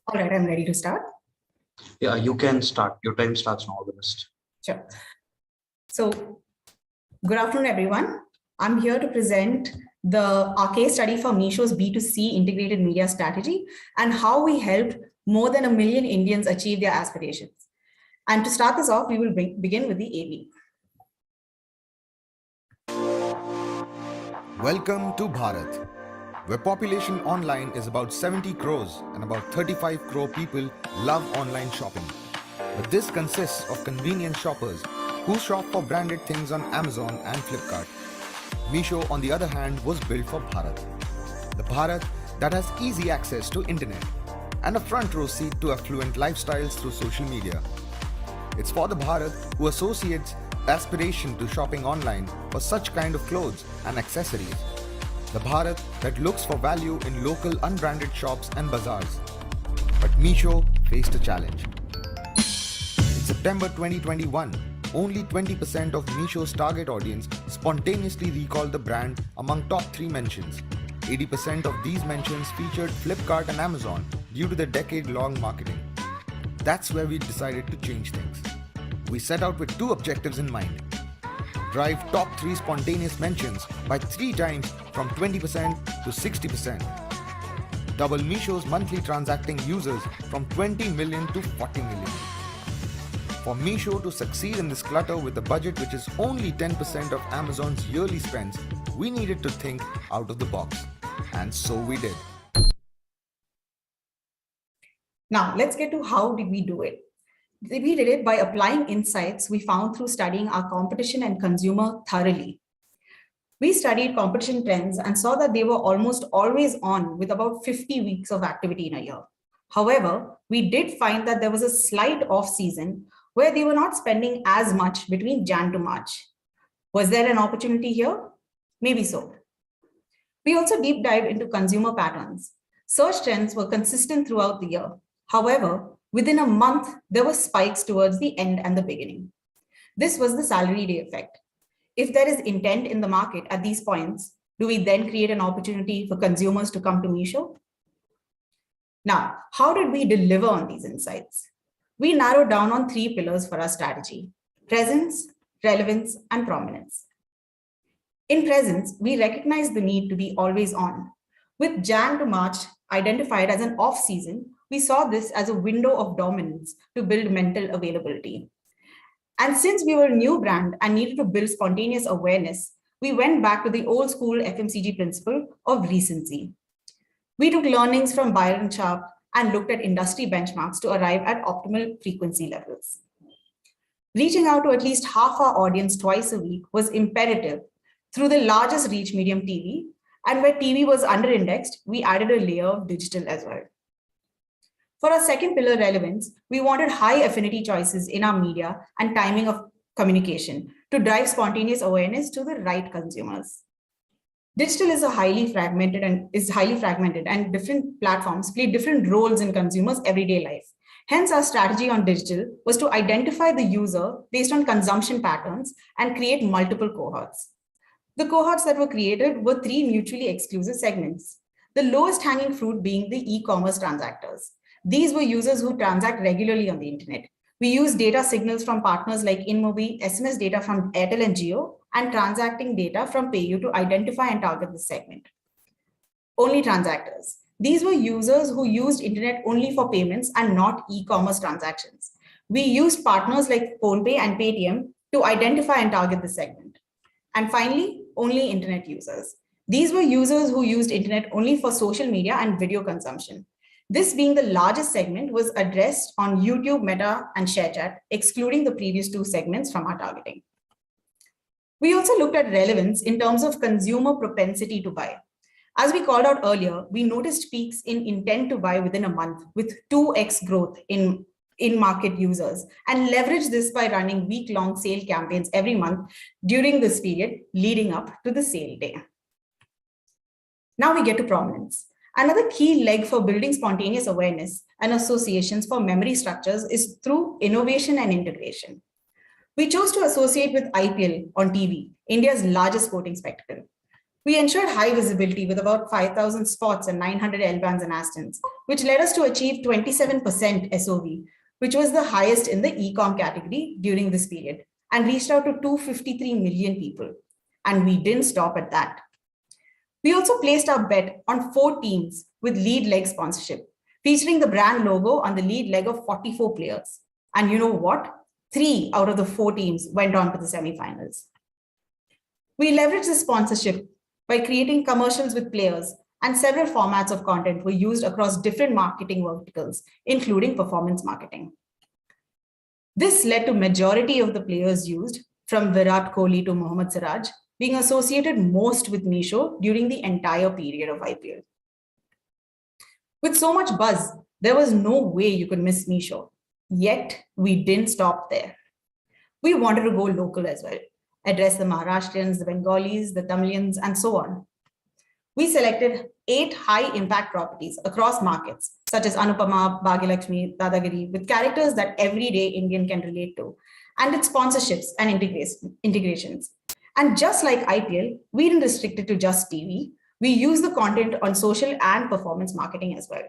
All right, I'm ready to start. Yeah, you can start. Your time starts now. All the best. Sure. So, good afternoon, everyone. I'm here to present our case study for Meesho's B2C integrated media strategy and how we helped more than 1 million Indians achieve their aspirations. And to start this off, we will begin with the AB. Welcome to Bharat, where population online is about 70 crores and about 35 crore people love online shopping. But this consists of convenient shoppers who shop for branded things on Amazon and Flipkart. Meesho, on the other hand, was built for Bharat. The Bharat that has easy access to internet and a front row seat to affluent lifestyles through social media. It's for the Bharat who associates aspiration to shopping online for such kind of clothes and accessories. The Bharat that looks for value in local unbranded shops and bazaars. But Meesho faced a challenge. In September 2021, only 20% of Meesho's target audience spontaneously recalled the brand among top 3 mentions. 80% of these mentions featured Flipkart and Amazon, due to their decade-long marketing. That's where we decided to change things. We set out with two objectives in mind. Drive top 3 spontaneous mentions by 3 times from 20% to 60%. Double Meesho's monthly transacting users from 20 million to 40 million. For Meesho to succeed in this clutter with a budget which is only 10% of Amazon's yearly spends, we needed to think out of the box. And so we did. Now, let's get to how did we do it. We did it by applying insights we found through studying our competition and consumer thoroughly. We studied competition trends and saw that they were almost always on with about 50 weeks of activity in a year. However, we did find that there was a slight off-season where they were not spending as much between Jan to March. Was there an opportunity here? Maybe so. We also deep dived into consumer patterns. Search trends were consistent throughout the year. However, within a month, there were spikes towards the end and the beginning. This was the salary day effect. If there is intent in the market at these points, do we then create an opportunity for consumers to come to Meesho? Now, how did we deliver on these insights? We narrowed down on 3 pillars for our strategy: presence, relevance, and prominence. In presence, we recognize the need to be always on. With Jan to March identified as an off-season, we saw this as a window of dominance to build mental availability. And since we were a new brand and needed to build spontaneous awareness, we went back to the old school FMCG principle of recency. We took learnings from Byron Sharp and looked at industry benchmarks to arrive at optimal frequency levels. Reaching out to at least half our audience twice a week was imperative through the largest reach medium TV, and where TV was under-indexed, we added a layer of digital as well. For our second pillar, relevance, we wanted high affinity choices in our media and timing of communication to drive spontaneous awareness to the right consumers. Digital is highly fragmented and different platforms play different roles in consumers' everyday life. Hence, our strategy on digital was to identify the user based on consumption patterns and create multiple cohorts. The cohorts that were created were 3 mutually exclusive segments, the lowest hanging fruit being the e-commerce transactors. These were users who transact regularly on the internet. We used data signals from partners like InMobi, SMS data from Airtel and Jio, and transacting data from PayU to identify and target this segment. Only transactors. These were users who used internet only for payments and not e-commerce transactions. We used partners like PhonePe and Paytm to identify and target this segment. And finally, only internet users. These were users who used internet only for social media and video consumption. This being the largest segment was addressed on YouTube, Meta, and ShareChat, excluding the previous 2 segments from our targeting. We also looked at relevance in terms of consumer propensity to buy. As we called out earlier, we noticed peaks in intent to buy within a month with 2x growth in market users, and leveraged this by running week-long sale campaigns every month during this period leading up to the sale day. Now we get to prominence. Another key leg for building spontaneous awareness and associations for memory structures is through innovation and integration. We chose to associate with IPL on TV, India's largest sporting spectacle. We ensured high visibility with about 5,000 spots and 900 L-bands and Astons, which led us to achieve 27% SOV, which was the highest in the e-com category during this period, and reached out to 253 million people. And we didn't stop at that. We also placed our bet on 4 teams with lead leg sponsorship, featuring the brand logo on the lead leg of 44 players. And you know what? 3 out of the 4 teams went on to the semifinals. We leveraged this sponsorship by creating commercials with players, and several formats of content were used across different marketing verticals, including performance marketing. This led to majority of the players used, from Virat Kohli to Mohammad Siraj, being associated most with Meesho during the entire period of IPL. With so much buzz, there was no way you could miss Meesho. Yet, we didn't stop there. We wanted to go local as well, address the Maharashtrians, the Bengalis, the Tamilians, and so on. We selected 8 high-impact properties across markets, such as Anupama, Bhagyalakshmi, Dadagiri, with characters that everyday Indian can relate to, and its sponsorships and integrations. And just like IPL, we didn't restrict it to just TV. We use the content on social and performance marketing as well.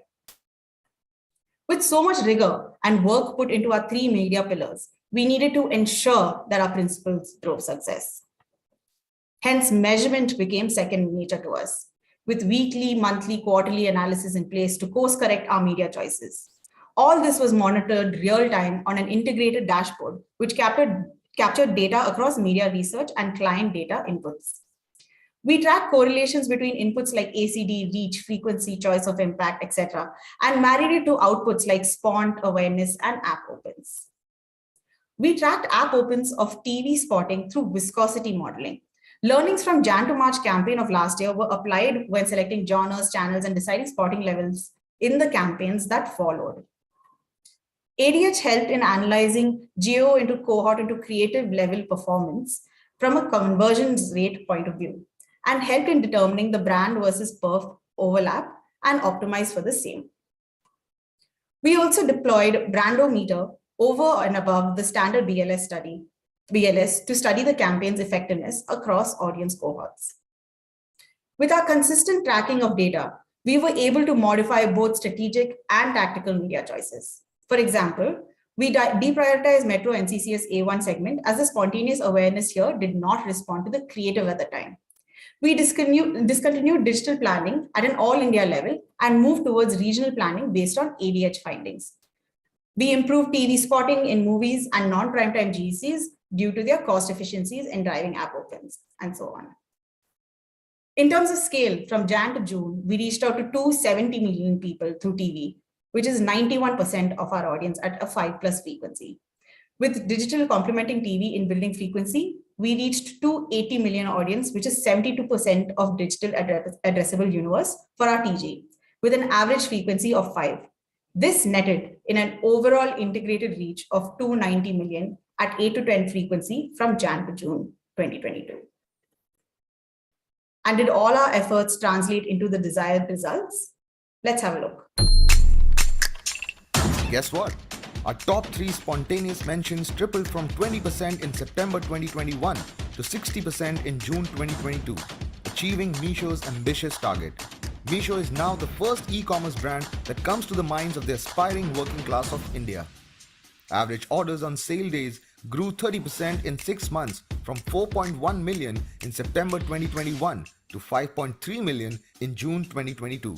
With so much rigor and work put into our 3 media pillars, we needed to ensure that our principles drove success. Hence, measurement became second nature to us, with weekly, monthly, quarterly analysis in place to course correct our media choices. All this was monitored real time on an integrated dashboard, which captured data across media research and client data inputs. We track correlations between inputs like ACD, reach, frequency, choice of impact, etc., and married it to outputs like spont, awareness, and app opens. We tracked app opens of TV spotting through viscosity modeling. Learnings from Jan to March campaign of last year were applied when selecting genres, channels, and deciding spotting levels in the campaigns that followed. ADH helped in analyzing geo into cohort into creative level performance from a conversion rate point of view, and helped in determining the brand versus perf overlap and optimize for the same. We also deployed Brandometer over and above the standard BLS to study the campaign's effectiveness across audience cohorts. With our consistent tracking of data, we were able to modify both strategic and tactical media choices. For example, we deprioritized Metro NCCS A1 segment as the spontaneous awareness here did not respond to the creative at the time. We discontinued digital planning at an all India level and moved towards regional planning based on ADH findings. We improved TV spotting in movies and non-primetime GECs due to their cost efficiencies in driving app opens, and so on. In terms of scale, from Jan to June, we reached out to 270 million people through TV, which is 91% of our audience at a 5+ frequency. With digital complementing TV in building frequency, we reached 280 million audience, which is 72% of digital addressable universe for our TG, with an average frequency of 5. This netted in an overall integrated reach of 290 million at 8 to 10 frequency from Jan to June 2022. And did all our efforts translate into the desired results? Let's have a look. Guess what? Our top 3 spontaneous mentions tripled from 20% in September 2021 to 60% in June 2022, achieving Meesho's ambitious target. Meesho is now the first e-commerce brand that comes to the minds of the aspiring working class of India. Average orders on sale days grew 30% in 6 months from 4.1 million in September 2021 to 5.3 million in June 2022.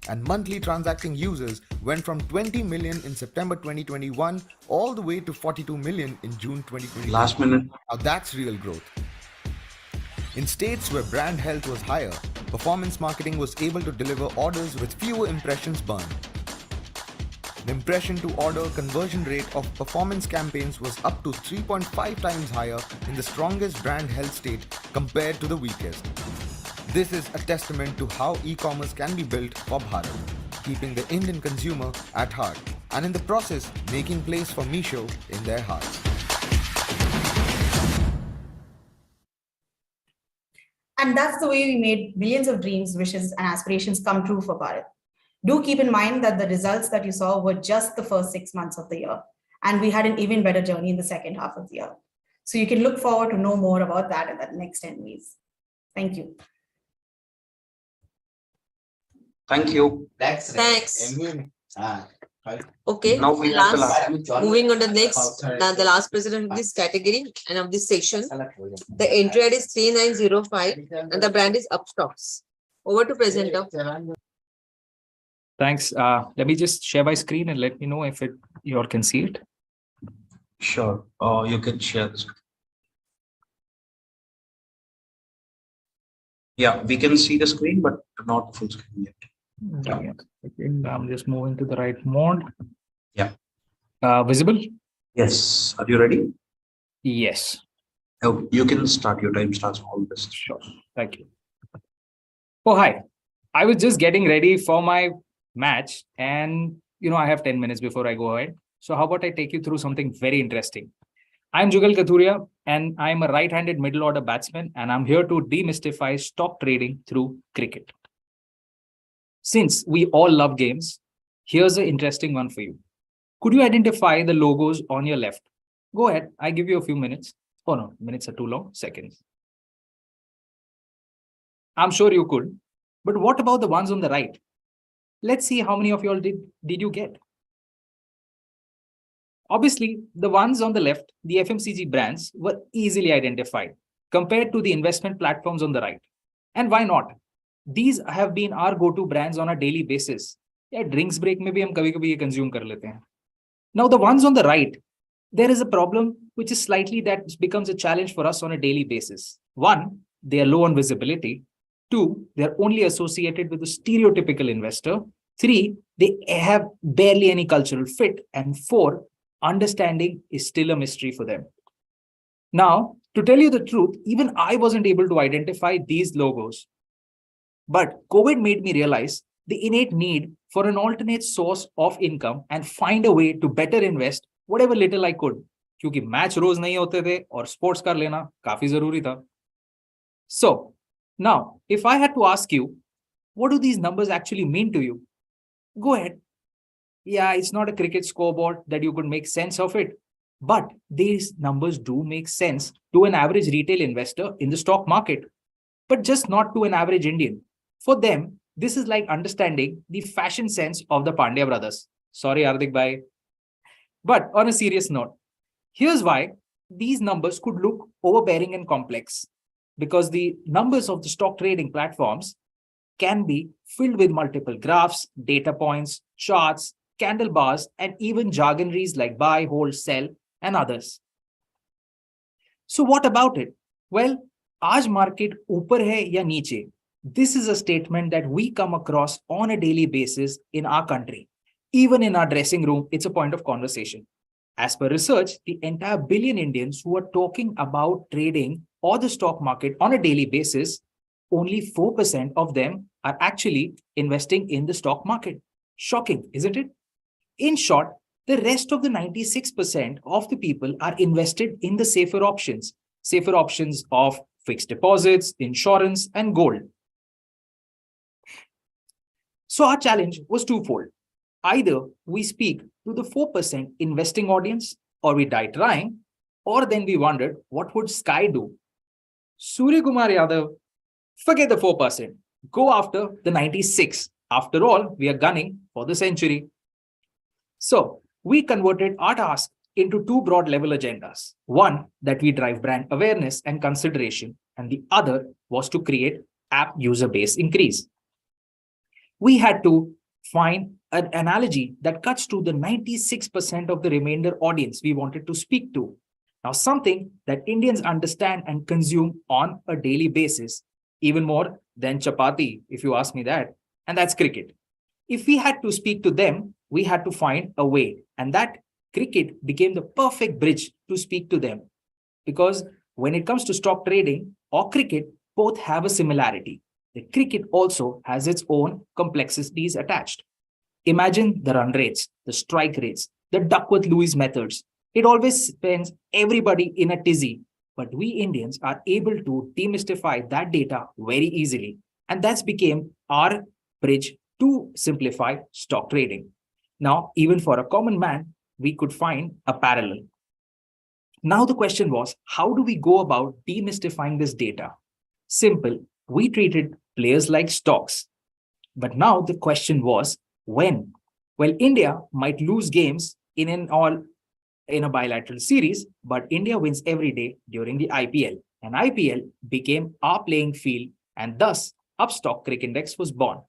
And monthly transacting users went from 20 million in September 2021 all the way to 42 million in June 2022. Last minute. Now that's real growth. In states where brand health was higher, performance marketing was able to deliver orders with fewer impressions burned. The impression to order conversion rate of performance campaigns was up to 3.5 times higher in the strongest brand health state compared to the weakest. This is a testament to how e-commerce can be built for Bharat, keeping the Indian consumer at heart, and in the process making place for Meesho in their hearts. And that's the way we made millions of dreams, wishes, and aspirations come true for Bharat. Do keep in mind that the results that you saw were just the first 6 months of the year, and we had an even better journey in the second half of the year. So you can look forward to know more about that in the next Emvies. Thank you. Thank you. Thanks. Now Okay, we have the last. moving on to the last president of this category and of this section. The entry ID is 3905 and the brand is Upstox. Over to presenter. Thanks. Let me just share my screen and let me know if you all can see it. Sure. You can share the screen. Yeah, we can see the screen, but not full screen yet. Yeah, I'm just moving to the right mode. Yeah. Visible? Yes. Are you ready? Yes. Oh, you can start. Your time starts all this. Sure. Thank you. Oh, hi. I was just getting ready for my match and, I have 10 minutes before I go ahead. So how about I take you through something very interesting? I'm Jugal Kathuria and I'm a right-handed middle order batsman and I'm here to demystify stock trading through cricket. Since we all love games, here's an interesting one for you. Could you identify the logos on your left? Go ahead. I give you a few minutes. Oh no, minutes are too long. Seconds. I'm sure you could. But what about the ones on the right? Let's see how many of y'all did you get. Obviously, the ones on the left, the FMCG brands, were easily identified compared to the investment platforms on the right. And why not? These have been our go-to brands on a daily basis. Yeah, drinks break में भी हम कभी-कभी ये consume कर लेते हैं. Now, the ones on the right, there is a problem which is slightly that becomes a challenge for us on a daily basis. One, they are low on visibility. Two, they are only associated with the stereotypical investor. Three, they have barely any cultural fit. And four, understanding is still a mystery for them. Now, to tell you the truth, even I wasn't able to identify these logos. But COVID made me realize the innate need for an alternate source of income and find a way to better invest whatever little I could. क्योंकि match रोज नहीं होते थे और sports car लेना काफी जरूरी था. So, now, if I had to ask you, what do these numbers actually mean to you? Go ahead. Yeah, it's not a cricket scoreboard that you could make sense of it. But these numbers do make sense to an average retail investor in the stock market, but just not to an average Indian. For them, this is like understanding the fashion sense of the Pandya brothers. Sorry, Hardik bhai. But on a serious note, here's why these numbers could look overbearing and complex. Because the numbers of the stock trading platforms can be filled with multiple graphs, data points, charts, candle bars, and even jargonries like buy, hold, sell, and others. So what about it? Well, आज market ऊपर है या नीचे? This is a statement that we come across on a daily basis in our country. Even in our dressing room, it's a point of conversation. As per research, the entire billion Indians who are talking about trading or the stock market on a daily basis, only 4% of them are actually investing in the stock market. Shocking, isn't it? In short, the rest of the 96% of the people are invested in the safer options of fixed deposits, insurance, and gold. So our challenge was twofold. Either we speak to the 4% investing audience, or we die trying, or then we wondered, what would Sky do? Surya Kumar Yadav, forget the 4%. Go after the 96. After all, we are gunning for the century. So we converted our task into two broad level agendas. One, that we drive brand awareness and consideration, and the other was to create app user base increase. We had to find an analogy that cuts to the 96% of the remainder audience we wanted to speak to. Now, something that Indians understand and consume on a daily basis, even more than chapati, if you ask me that, and that's cricket. If we had to speak to them, we had to find a way, and that cricket became the perfect bridge to speak to them. Because when it comes to stock trading or cricket, both have a similarity. The cricket also has its own complexities attached. Imagine the run rates, the strike rates, the Duckworth-Lewis methods. It always sends everybody in a tizzy. But we Indians are able to demystify that data very easily. And that's became our bridge to simplify stock trading. Now, even for a common man, we could find a parallel. Now the question was, how do we go about demystifying this data? Simple, we treated players like stocks. But now the question was, when? Well, India might lose games in a bilateral series, but India wins every day during the IPL. And IPL became our playing field, and thus Upstox Cricket Index was born.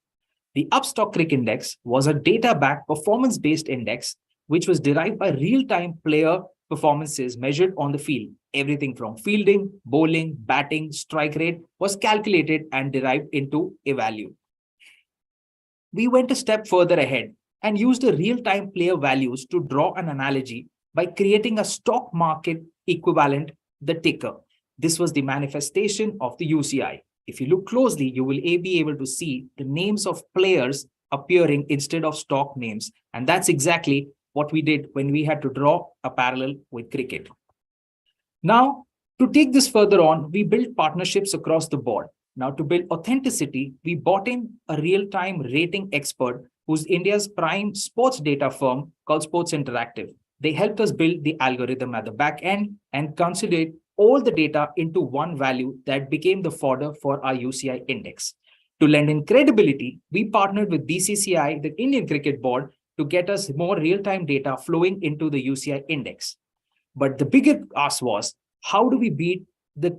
The Upstox Cricket Index was a data-backed performance-based index which was derived by real-time player performances measured on the field. Everything from fielding, bowling, batting, strike rate was calculated and derived into a value. We went a step further ahead and used the real-time player values to draw an analogy by creating a stock market equivalent, the ticker. This was the manifestation of the UCI. If you look closely, you will be able to see the names of players appearing instead of stock names. And that's exactly what we did when we had to draw a parallel with cricket. Now, to take this further on, we built partnerships across the board. Now, to build authenticity, we brought in a real-time rating expert who's India's prime sports data firm called Sports Interactive. They helped us build the algorithm at the back end and consolidate all the data into one value that became the fodder for our UCI index. To lend in credibility, we partnered with BCCI, the Indian Cricket Board, to get us more real-time data flowing into the UCI index. But the bigger ask was, how do we beat the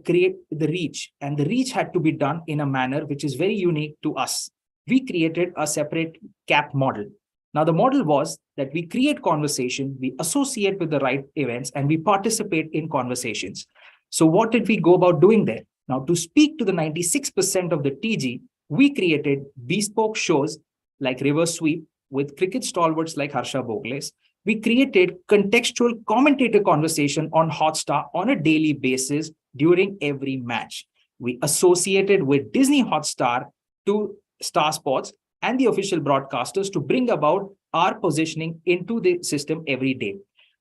reach? And the reach had to be done in a manner which is very unique to us. We created a separate CAP model. Now, the model was that we create conversation, we associate with the right events, and we participate in conversations. So what did we go about doing there? Now, to speak to the 96% of the TG, we created bespoke shows like Reverse Sweep with cricket stalwarts like Harsha Bogles. We created contextual commentator conversation on Hotstar on a daily basis during every match. We associated with Disney Hotstar to Star Sports and the official broadcasters to bring about our positioning into the system every day.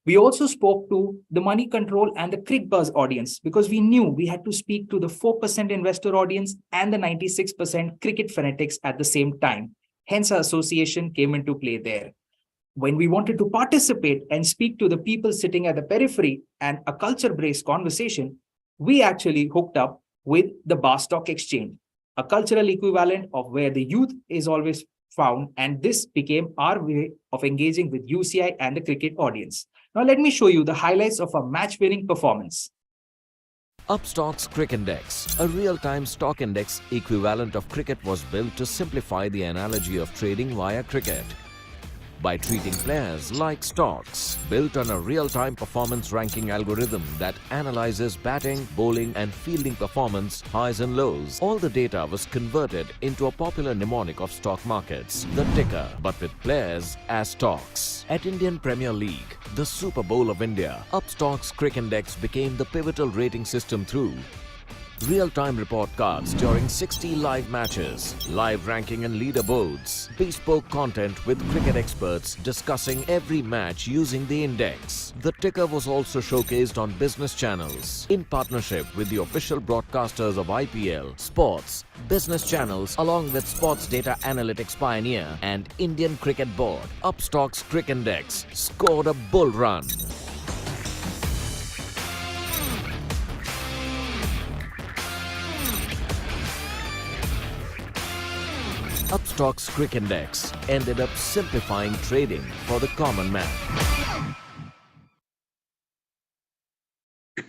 We also spoke to the money control and the Crick Buzz audience because we knew we had to speak to the 4% investor audience and the 96% cricket fanatics at the same time. Hence, our association came into play there. When we wanted to participate and speak to the people sitting at the periphery and a culture-based conversation, we actually hooked up with the Bar Stock Exchange, a cultural equivalent of where the youth is always found, and this became our way of engaging with UCI and the cricket audience. Now let me show you the highlights of a match-winning performance. Upstox Crick Index, a real-time stock index equivalent of cricket, was built to simplify the analogy of trading via cricket. By treating players like stocks, built on a real-time performance ranking algorithm that analyzes batting, bowling and fielding performance, highs and lows. All the data was converted into a popular mnemonic of stock markets, the ticker, but with players as stocks. At Indian Premier League, the Super Bowl of India, Upstox Crick Index became the pivotal rating system through real-time report cards during 60 live matches, live ranking and leaderboards, bespoke content with cricket experts discussing every match using the index. The ticker was also showcased on business channels in partnership with the official broadcasters of IPL, sports, business channels along with sports data analytics pioneer and Indian Cricket Board. Upstox Crick Index scored a bull run. Upstox Crick Index ended up simplifying trading for the common man.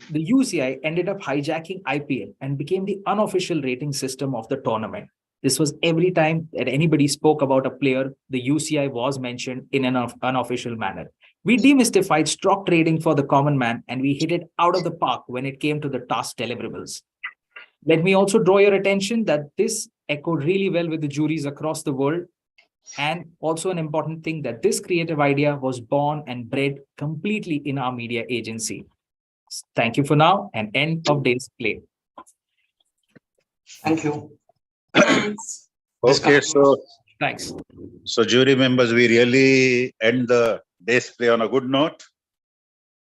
The UCI ended up hijacking IPL and became the unofficial rating system of the tournament. This was every time that anybody spoke about a player, the UCI was mentioned in an unofficial manner. We demystified stock trading for the common man and we hit it out of the park when it came to the task deliverables. Let me also draw your attention that this echoed really well with the juries across the world. And also an important thing that this creative idea was born and bred completely in our media agency. Thank you for now and end of day's play. Thank you. Thanks. Okay, so thanks. So jury members, we really end the day's play on a good note.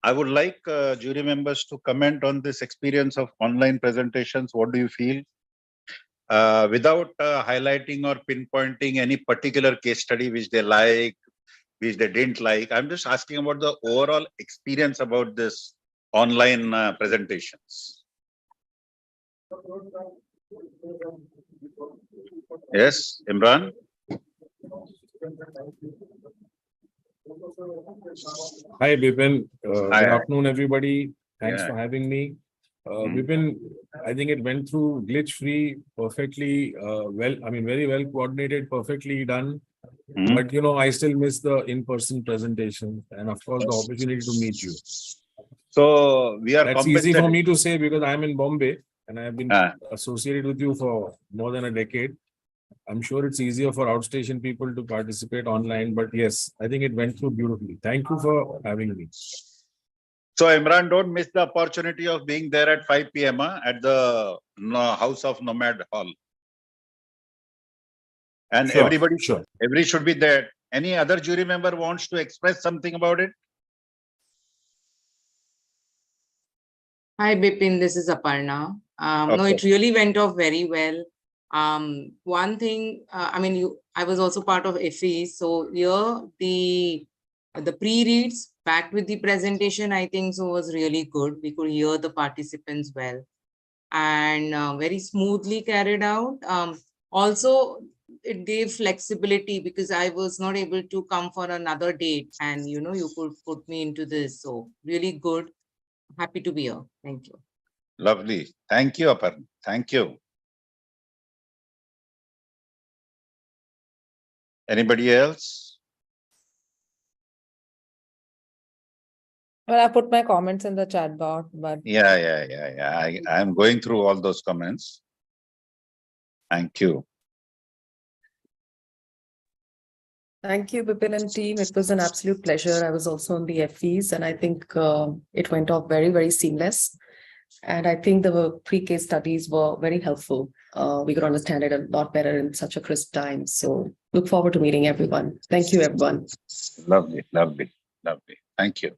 I would like jury members to comment on this experience of online presentations. What do you feel? Without highlighting or pinpointing any particular case study which they like, which they didn't like, I'm just asking about the overall experience about this online presentations. Yes, Imran? Hi, Bipin. Hi. Good afternoon, everybody. Thanks Yeah. for having me. Bipin, I think it went through glitch-free, perfectly well. I mean, very well coordinated, perfectly done. But, you know, I still miss the in-person presentation and, of course, the opportunity to meet you. So we are That's easy for me to say because I'm in Bombay and I've been associated with you for more than a decade. I'm sure it's easier for outstation people to participate online, but yes, I think it went through beautifully. Thank you for having me. So Imran, don't miss the opportunity of being there at 5 p.m. At the House of Nomad Hall. And Sure, everybody should be there. Any other jury member wants to express something about it? Hi, Bipin. This is Aparna. No, Okay. it really went off very well. One thing, I was also part of Emvies, so here the pre-reads back with the presentation, I think so was really good. We could hear the participants well and very smoothly carried out. Also, it gave flexibility because I was not able to come for another date, and you could put me into this. So really good. Happy to be here. Thank you. Lovely. Thank you, Aparna. Thank you. Anybody else? Well, I put my comments in the chat box, but Yeah. I'm going through all those comments. Thank you. thank you, Bipin and team. It was an absolute pleasure. I was also on the Emvies, and I think it went off very, very seamless. And I think the pre-case studies were very helpful. We could understand it a lot better in such a crisp time. So look forward to meeting everyone. Thank you, everyone. Lovely. Thank you.